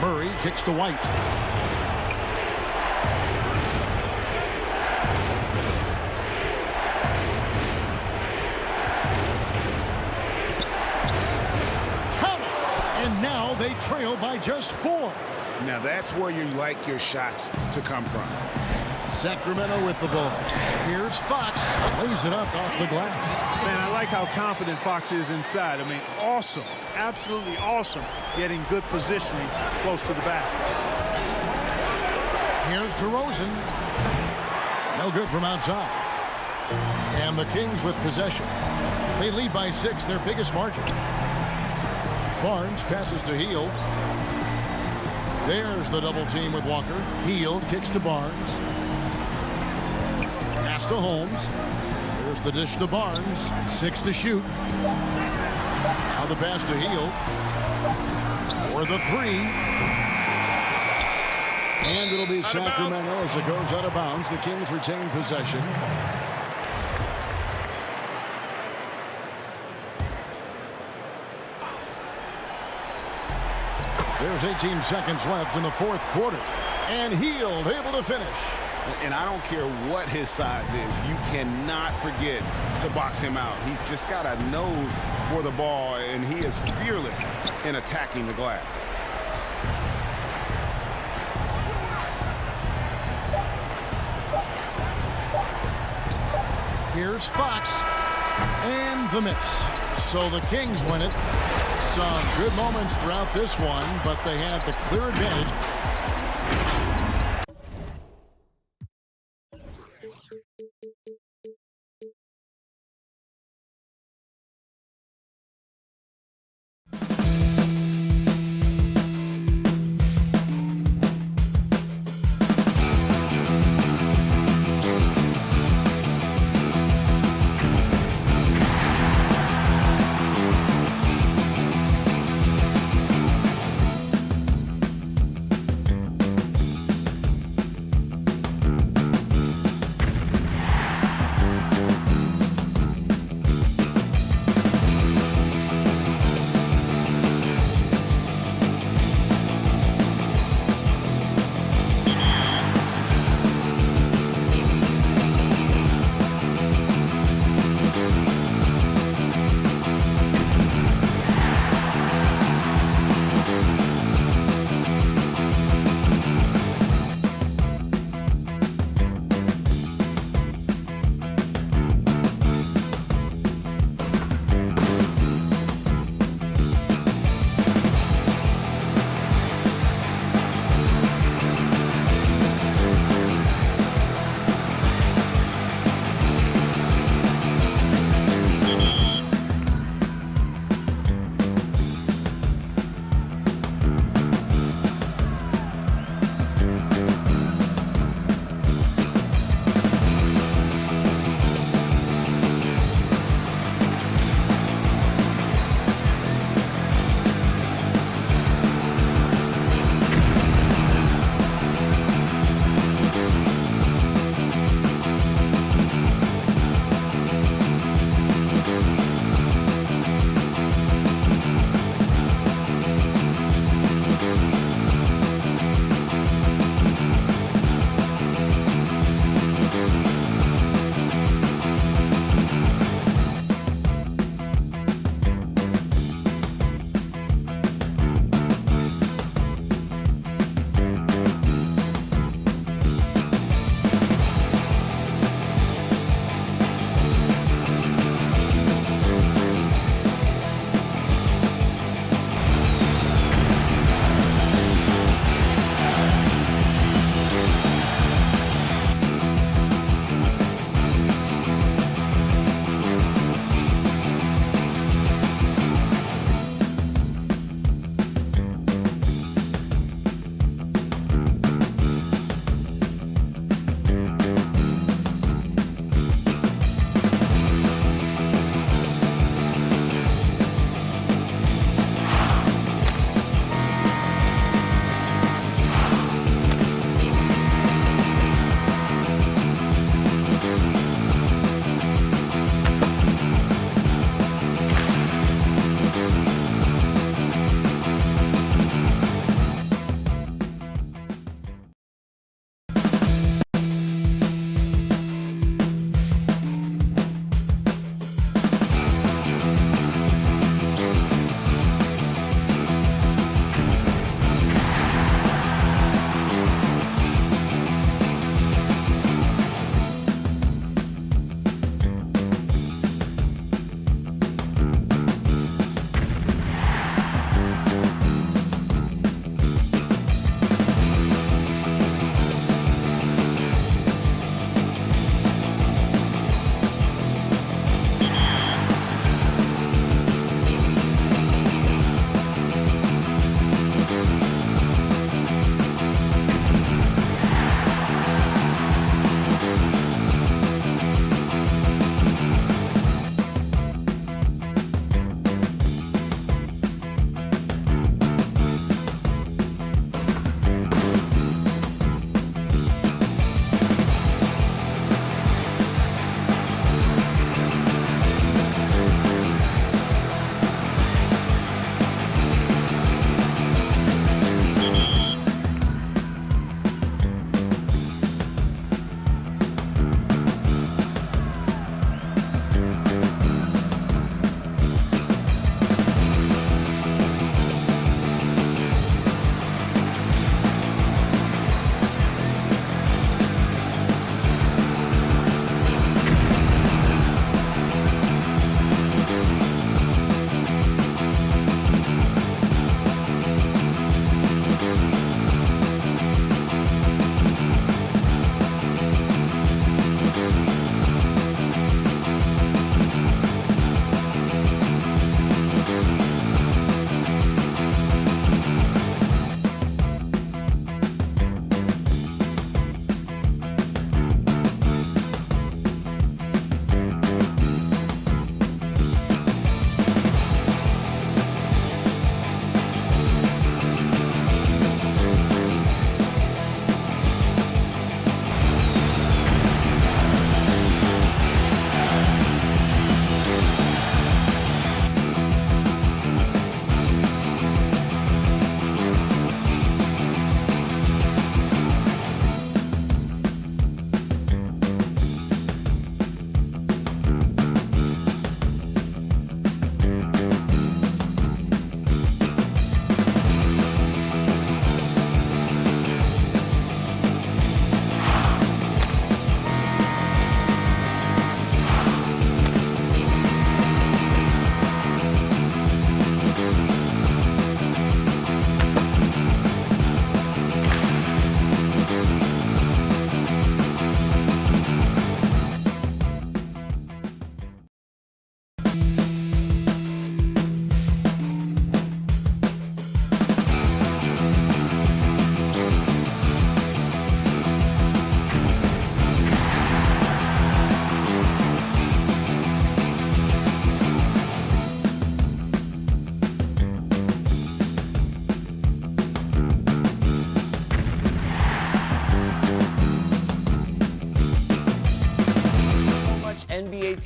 Murray kicks to White. Count it! And now they trail by just 4. Now that's where you like your shots to come from. Sacramento with the ball. Here's Fox. Lays it up off the glass. Man, I like how confident Fox is inside. I mean, awesome. Absolutely awesome. Getting good positioning close to the basket. Here's DeRozan. No good from outside. And the Kings with possession. They lead by 6, their biggest margin. Barnes passes to Hield. There's the double team with Walker. Hield kicks to Barnes. Pass to Holmes. There's the dish to Barnes. 6 to shoot. Now the pass to Hield. For the 3. And it'll be Sacramento as it goes out of bounds. The Kings retain possession. There's 18 seconds left in the 4th quarter. And Hield able to finish. And I don't care what his size is. You cannot forget to box him out. He's just got a nose for the ball, and he is fearless in attacking the glass. Here's Fox. And the miss. So the Kings win it. Some good moments throughout this one, but they had the clear advantage.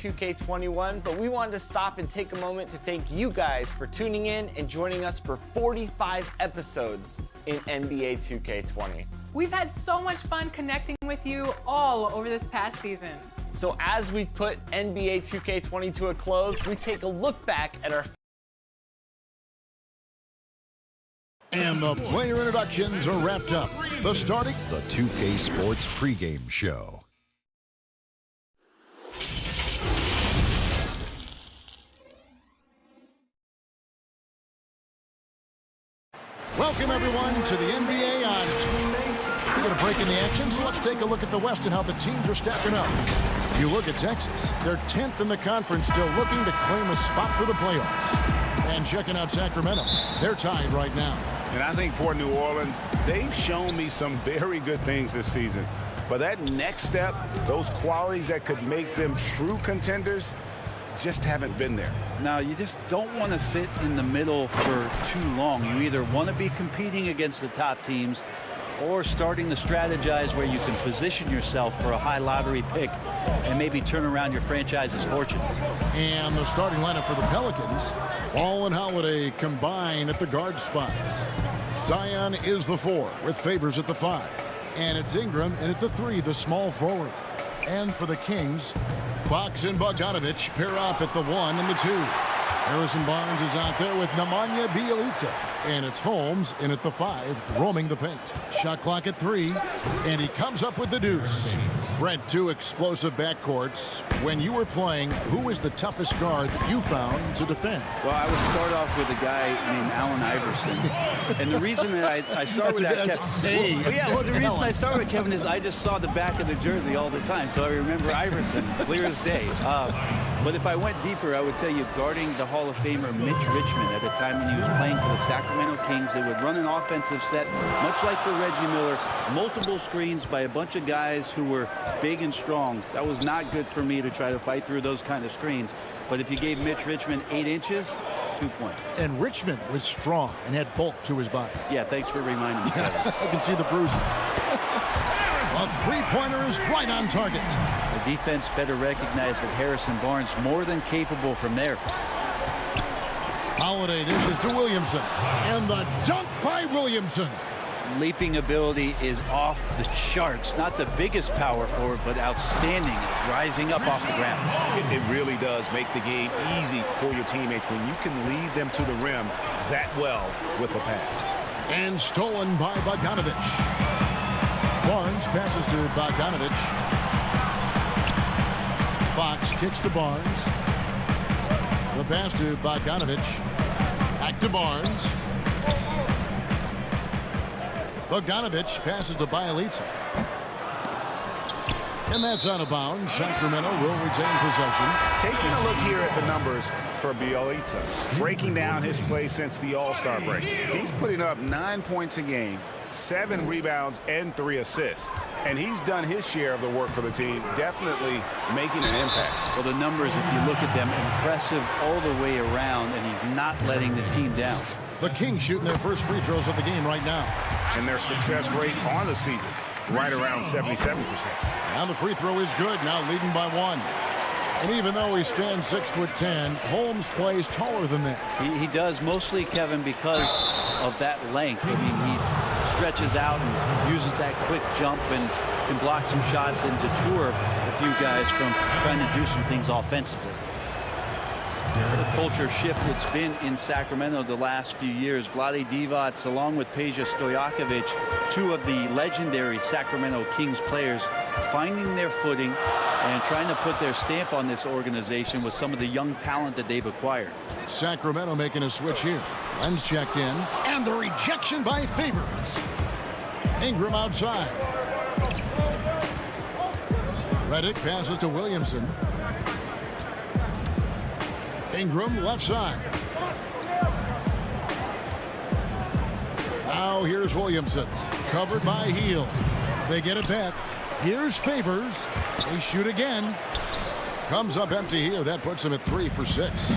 2K21, but we wanted to stop and take a moment to thank you guys for tuning in and joining us for 45 episodes in NBA 2K20. We've had so much fun connecting with you all over this past season. So as we put NBA 2K20 to a close, we take a look back at our And the player introductions are wrapped up. The 2K Sports pregame show. Welcome, everyone, to the NBA on Tuesday. We're going to break in the action, so let's take a look at the West and how the teams are stacking up. You look at Texas. They're 10th in the conference, still looking to claim a spot for the playoffs. And checking out Sacramento. They're tied right now. And I think for New Orleans, they've shown me some very good things this season. But that next step, those qualities that could make them true contenders, just haven't been there. Now, you just don't want to sit in the middle for too long. You either want to be competing against the top teams or starting to strategize where you can position yourself for a high lottery pick and maybe turn around your franchise's fortunes. And the starting lineup for the Pelicans, Ball and Holiday combine at the guard spots. Zion is the 4 with Favors at the 5. And it's Ingram, and at the 3, the small forward. And for the Kings, Fox and Bogdanovich pair up at the 1 and the 2. Harrison Barnes is out there with Nemanja Bjelica. And it's Holmes in at the 5, roaming the paint. Shot clock at 3, and he comes up with the deuce. Brent, 2 explosive backcourts. When you were playing, who was the toughest guard that you found to defend? Well, I would start off with a guy named Allen Iverson. And the reason that I start with that, Kevin, the reason I start with Kevin is I just saw the back of the jersey all the time, so I remember Iverson clear as day. But if I went deeper, I would tell you guarding the Hall of Famer Mitch Richmond at a time when he was playing for the Sacramento Kings. They would run an offensive set, much like for Reggie Miller, multiple screens by a bunch of guys who were big and strong. That was not good for me to try to fight through those kind of screens. But if you gave Mitch Richmond 8 inches, 2 points. And Richmond was strong and had bulk to his body. Yeah, thanks for reminding me. I can see the bruises. A three-pointer is right on target. The defense better recognize that Harrison Barnes more than capable from there. Holiday dishes to Williamson. And the dunk by Williamson. Leaping ability is off the charts. Not the biggest power forward, but outstanding, rising up off the ground. It really does make the game easy for your teammates when you can lead them to the rim that well with a pass. And stolen by Bogdanovich. Barnes passes to Bogdanovich. Fox kicks to Barnes. The pass to Bogdanovich. Back to Barnes. Bogdanovich passes to Bjelica. And that's out of bounds. Sacramento will retain possession. Taking a look here at the numbers for Bjelica. Breaking down his play since the All-Star break. He's putting up 9 points a game, 7 rebounds, and 3 assists. And he's done his share of the work for the team, definitely making an impact. Well, the numbers, if you look at them, impressive all the way around, and he's not letting the team down. The Kings shooting their first free throws of the game right now. And their success rate on the season, right around 77%. Now the free throw is good, now leading by 1. And even though he stands 6'10", Holmes plays taller than that. He does, mostly, Kevin, because of that length. I mean, he stretches out and uses that quick jump and can block some shots and deter a few guys from trying to do some things offensively. The culture shift it's been in Sacramento the last few years. Vlade Divac, along with Peja Stojakovic, 2 of the legendary Sacramento Kings players, finding their footing and trying to put their stamp on this organization with some of the young talent that they've acquired. Sacramento making a switch here. Lenz checked in, and the rejection by Favors. Ingram outside. Redick passes to Williamson. Ingram left side. Now here's Williamson. Covered by Heel. They get it back. Here's Favors. They shoot again. Comes up empty here. That puts him at 3 for 6.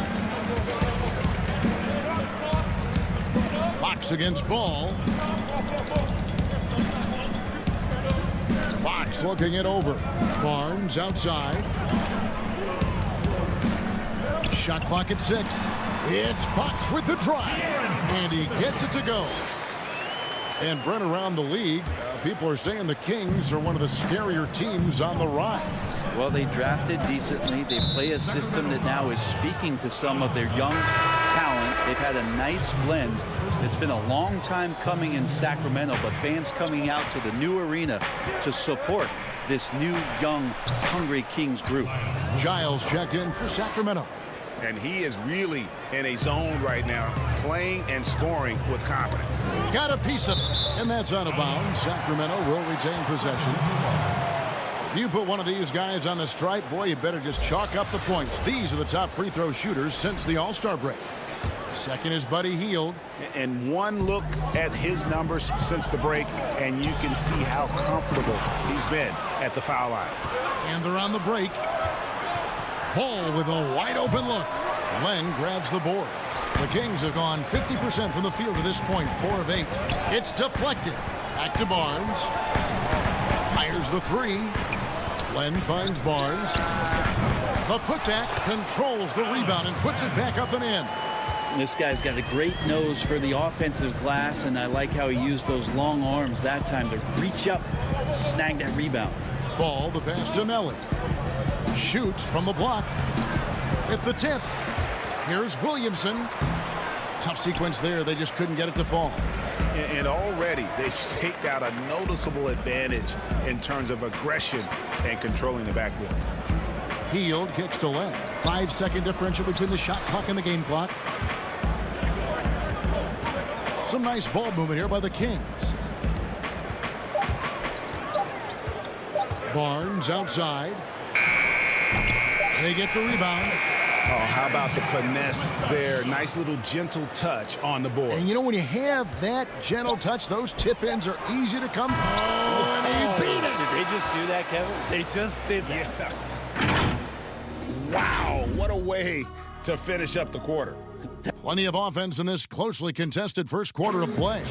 Fox against Ball. Fox looking it over. Barnes outside. Shot clock at 6. It's Fox with the drive, and he gets it to go. And Brent, around the league, people are saying the Kings are one of the scarier teams on the rise. Well, they drafted decently. They play a system that now is speaking to some of their young talent. They've had a nice blend. It's been a long time coming in Sacramento, but fans coming out to the new arena to support this new, young, hungry Kings group. Giles checked in for Sacramento. And he is really in a zone right now, playing and scoring with confidence. Got a piece of it, and that's out of bounds. Sacramento will retain possession. If you put one of these guys on the stripe, boy, you better just chalk up the points. These are the top free throw shooters since the All-Star break. Second is Buddy Hield. And one look at his numbers since the break, and you can see how comfortable he's been at the foul line. And they're on the break. Ball with a wide open look. Len grabs the board. The Kings have gone 50% from the field to this point, 4 of 8. It's deflected. Back to Barnes. Fires the 3. Len finds Barnes. The putback controls the rebound and puts it back up and in. This guy's got a great nose for the offensive glass, and I like how he used those long arms that time to reach up, snag that rebound. Ball, the pass to Melly. Shoots from the block. At the tip. Here's Williamson. Tough sequence there. They just couldn't get it to fall. And already they've staked out a noticeable advantage in terms of aggression and controlling the backboard. Hield kicks to Len. 5-second differential between the shot clock and the game clock. Some nice ball movement here by the Kings. Barnes outside. They get the rebound. Oh, how about the finesse there? Nice little gentle touch on the board. And you know, when you have that gentle touch, those tip-ins are easy to come. Oh, and he beat it. Did they just do that, Kevin? They just did that. Yeah. Wow, what a way to finish up the quarter. Plenty of offense in this closely contested first quarter of play.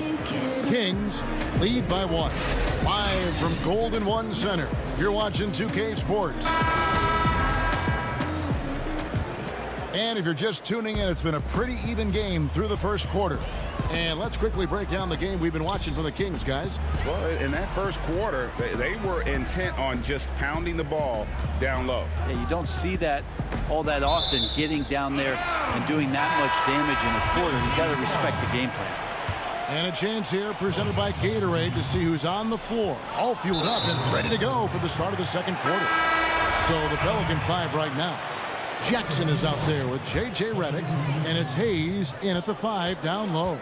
Kings lead by 1. Live from Golden One Center, you're watching 2K Sports. And if you're just tuning in, it's been a pretty even game through the first quarter. And let's quickly break down the game we've been watching from the Kings, guys. Well, in that first quarter, they were intent on just pounding the ball down low. Yeah, you don't see that all that often, getting down there and doing that much damage in a quarter. You got to respect the game plan. And a chance here presented by Gatorade to see who's on the floor. All fueled up and ready to go for the start of the second quarter. So the Pelican 5 right now. Jackson is out there with J.J. Redick, and it's Hayes in at the 5 down low.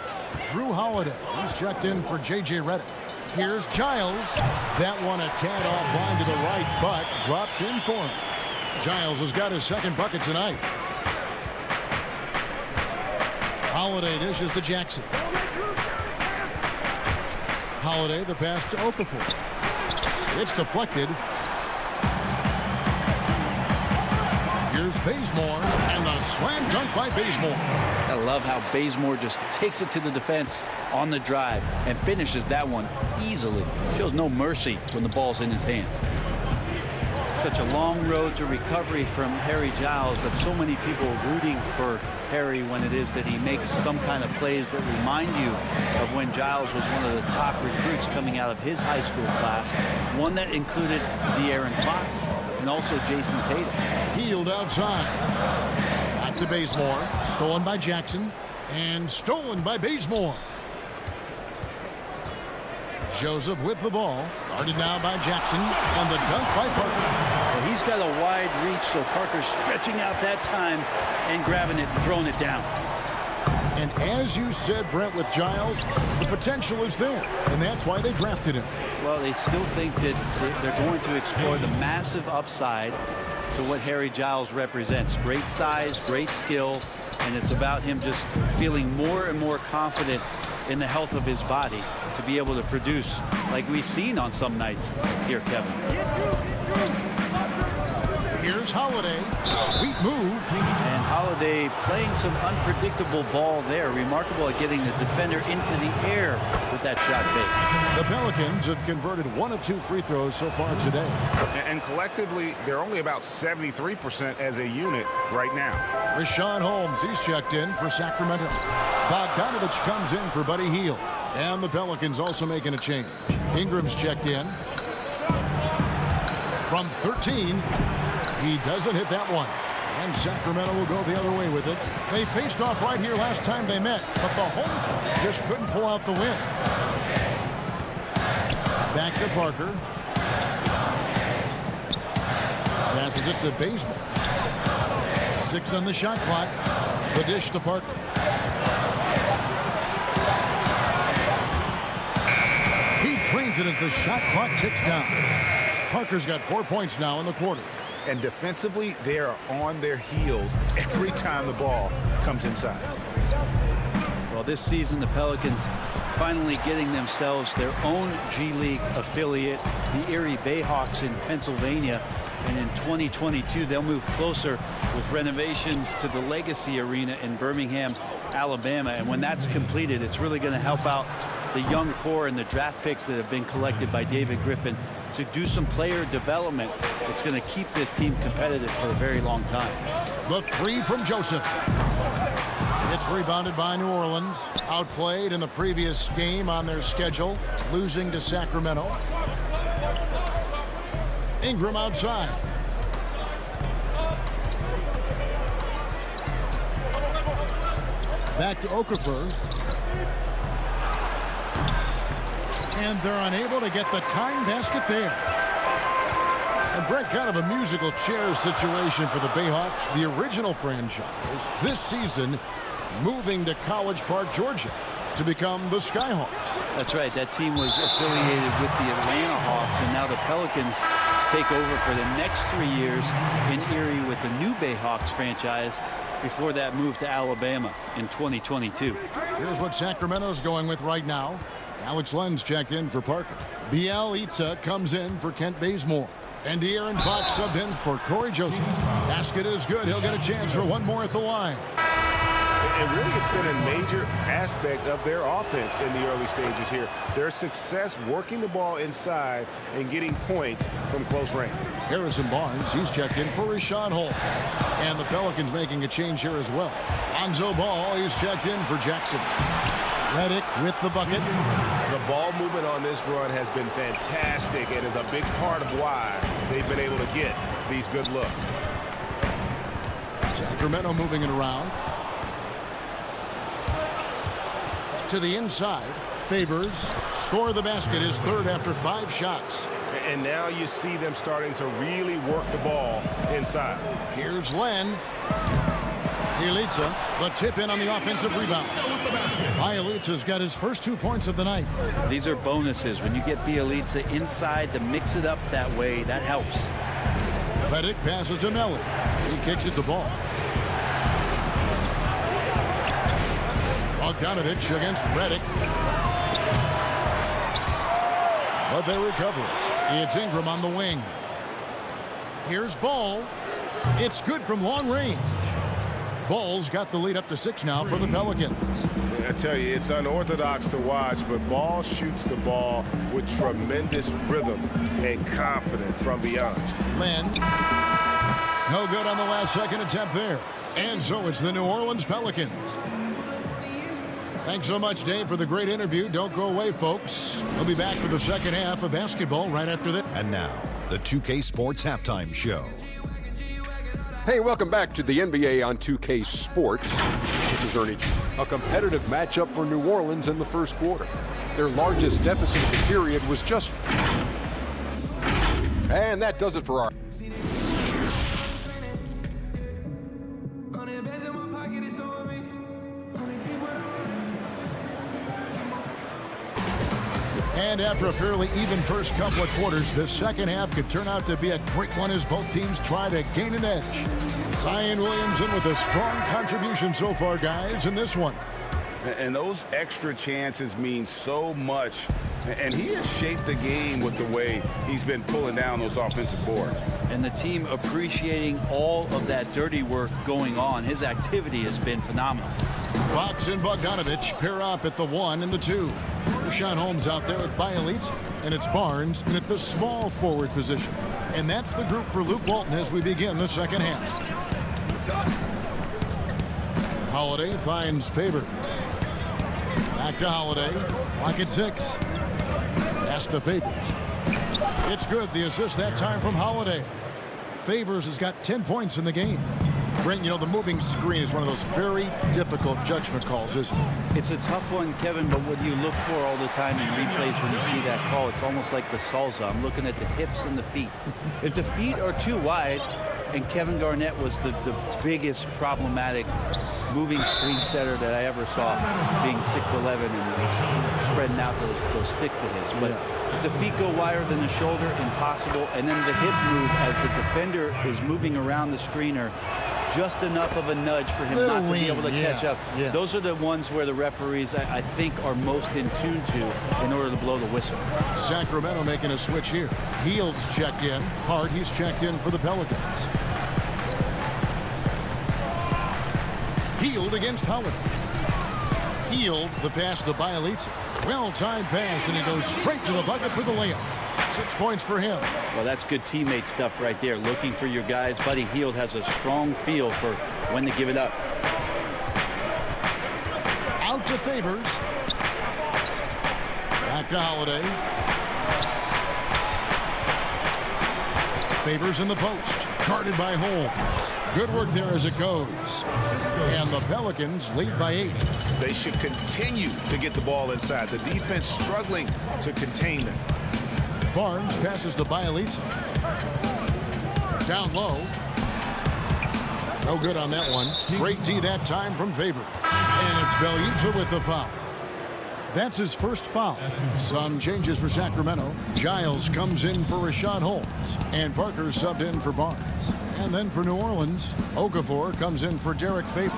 Drew Holiday, he's checked in for J.J. Redick. Here's Giles. That one a tad offline to the right, but drops in for him. Giles has got his second bucket tonight. Holiday dishes to Jackson. Holiday, the pass to Okafor. It's deflected. Here's Bazemore, and the slam dunk by Bazemore. I love how Bazemore just takes it to the defense on the drive and finishes that one easily. Shows no mercy when the ball's in his hands. Such a long road to recovery from Harry Giles, but so many people rooting for Harry when it is that he makes some kind of plays that remind you of when Giles was one of the top recruits coming out of his high school class, one that included De'Aaron Fox and also Jason Tatum. Hield outside. Back to Bazemore. Stolen by Jackson. And stolen by Bazemore. Joseph with the ball. Guarded now by Jackson. And the dunk by Parker. Well, he's got a wide reach, so Parker's stretching out that time and grabbing it and throwing it down. And as you said, Brent, with Giles, the potential is there. And that's why they drafted him. Well, they still think that they're going to explore the massive upside to what Harry Giles represents. Great size, great skill, and it's about him just feeling more and more confident in the health of his body to be able to produce like we've seen on some nights here, Kevin. Here's Holiday. Sweet move. And Holiday playing some unpredictable ball there. Remarkable at getting the defender into the air with that shot fake. The Pelicans have converted 1 of 2 free throws so far today. And collectively, they're only about 73% as a unit right now. Rashawn Holmes, he's checked in for Sacramento. Bogdanovich comes in for Buddy Hield. And the Pelicans also making a change. Ingram's checked in. From 13, he doesn't hit that one. And Sacramento will go the other way with it. They faced off right here last time they met, but the home team just couldn't pull out the win. Back to Parker. Passes it to Bazemore. 6 on the shot clock. The dish to Parker. He drains it as the shot clock ticks down. Parker's got 4 points now in the quarter. And defensively, they are on their heels every time the ball comes inside. Well, this season, the Pelicans finally getting themselves their own G League affiliate, the Erie Bayhawks in Pennsylvania. And in 2022, they'll move closer with renovations to the Legacy Arena in Birmingham, Alabama. And when that's completed, it's really going to help out the young core and the draft picks that have been collected by David Griffin to do some player development. It's going to keep this team competitive for a very long time. The 3 from Joseph. It's rebounded by New Orleans. Outplayed in the previous game on their schedule, losing to Sacramento. Ingram outside. Back to Okafor. And they're unable to get the time basket there. And Brett, kind of a musical chair situation for the Bayhawks, the original franchise, this season moving to College Park, Georgia, to become the Skyhawks. That's right. That team was affiliated with the Atlanta Hawks, and now the Pelicans take over for the next 3 years in Erie with the new Bayhawks franchise before that move to Alabama in 2022. Here's what Sacramento's going with right now. Alex Lenz checked in for Parker. Bielitsa comes in for Kent Bazemore. And De'Aaron Fox subbed in for Corey Joseph. Basket is good. He'll get a chance for one more at the line. And really, it's been a major aspect of their offense in the early stages here. Their success working the ball inside and getting points from close range. Harrison Barnes, he's checked in for Rashawn Holmes. And the Pelicans making a change here as well. Lonzo Ball, he's checked in for Jackson. Redick with the bucket. The ball movement on this run has been fantastic and is a big part of why they've been able to get these good looks. Sacramento moving it around. To the inside. Favors. Score the basket, his third after 5 shots. And now you see them starting to really work the ball inside. Here's Len. Bielitsa, the tip in on the offensive rebound. Bielitsa's got his first 2 points of the night. These are bonuses. When you get Bielitsa inside to mix it up that way, that helps. Redick passes to Melly. He kicks it to Ball. Bogdanovich against Redick. But they recover it. It's Ingram on the wing. Here's Ball. It's good from long range. Ball's got the lead up to 6 now for the Pelicans. I tell you, it's unorthodox to watch, but Ball shoots the ball with tremendous rhythm and confidence from beyond. Len. No good on the last second attempt there. And so it's the New Orleans Pelicans. Thanks so much, Dave, for the great interview. Don't go away, folks. We'll be back for the second half of basketball right after this. And now, the 2K Sports Halftime Show. Hey, welcome back to the NBA on 2K Sports. This is Ernie. A competitive matchup for New Orleans in the first quarter. Their largest deficit of the period was just... And that does it for our... And after a fairly even first couple of quarters, the second half could turn out to be a great one as both teams try to gain an edge. Zion Williamson with a strong contribution so far, guys, in this one. And those extra chances mean so much. And he has shaped the game with the way he's been pulling down those offensive boards. And the team appreciating all of that dirty work going on. His activity has been phenomenal. Fox and Bogdanovich pair up at the 1 and the 2. Rashawn Holmes out there with Bielitsa, and it's Barnes in at the small forward position. And that's the group for Luke Walton as we begin the second half. Holiday finds Favors. Back to Holiday. Clock at 6. Pass to Favors. It's good. The assist that time from Holiday. Favors has got 10 points in the game. Brent, you know, the moving screen is one of those very difficult judgment calls, isn't it? It's a tough one, Kevin, but what you look for all the time in replays when you see that call, it's almost like the salsa. I'm looking at the hips and the feet. If the feet are too wide, and Kevin Garnett was the biggest problematic moving screen setter that I ever saw, being 6'11" and spreading out those sticks of his. But if the feet go wider than the shoulder, impossible. And then the hip move as the defender is moving around the screener, just enough of a nudge for him not to be able to catch up. Yes. Those are the ones where the referees, I think, are most in tune to in order to blow the whistle. Sacramento making a switch here. Heald's checked in. Hart, he's checked in for the Pelicans. Hield against Howard. Hield, the pass to Bielitsa. Well-timed pass, and he goes straight to the bucket for the layup. 6 points for him. Well, that's good teammate stuff right there. Looking for your guys. Buddy Hield has a strong feel for when to give it up. Out to Favors. Back to Holiday. Favors in the post. Guarded by Holmes. Good work there as it goes. And the Pelicans lead by 8. They should continue to get the ball inside. The defense struggling to contain them. Barnes passes to Bielitsa. Down low. No good on that one. Great D that time from Favors. And it's Bielitsa with the foul. That's his first foul. Some changes for Sacramento. Giles comes in for Rashawn Holmes. And Parker subbed in for Barnes. And then for New Orleans, Okafor comes in for Derek Favors.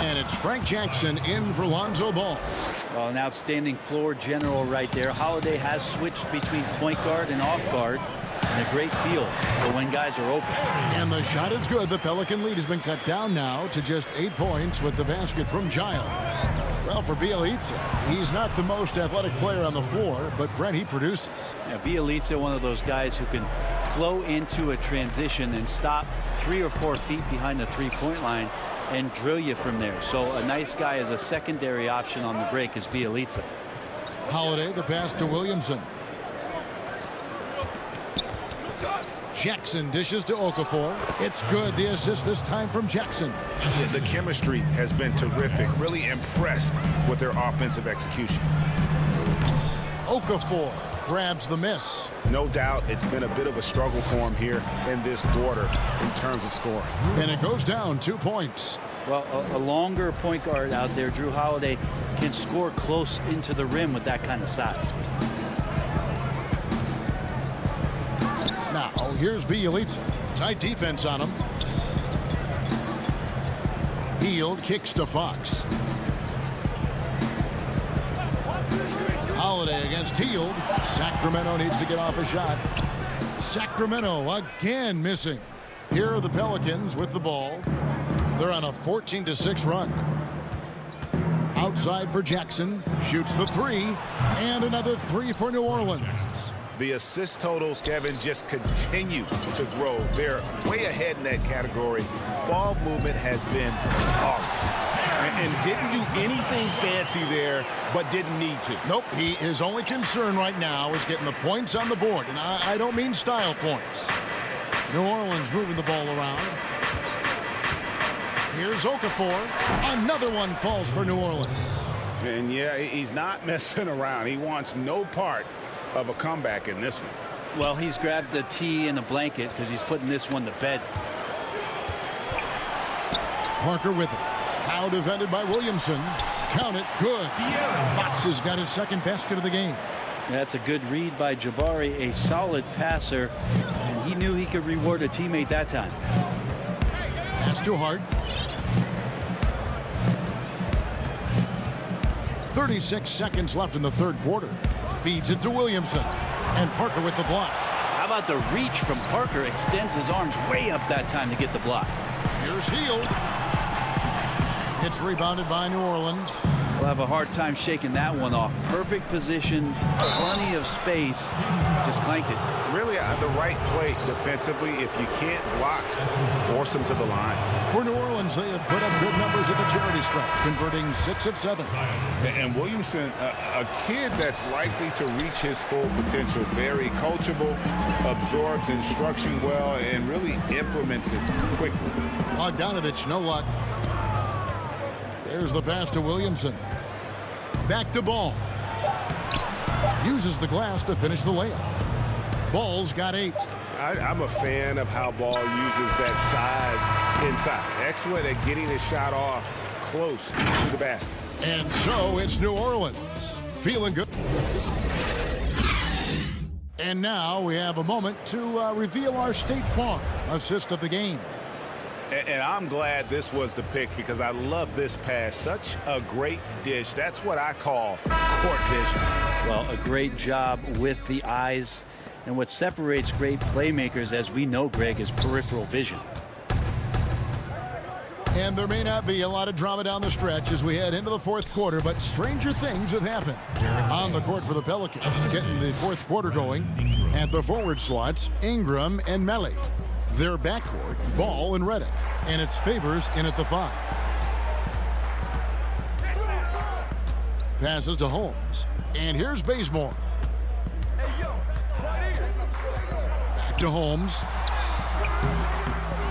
And it's Frank Jackson in for Lonzo Ball. Well, an outstanding floor general right there. Holiday has switched between point guard and off guard. And a great feel for when guys are open. And the shot is good. The Pelican lead has been cut down now to just 8 points with the basket from Giles. Well, for Bielitsa, he's not the most athletic player on the floor, but Brent, he produces. Yeah, Bielitsa, one of those guys who can flow into a transition and stop 3 or 4 feet behind the three-point line and drill you from there. So a nice guy as a secondary option on the break is Bielitsa. Holiday, the pass to Williamson. Jackson dishes to Okafor. It's good. The assist this time from Jackson. The chemistry has been terrific. Really impressed with their offensive execution. Okafor grabs the miss. No doubt it's been a bit of a struggle for him here in this quarter in terms of scoring. And it goes down 2 points. Well, a longer point guard out there, Drew Holiday, can score close into the rim with that kind of size. Now, here's Bielitsa. Tight defense on him. Hield kicks to Fox. Holiday against Hield. Sacramento needs to get off a shot. Sacramento again missing. Here are the Pelicans with the ball. They're on a 14-6 run. Outside for Jackson. Shoots the 3. And another 3 for New Orleans. The assist totals, Kevin, just continue to grow. They're way ahead in that category. Ball movement has been flawless. And didn't do anything fancy there, but didn't need to. Nope, his only concern right now is getting the points on the board. And I don't mean style points. New Orleans moving the ball around. Here's Okafor. Another one falls for New Orleans. And yeah, he's not messing around. He wants no part of a comeback in this one. Well, he's grabbed the tee and a blanket because he's putting this one to bed. Parker with it. Now defended by Williamson. Count it. Good. Fox has got his second basket of the game. That's a good read by Jabari, a solid passer, and he knew he could reward a teammate that time. That's too hard. 36 seconds left in the third quarter. Feeds it to Williamson. And Parker with the block. How about the reach from Parker? Extends his arms way up that time to get the block. Here's Hield. It's rebounded by New Orleans. We'll have a hard time shaking that one off. Perfect position, plenty of space. Just clanked it. Really the right play defensively. If you can't block, force them to the line. For New Orleans, they have put up good numbers at the charity stripe, converting 6 of 7. And Williamson, a kid that's likely to reach his full potential. Very coachable, absorbs instruction well, and really implements it quickly. Bogdanovich, no luck. There's the pass to Williamson. Back to Ball. Uses the glass to finish the layup. Ball's got 8. I'm a fan of how Ball uses that size inside. Excellent at getting his shot off close to the basket. And so it's New Orleans. Feeling good. And now we have a moment to reveal our State Farm assist of the game. And I'm glad this was the pick because I love this pass. Such a great dish. That's what I call court vision. Well, a great job with the eyes. And what separates great playmakers, as we know, Greg, is peripheral vision. And there may not be a lot of drama down the stretch as we head into the fourth quarter, but stranger things have happened. On the court for the Pelicans, getting the fourth quarter going. At the forward slots, Ingram and Melly. Their backcourt, Ball and Redick. And it's Favors in at the 5. Passes to Holmes. And here's Bazemore. Back to Holmes.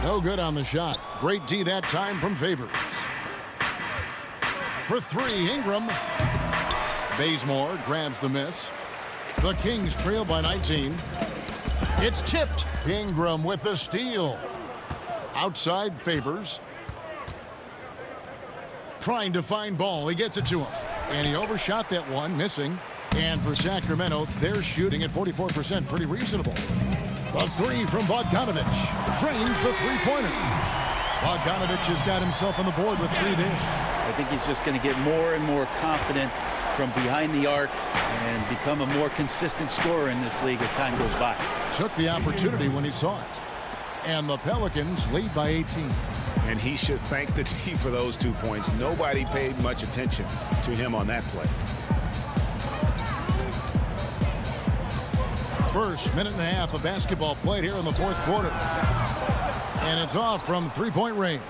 No good on the shot. Great D that time from Favors. For 3, Ingram. Bazemore grabs the miss. The Kings trail by 19. It's tipped. Ingram with the steal. Outside Favors. Trying to find Ball. He gets it to him. And he overshot that one, missing. And for Sacramento, they're shooting at 44%. Pretty reasonable. The 3 from Bogdanovich. Drains the three-pointer. Bogdanovich has got himself on the board with 3 there. I think he's just going to get more and more confident from behind the arc and become a more consistent scorer in this league as time goes by. Took the opportunity when he saw it. And the Pelicans lead by 18. And he should thank the team for those 2 points. Nobody paid much attention to him on that play. First minute and a half of basketball played here in the fourth quarter. And it's off from three-point range.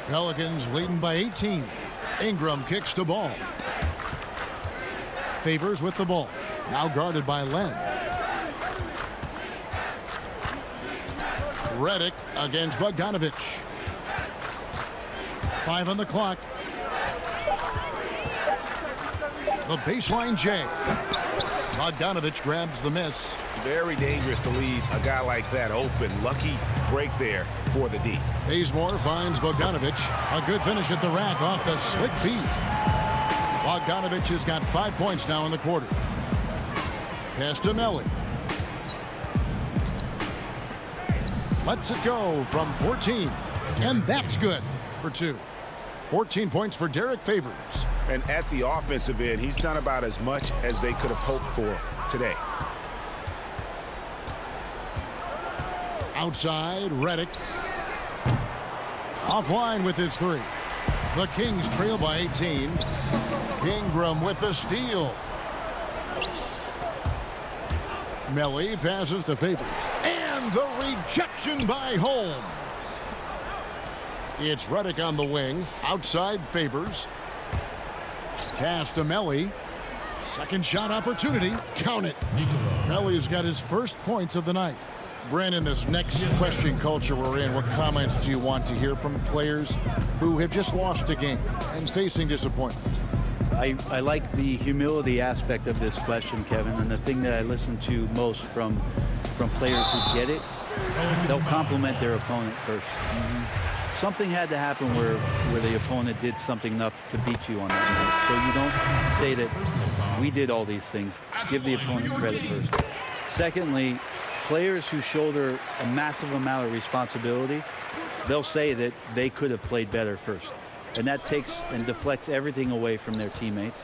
Pelicans leading by 18. Ingram kicks to Ball. Favors with the ball. Now guarded by Len. Redick against Bogdanovich. 5 on the clock. The baseline J. Bogdanovich grabs the miss. Very dangerous to leave a guy like that open. Lucky break there for the D. Bazemore finds Bogdanovich. A good finish at the rack off the slick feed. Bogdanovich has got 5 points now in the quarter. Pass to Melly. Lets it go from 14. And that's good for 2. 14 points for Derek Favors. And at the offensive end, he's done about as much as they could have hoped for today. Outside, Redick. Offline with his 3. The Kings trail by 18. Ingram with the steal. Melly passes to Favors. And the rejection by Holmes. It's Redick on the wing. Outside Favors. Pass to Melly. Second shot opportunity. Count it. Melly's got his first points of the night. Brandon, this next question culture we're in, what comments do you want to hear from players who have just lost a game and facing disappointment? I like the humility aspect of this question, Kevin, and the thing that I listen to most from players who get it, they'll compliment their opponent first. Something had to happen where the opponent did something enough to beat you on that night. So you don't say that we did all these things. Give the opponent credit first. Secondly, players who shoulder a massive amount of responsibility, they'll say that they could have played better first. And that takes and deflects everything away from their teammates.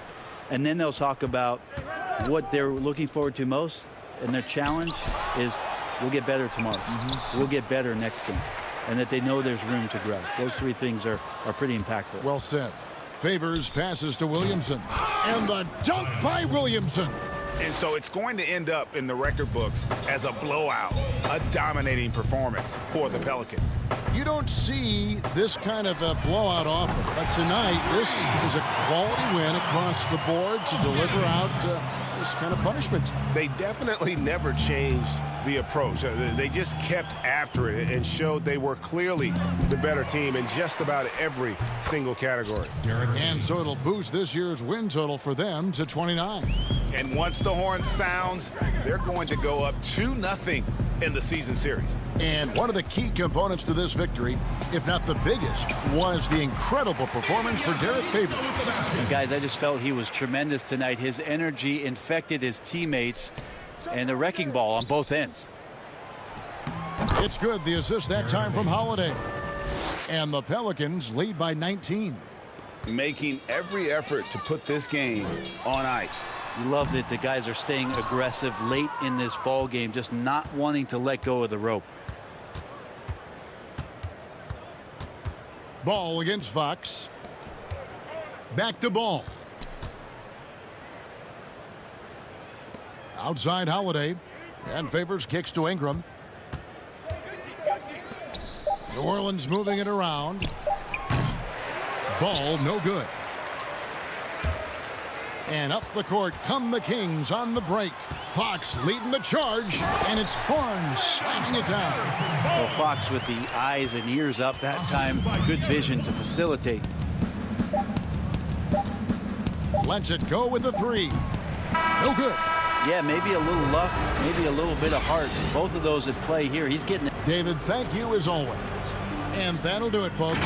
And then they'll talk about what they're looking forward to most. And their challenge is we'll get better tomorrow. We'll get better next game. And that they know there's room to grow. Those three things are pretty impactful. Well said. Favors passes to Williamson. And the dunk by Williamson. And so it's going to end up in the record books as a blowout, a dominating performance for the Pelicans. You don't see this kind of a blowout often, but tonight this is a quality win across the board to deliver out this kind of punishment. They definitely never changed the approach. They just kept after it and showed they were clearly the better team in just about every single category. And so it'll boost this year's win total for them to 29. And once the horn sounds, they're going to go up 2-0 in the season series. And one of the key components to this victory, if not the biggest, was the incredible performance for Derek Favors. And guys, I just felt he was tremendous tonight. His energy infected his teammates, and the wrecking ball on both ends. It's good, the assist that time from Holiday. And the Pelicans lead by 19. Making every effort to put this game on ice. You love that the guys are staying aggressive late in this ball game, just not wanting to let go of the rope. Ball against Fox. Back to Ball. Outside Holiday. And Favors kicks to Ingram. New Orleans moving it around. Ball no good. And up the court come the Kings on the break. Fox leading the charge, and it's Barnes slamming it down. Well, Fox with the eyes and ears up that time. Good vision to facilitate. Lets it go with the three. No good. Yeah, maybe a little luck, maybe a little bit of heart. Both of those at play here. He's getting it. David, thank you as always. And that'll do it, folks.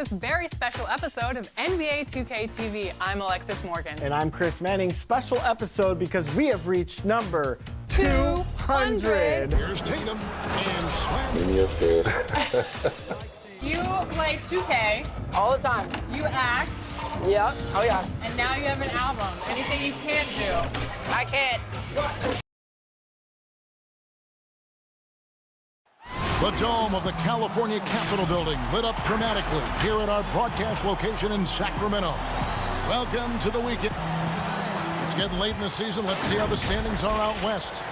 this very special episode of NBA 2K TV. I'm Alexis Morgan. And I'm Chris Manning. Special episode because we have reached number 200. Here's Tatum and Slam. You play 2K all the time. You act. Yep. Oh yeah. And now you have an album. Anything you can't do? I can't. The dome of the California Capitol building lit up dramatically here at our broadcast location in Sacramento. Welcome to the weekend. It's getting late in the season. Let's see how the standings are out west.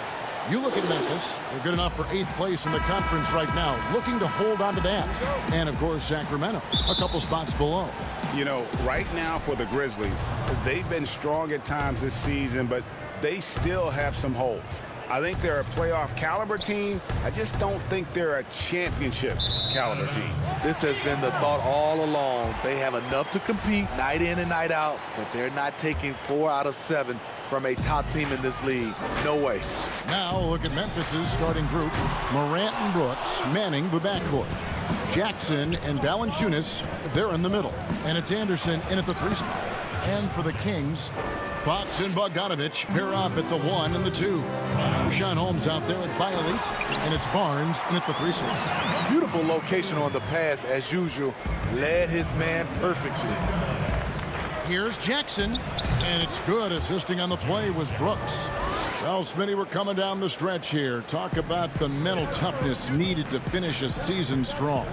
You look at Memphis. They're good enough for 8th place in the conference right now, looking to hold on to that. And, of course, Sacramento, a couple spots below. You know, right now for the Grizzlies, they've been strong at times this season, but they still have some holes. I think they're a playoff caliber team. I just don't think they're a championship caliber team. This has been the thought all along. They have enough to compete night in and night out, but they're not taking 4 out of 7 from a top team in this league. No way. Now look at Memphis's starting group. Morant and Brooks manning the backcourt. Jackson and Valanciunas, they're in the middle. And it's Anderson in at the 3 spot. And for the Kings, Fox and Bogdanovich pair up at the 1 and the 2. Rashawn Holmes out there at Bialese, and it's Barnes in at the 3 slot. Beautiful location on the pass, as usual. Led his man perfectly. Here's Jackson, and it's good. Assisting on the play was Brooks. Well, Smitty, we're coming down the stretch here. Talk about the mental toughness needed to finish a season strong.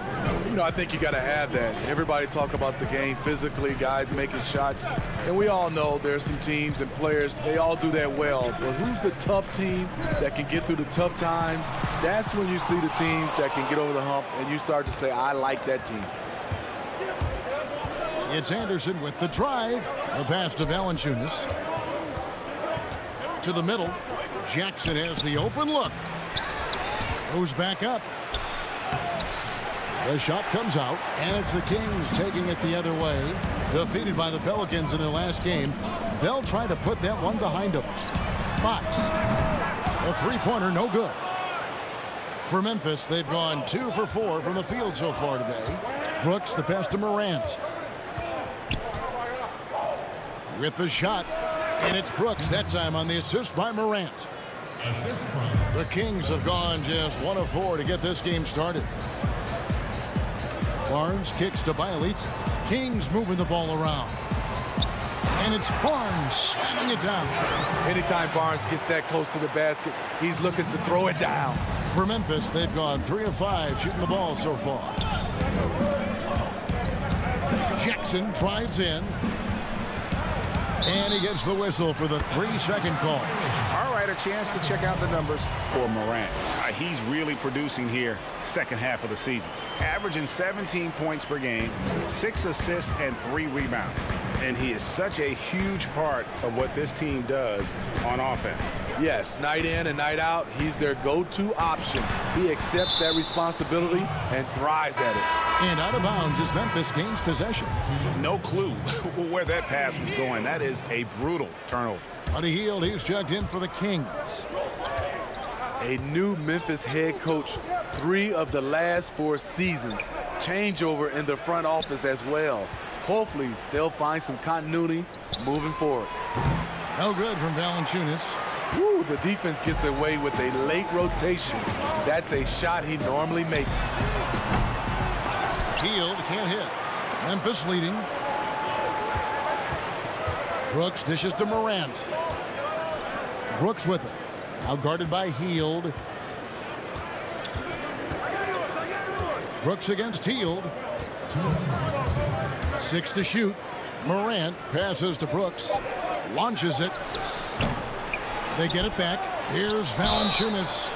You know, I think you got to have that. Everybody talk about the game physically, guys making shots. And we all know there's some teams and players, they all do that well. But who's the tough team that can get through the tough times? That's when you see the teams that can get over the hump and you start to say, I like that team. It's Anderson with the drive. The pass to Valanciunas. To the middle. Jackson has the open look. Goes back up. The shot comes out, and it's the Kings taking it the other way. Defeated by the Pelicans in their last game. They'll try to put that one behind them. Fox. A three-pointer, no good. For Memphis, they've gone 2 for 4 from the field so far today. Brooks, the pass to Morant. With the shot, and it's Brooks that time on the assist by Morant. The Kings have gone just 1 of 4 to get this game started. Barnes kicks to Bialese. Kings moving the ball around. And it's Barnes slamming it down. Anytime Barnes gets that close to the basket, he's looking to throw it down. For Memphis, they've gone 3 of 5 shooting the ball so far. Jackson drives in. And he gets the whistle for the 3-second call. All right, a chance to check out the numbers for Morant. He's really producing here second half of the season. Averaging 17 points per game, 6 assists, and 3 rebounds. And he is such a huge part of what this team does on offense. Yes, night in and night out, he's their go-to option. He accepts that responsibility and thrives at it. And out of bounds as Memphis gains possession. No clue where that pass was going. That is a brutal turnover. Buddy Hield, he's checked in for the Kings. A new Memphis head coach, 3 of the last 4 seasons. Changeover in the front office as well. Hopefully, they'll find some continuity moving forward. No good from Valanciunas. Woo, the defense gets away with a late rotation. That's a shot he normally makes. Hield can't hit. Memphis leading. Brooks dishes to Morant. Brooks with it. Now guarded by Hield. Brooks against Hield. 6 to shoot. Morant passes to Brooks. Launches it. They get it back. Here's Valanciunas.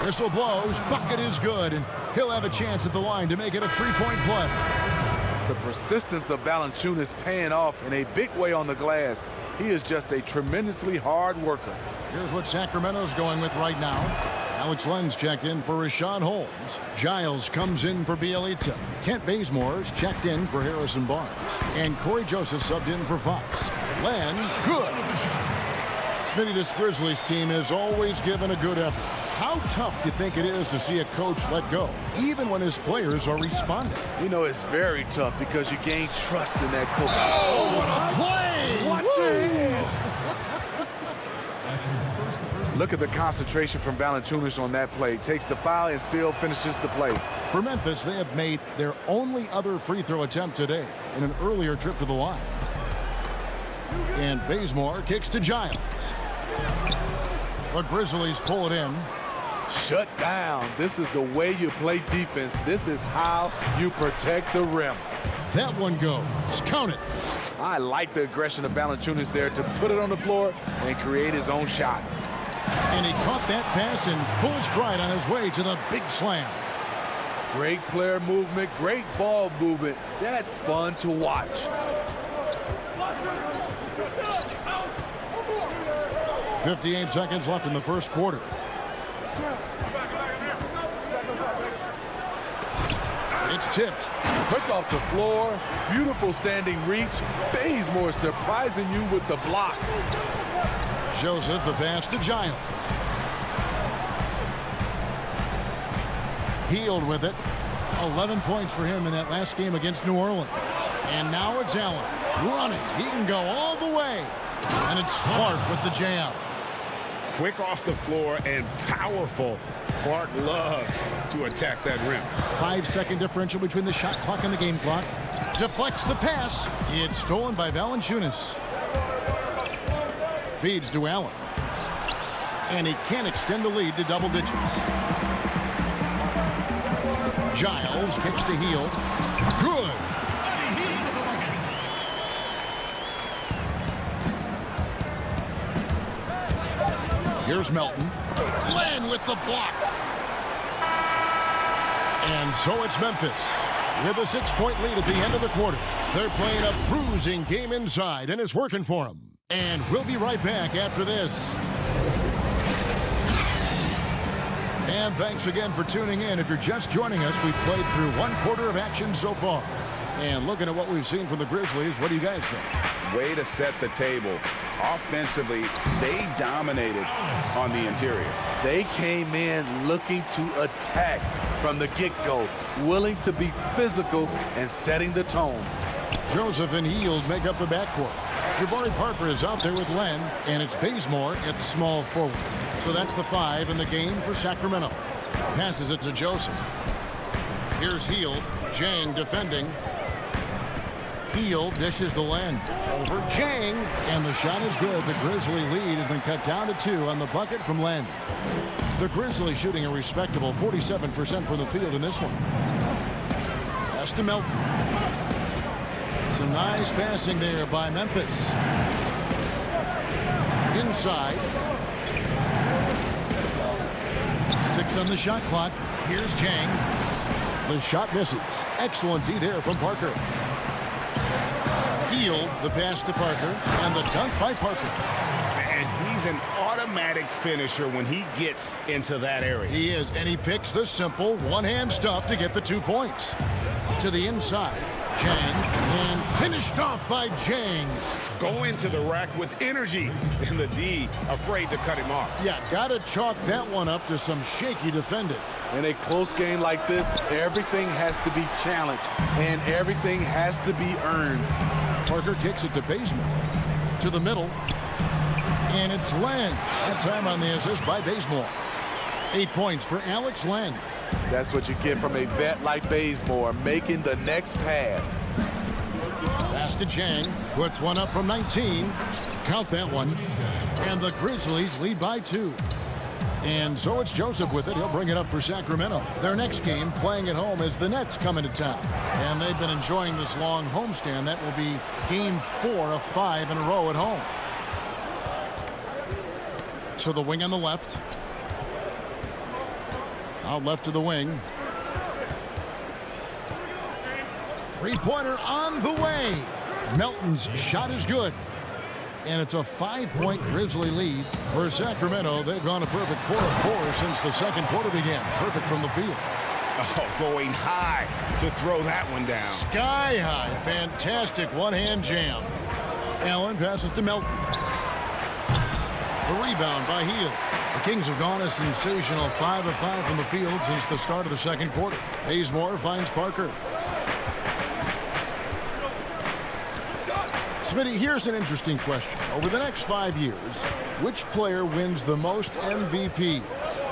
Whistle blows. Bucket is good. And he'll have a chance at the line to make it a 3-point play. The persistence of Valanciunas paying off in a big way on the glass. He is just a tremendously hard worker. Here's what Sacramento's going with right now. Alex Len's checked in for Rashawn Holmes. Giles comes in for Bielitsa. Kent Bazemore's checked in for Harrison Barnes. And Corey Joseph subbed in for Fox. Len, good. Smitty, this Grizzlies team has always given a good effort. How tough do you think it is to see a coach let go, even when his players are responding? You know, it's very tough because you gain trust in that coach. Oh, what a play! Watch your hands! Look at the concentration from Valanciunas on that play. Takes the foul and still finishes the play. For Memphis, they have made their only other free throw attempt today in an earlier trip to the line. And Bazemore kicks to Giles. The Grizzlies pull it in. Shut down. This is the way you play defense. This is how you protect the rim. That one goes. Count it. I like the aggression of Valanciunas there to put it on the floor and create his own shot. And he caught that pass in full stride on his way to the big slam. Great player movement, great ball movement. That's fun to watch. .58 seconds left in the first quarter. It's tipped. Quick off the floor. Beautiful standing reach. Bazemore surprising you with the block. Joseph the pass to Giles. Healed with it. 11 points for him in that last game against New Orleans. And now it's Allen running. He can go all the way. And it's Clark with the jam. Quick off the floor and powerful. Clark loves to attack that rim. 5-second differential between the shot clock and the game clock. Deflects the pass. It's stolen by Valanciunas. Feeds to Allen. And he can't extend the lead to double digits. Giles kicks to Heel. Good. Here's Melton. Len with the block. And so it's Memphis with a 6-point lead at the end of the quarter. They're playing a bruising game inside, and it's working for them. And we'll be right back after this. And thanks again for tuning in. If you're just joining us, we've played through one quarter of action so far. And looking at what we've seen from the Grizzlies, what do you guys think? Way to set the table. Offensively, they dominated on the interior. They came in looking to attack from the get-go, willing to be physical and setting the tone. Joseph and Hield make up the backcourt. Jabari Parker is out there with Len, and it's Bazemore at small forward. So that's the 5 in the game for Sacramento. Passes it to Joseph. Here's Hield. Jang defending. Hield dishes to Len. Over Jang. And the shot is good. The Grizzly lead has been cut down to 2 on the bucket from Len. The Grizzlies shooting a respectable 47% from the field in this one. Pass to Melton. Some nice passing there by Memphis. Inside. 6 on the shot clock. Here's Jang. The shot misses. Excellent D there from Parker. Hield, the pass to Parker, and the dunk by Parker. And he's an automatic finisher when he gets into that area. He is, and he picks the simple one-hand stuff to get the 2 points. To the inside, Jang, and finished off by Jang. Go into the rack with energy, and the D afraid to cut him off. Yeah, gotta chalk that one up to some shaky defending. In a close game like this, everything has to be challenged, and everything has to be earned. Parker kicks it to Bazemore. To the middle. And it's Len. That time on the assist by Bazemore. 8 points for Alex Len. That's what you get from a vet like Bazemore, making the next pass. Pass to Jang. Puts one up from 19. Count that one. And the Grizzlies lead by 2. And so it's Joseph with it. He'll bring it up for Sacramento. Their next game, playing at home, is the Nets coming to town. And they've been enjoying this long homestand. That will be game 4 of 5 in a row at home. So the wing on the left. Out left to the wing. Three-pointer on the way. Melton's shot is good. And it's a 5-point Grizzly lead for Sacramento. They've gone a perfect 4 of 4 since the second quarter began. Perfect from the field. Oh, going high to throw that one down. Sky high. Fantastic one-hand jam. Allen passes to Melton. The rebound by Hield. The Kings have gone a sensational 5 of 5 from the field since the start of the second quarter. Bazemore finds Parker. Smitty, here's an interesting question. Over the next 5 years, which player wins the most MVPs?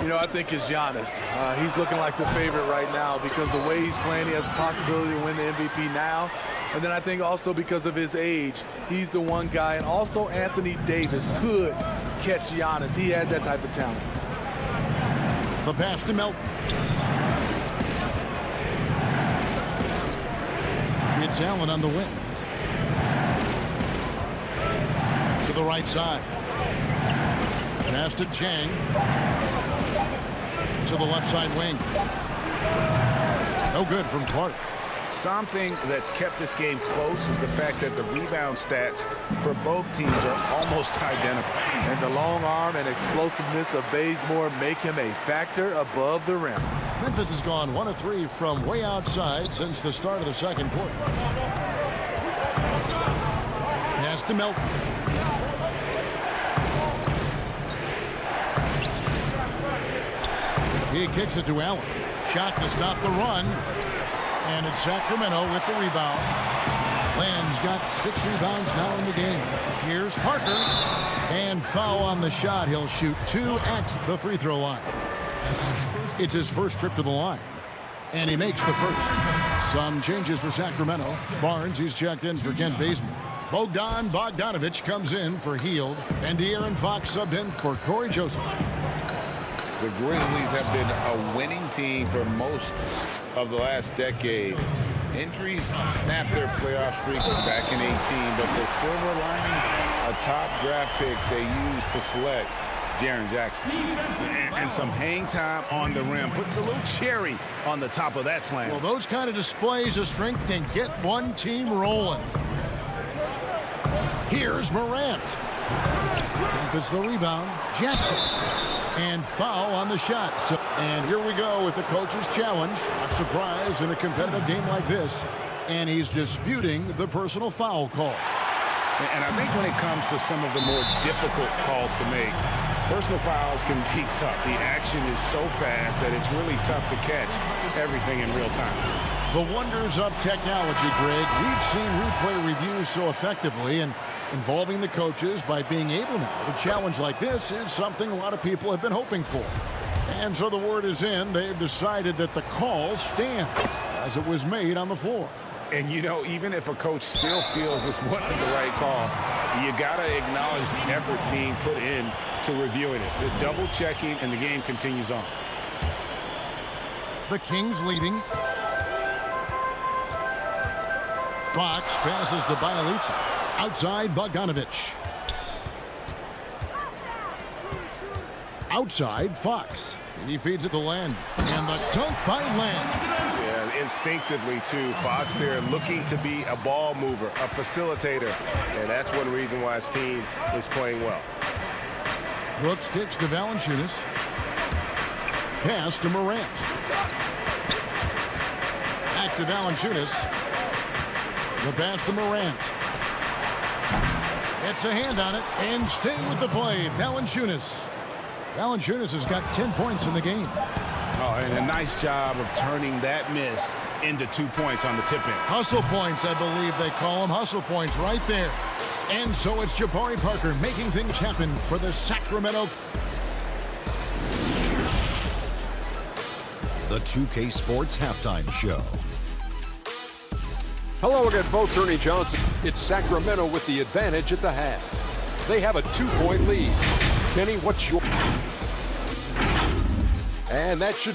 You know, I think it's Giannis. He's looking like the favorite right now because the way he's playing, he has a possibility to win the MVP now. And then I think also because of his age, he's the one guy. And also Anthony Davis could catch Giannis. He has that type of talent. The pass to Melton. It's Allen on the wing. To the right side. Pass to Chang. To the left side wing. No good from Clark. Something that's kept this game close is the fact that the rebound stats for both teams are almost identical. And the long arm and explosiveness of Bazemore make him a factor above the rim. Memphis has gone 1 of 3 from way outside since the start of the second quarter. Pass to Melton. He kicks it to Allen. Shot to stop the run. And it's Sacramento with the rebound. Land's got 6 rebounds now in the game. Here's Parker. And foul on the shot. He'll shoot 2 at the free throw line. It's his first trip to the line. And he makes the first. Some changes for Sacramento. Barnes, he's checked in for Kent Bazemore. Bogdanovich comes in for Hield. And De'Aaron Fox subbed in for Corey Joseph. The Grizzlies have been a winning team for most of the last decade. Injuries snapped their playoff streak back in 18, but the silver lining, a top draft pick they used to select Jaren Jackson. And some hang time on the rim. Puts a little cherry on the top of that slam. Well, those kind of displays of strength can get one team rolling. Here's Morant. It's the rebound. Jackson. And foul on the shot. And here we go with the coach's challenge. Not surprised in a competitive game like this. And he's disputing the personal foul call. And I think when it comes to some of the more difficult calls to make, personal fouls can be tough. The action is so fast that it's really tough to catch everything in real time. The wonders of technology, Greg. We've seen replay reviews so effectively, and involving the coaches by being able now to challenge like this is something a lot of people have been hoping for. And so the word is in. They've decided that the call stands as it was made on the floor. And, you know, even if a coach still feels this wasn't the right call, you got to acknowledge the effort being put in to reviewing it. The double checking, and the game continues on. The Kings leading. Fox passes to Bielitsa. Outside, Bogdanovich. Outside, Fox. He feeds it to Len. And the dunk by Len. Yeah, instinctively, too. Fox there looking to be a ball mover, a facilitator. And that's one reason why his team is playing well. Brooks kicks to Valanciunas. Pass to Morant. Back to Valanciunas. The pass to Morant. It's a hand on it, and staying with the play, Valanciunas. Valanciunas has got 10 points in the game. Oh, and a nice job of turning that miss into 2 points on the tip-in. Hustle points, I believe they call them. Hustle points right there. And so it's Jabari Parker making things happen for the Sacramento. The 2K Sports Halftime Show. Hello again, folks. Ernie Johnson. It's Sacramento with the advantage at the half. They have a 2-point lead. Kenny, what's your... And that should...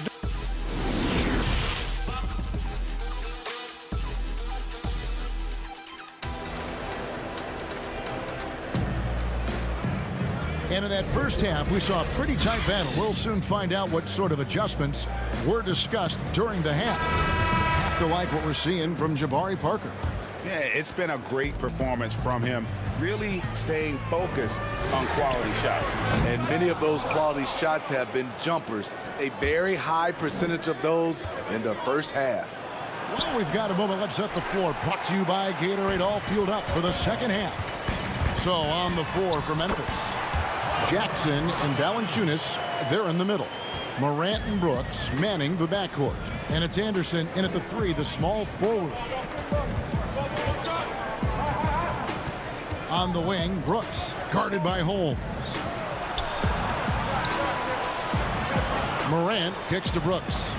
And in that first half, we saw a pretty tight battle. We'll soon find out what sort of adjustments were discussed during the half. Have to like what we're seeing from Jabari Parker. Yeah, it's been a great performance from him, really staying focused on quality shots. And many of those quality shots have been jumpers. A very high percentage of those in the first half. Well, we've got a moment. Let's set the floor. Brought to you by Gatorade, all fueled up for the second half. So on the floor for Memphis. Jackson and Valanciunas, they're in the middle. Morant and Brooks manning the backcourt. And it's Anderson in at the 3, the small forward. On the wing, Brooks, guarded by Holmes. Morant kicks to Brooks.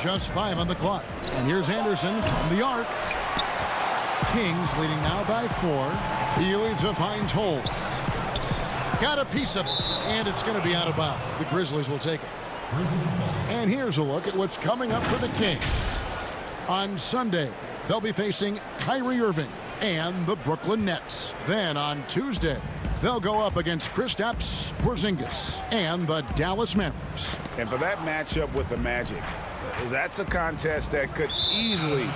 Just 5 on the clock. And here's Anderson from the arc. Kings leading now by 4. Bjelica finds Holmes. Got a piece of it, and it's going to be out of bounds. The Grizzlies will take it. And here's a look at what's coming up for the Kings. On Sunday, they'll be facing Kyrie Irving and the Brooklyn Nets. Then on Tuesday, they'll go up against Kristaps Porzingis and the Dallas Mavericks. And for that matchup with the Magic, that's a contest that could easily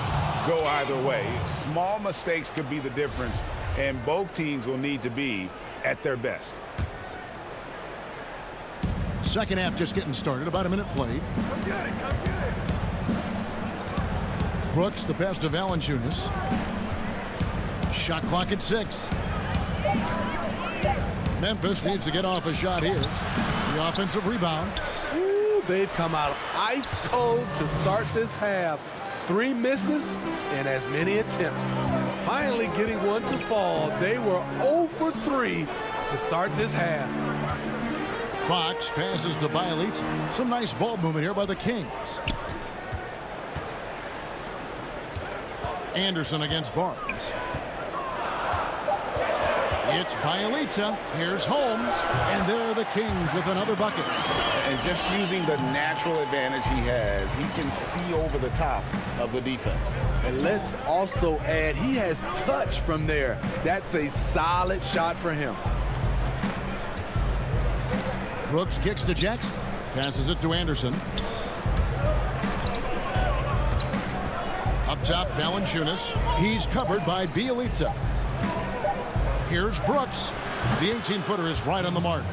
go either way. Small mistakes could be the difference, and both teams will need to be at their best. Second half just getting started. About a minute played. Brooks, the pass to Valanciunas. Shot clock at 6. Memphis needs to get off a shot here. The offensive rebound. Ooh, they've come out ice cold to start this half. 3 misses and as many attempts. Finally getting one to fall. They were 0 for 3 to start this half. Fox passes to Bjelica. Some nice ball movement here by the Kings. Anderson against Barnes. It's Bjelica. Here's Holmes. And there are the Kings with another bucket. And just using the natural advantage he has, he can see over the top of the defense. And let's also add, he has touch from there. That's a solid shot for him. Brooks kicks to Jackson. Passes it to Anderson. Up top, Valanciunas. He's covered by Bjelica. Here's Brooks. The 18-footer is right on the mark.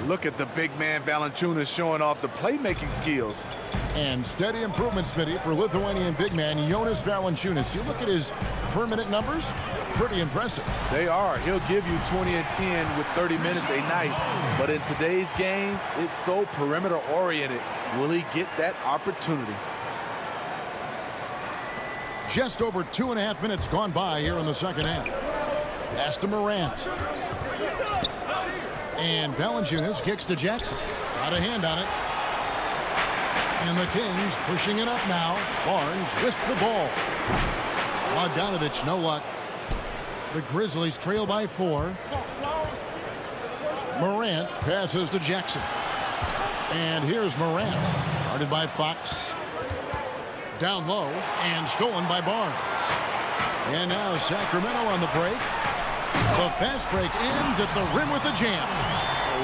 Look at the big man Valanciunas showing off the playmaking skills. And steady improvement, Smitty, for Lithuanian big man Jonas Valanciunas. You look at his per-minute numbers, pretty impressive. They are. He'll give you 20 and 10 with 30 minutes a night. But in today's game, it's so perimeter-oriented. Will he get that opportunity? Just over 2.5 minutes gone by here in the second half. Pass to Morant. And Valanciunas kicks to Jackson. Got a hand on it. And the Kings pushing it up now. Barnes with the ball. Bogdanovich, no luck. The Grizzlies trail by 4. Morant passes to Jackson. And here's Morant. Guarded by Fox. Down low and stolen by Barnes. And now Sacramento on the break. The fast break ends at the rim with a jam.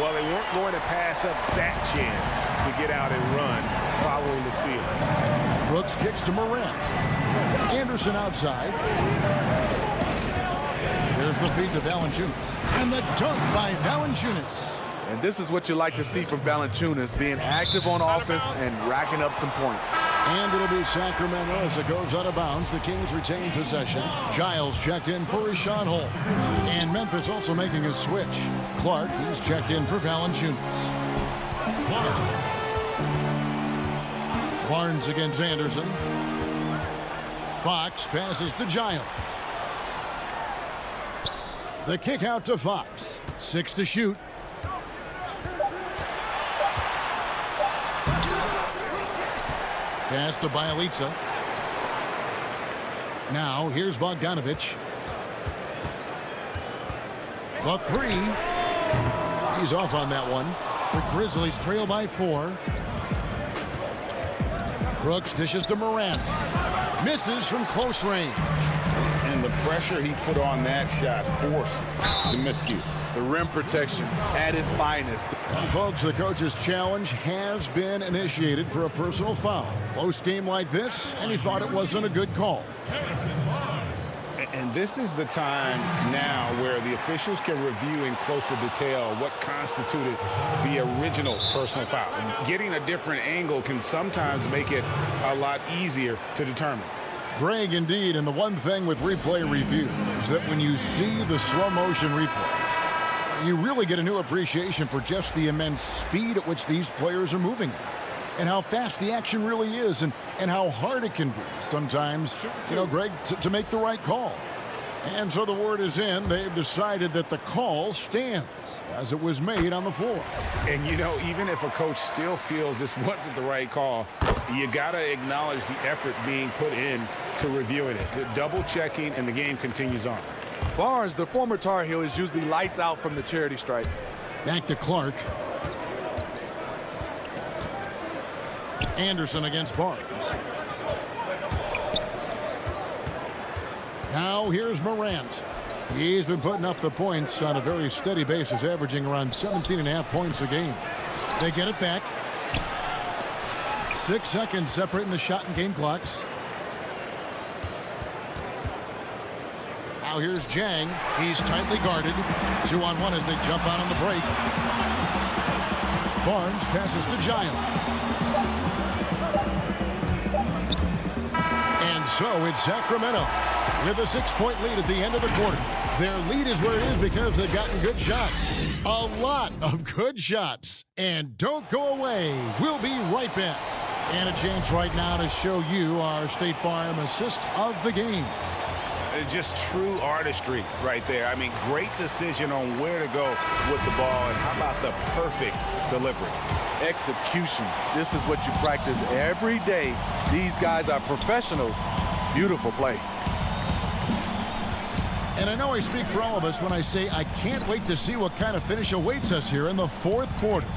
Well, they weren't going to pass up that chance to get out and run following the steal. Brooks kicks to Morant. Anderson outside. There's the feed to Valanciunas. And the dunk by Valanciunas. And this is what you like to see from Valanciunas, being active on offense and racking up some points. And it'll be Sacramento as it goes out of bounds. The Kings retain possession. Giles checked in for Rashawn Holmes. And Memphis also making a switch. Clark, he's checked in for Valanciunas. Barnes against Anderson. Fox passes to Giles. The kick out to Fox. 6 to shoot. Pass to Bjelica. Now here's Bogdanovich. The 3. He's off on that one. The Grizzlies trail by 4. Brooks dishes to Morant. Misses from close range. And the pressure he put on that shot forced the miscue. The rim protection at its finest. And folks, the coach's challenge has been initiated for a personal foul. Close game like this, and he thought it wasn't a good call. And this is the time now where the officials can review in closer detail what constituted the original personal foul. Getting a different angle can sometimes make it a lot easier to determine. Greg, indeed, and the one thing with replay review is that when you see the slow motion replay, you really get a new appreciation for just the immense speed at which these players are moving and how fast the action really is and how hard it can be sometimes, Greg, to make the right call. And so the word is in. They've decided that the call stands as it was made on the floor. And, even if a coach still feels this wasn't the right call, you got to acknowledge the effort being put in to reviewing it. The double checking, and the game continues on. Barnes, the former Tar Heel, is usually lights out from the charity stripe. Back to Clark. Anderson against Barnes. Now here's Morant. He's been putting up the points on a very steady basis, averaging around 17.5 points a game. They get it back. 6 seconds separating the shot and game clocks. Now here's Jang. He's tightly guarded. 2-on-1 as they jump out on the break. Barnes passes to Giles. And so it's Sacramento with a 6-point lead at the end of the quarter. Their lead is where it is because they've gotten good shots. A lot of good shots. And don't go away. We'll be right back. And a chance right now to show you our State Farm assist of the game. Just true artistry right there. I mean, great decision on where to go with the ball, and how about the perfect delivery? Execution. This is what you practice every day. These guys are professionals. Beautiful play. And I know I speak for all of us when I say I can't wait to see what kind of finish awaits us here in the fourth quarter.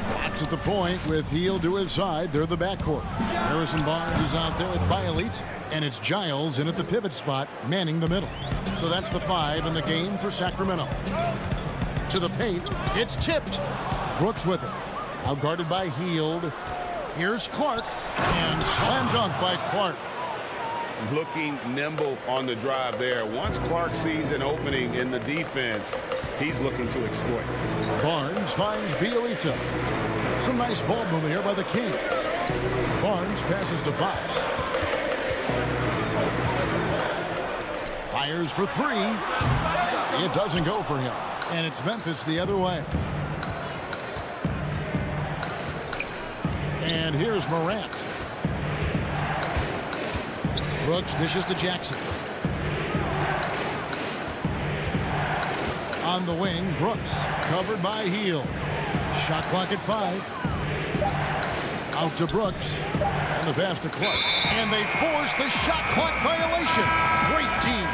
That's at the point with Heel to his side. They're the backcourt. Harrison Barnes is out there with Bielitz, and it's Giles in at the pivot spot, manning the middle. So that's the 5 in the game for Sacramento. To the paint, it's tipped. Brooks with it. Now guarded by Hield. Here's Clark, and slam dunk by Clark. Looking nimble on the drive there. Once Clark sees an opening in the defense, he's looking to exploit. Barnes finds Bielitz. Some nice ball movement here by the Kings. Barnes passes to Fox. Fires for 3. It doesn't go for him. And it's Memphis the other way. And here's Morant. Brooks dishes to Jackson. On the wing, Brooks covered by Heel. Shot clock at 5. Out to Brooks. And the pass to Clark. And they force the shot clock violation. Great team.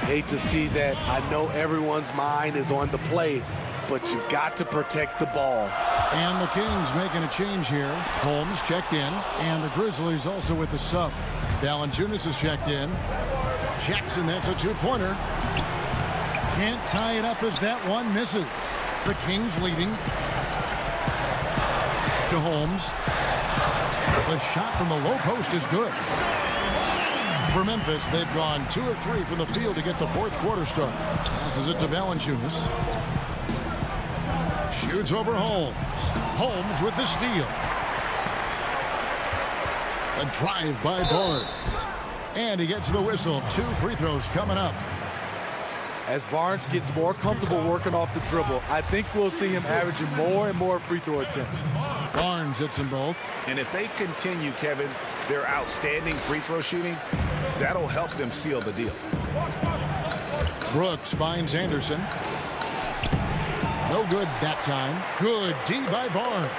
Hate to see that. I know everyone's mind is on the play, but you got to protect the ball. And the Kings making a change here. Holmes checked in, and the Grizzlies also with the sub. Valanciunas is checked in. Jackson, that's a 2-pointer. Can't tie it up as that one misses. The Kings leading. To Holmes. The shot from the low post is good. For Memphis, they've gone 2 of 3 from the field to get the fourth quarter started. Passes it to Valanciunas. Shoots over Holmes. Holmes with the steal. A drive by Barnes. And he gets the whistle. 2 free throws coming up. As Barnes gets more comfortable working off the dribble, I think we'll see him averaging more and more free throw attempts. Barnes hits them both. And if they continue, Kevin, their outstanding free throw shooting, that'll help them seal the deal. Brooks finds Anderson. No good that time. Good D by Barnes.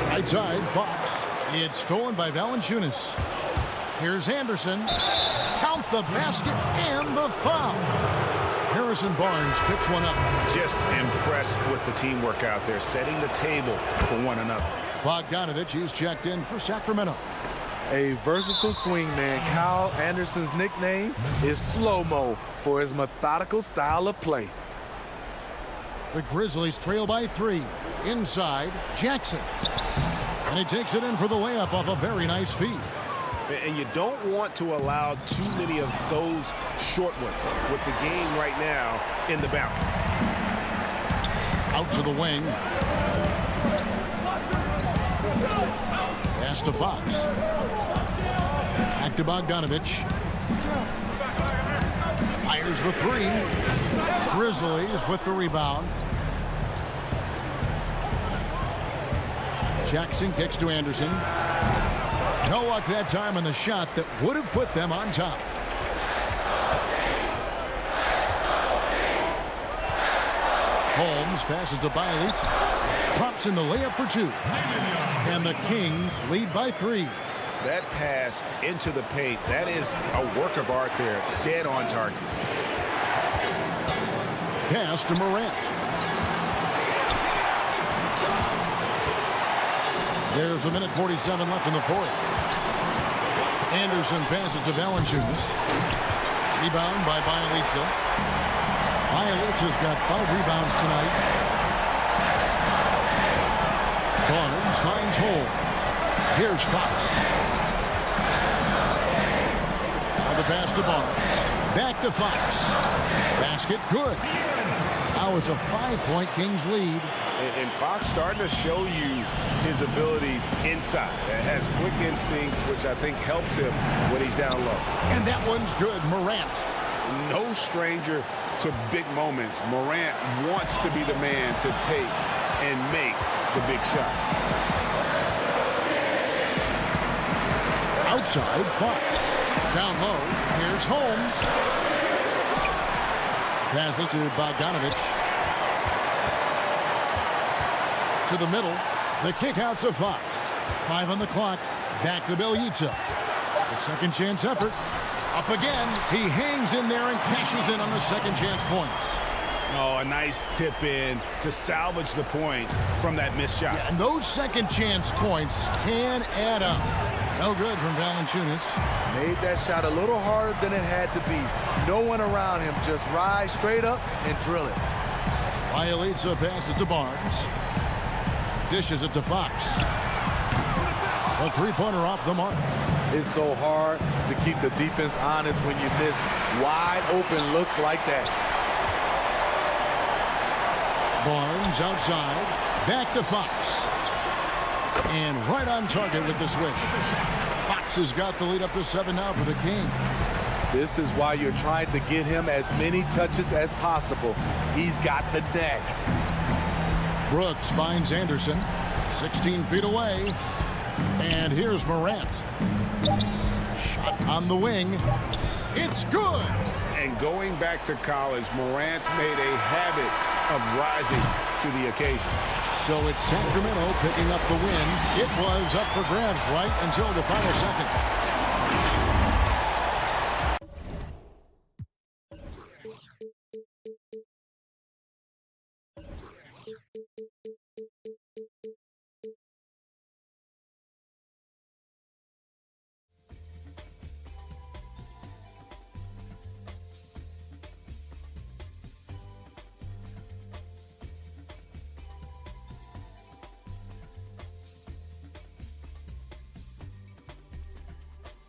Right side, Fox. It's stolen by Valanciunas. Here's Anderson. Count the basket and the foul. Harrison Barnes picks one up. Just impressed with the teamwork out there, setting the table for one another. Bogdanovich, he's checked in for Sacramento. A versatile swingman. Kyle Anderson's nickname is Slow-Mo for his methodical style of play. The Grizzlies trail by 3. Inside, Jackson. And he takes it in for the layup off a very nice feed. And you don't want to allow too many of those short ones with the game right now in the balance. Out to the wing. Pass to Fox. Back to Bogdanovich. Fires There's the three. Grizzlies with the rebound. Jackson kicks to Anderson. No luck that time on the shot that would have put them on top. Holmes passes to Bielitsa. Drops in the layup for two. And the Kings lead by 3. That pass into the paint, that is a work of art there. Dead on target. Pass to Morant. There's a minute 47 left in the fourth. Anderson passes to Valanciunas. Rebound by Bielitsa. Bielitsa's got 5 rebounds tonight. Barnes finds Holmes. Here's Fox. Now the pass to Barnes. Back to Fox. Basket good. Now it's a 5-point Kings lead. And Fox starting to show you his abilities inside. Has quick instincts, which I think helps him when he's down low. And that one's good. Morant. No stranger to big moments. Morant wants to be the man to take and make the big shot. Outside, Fox. Down low, here's Holmes. Passes to Bogdanovich. To the middle. The kick out to Fox. 5 on the clock. Back to Bielitsa. The second chance effort. Up again. He hangs in there and cashes in on the second chance points. Oh, a nice tip in to salvage the points from that missed shot. Yeah, and those second chance points can add up. No good from Valanciunas. Made that shot a little harder than it had to be. No one around him. Just rise straight up and drill it. Bielitsa passes to Barnes. Dishes it to Fox. A three-pointer off the mark. It's so hard to keep the defense honest when you miss wide open looks like that. Barnes outside. Back to Fox. And right on target with the swish. Fox has got the lead up to 7 now for the Kings. This is why you're trying to get him as many touches as possible. He's got the neck. Brooks finds Anderson. 16 feet away. And here's Morant. Shot on the wing. It's good. And going back to college, Morant's made a habit of rising to the occasion. So it's Sacramento picking up the win. It was up for grabs right until the final second.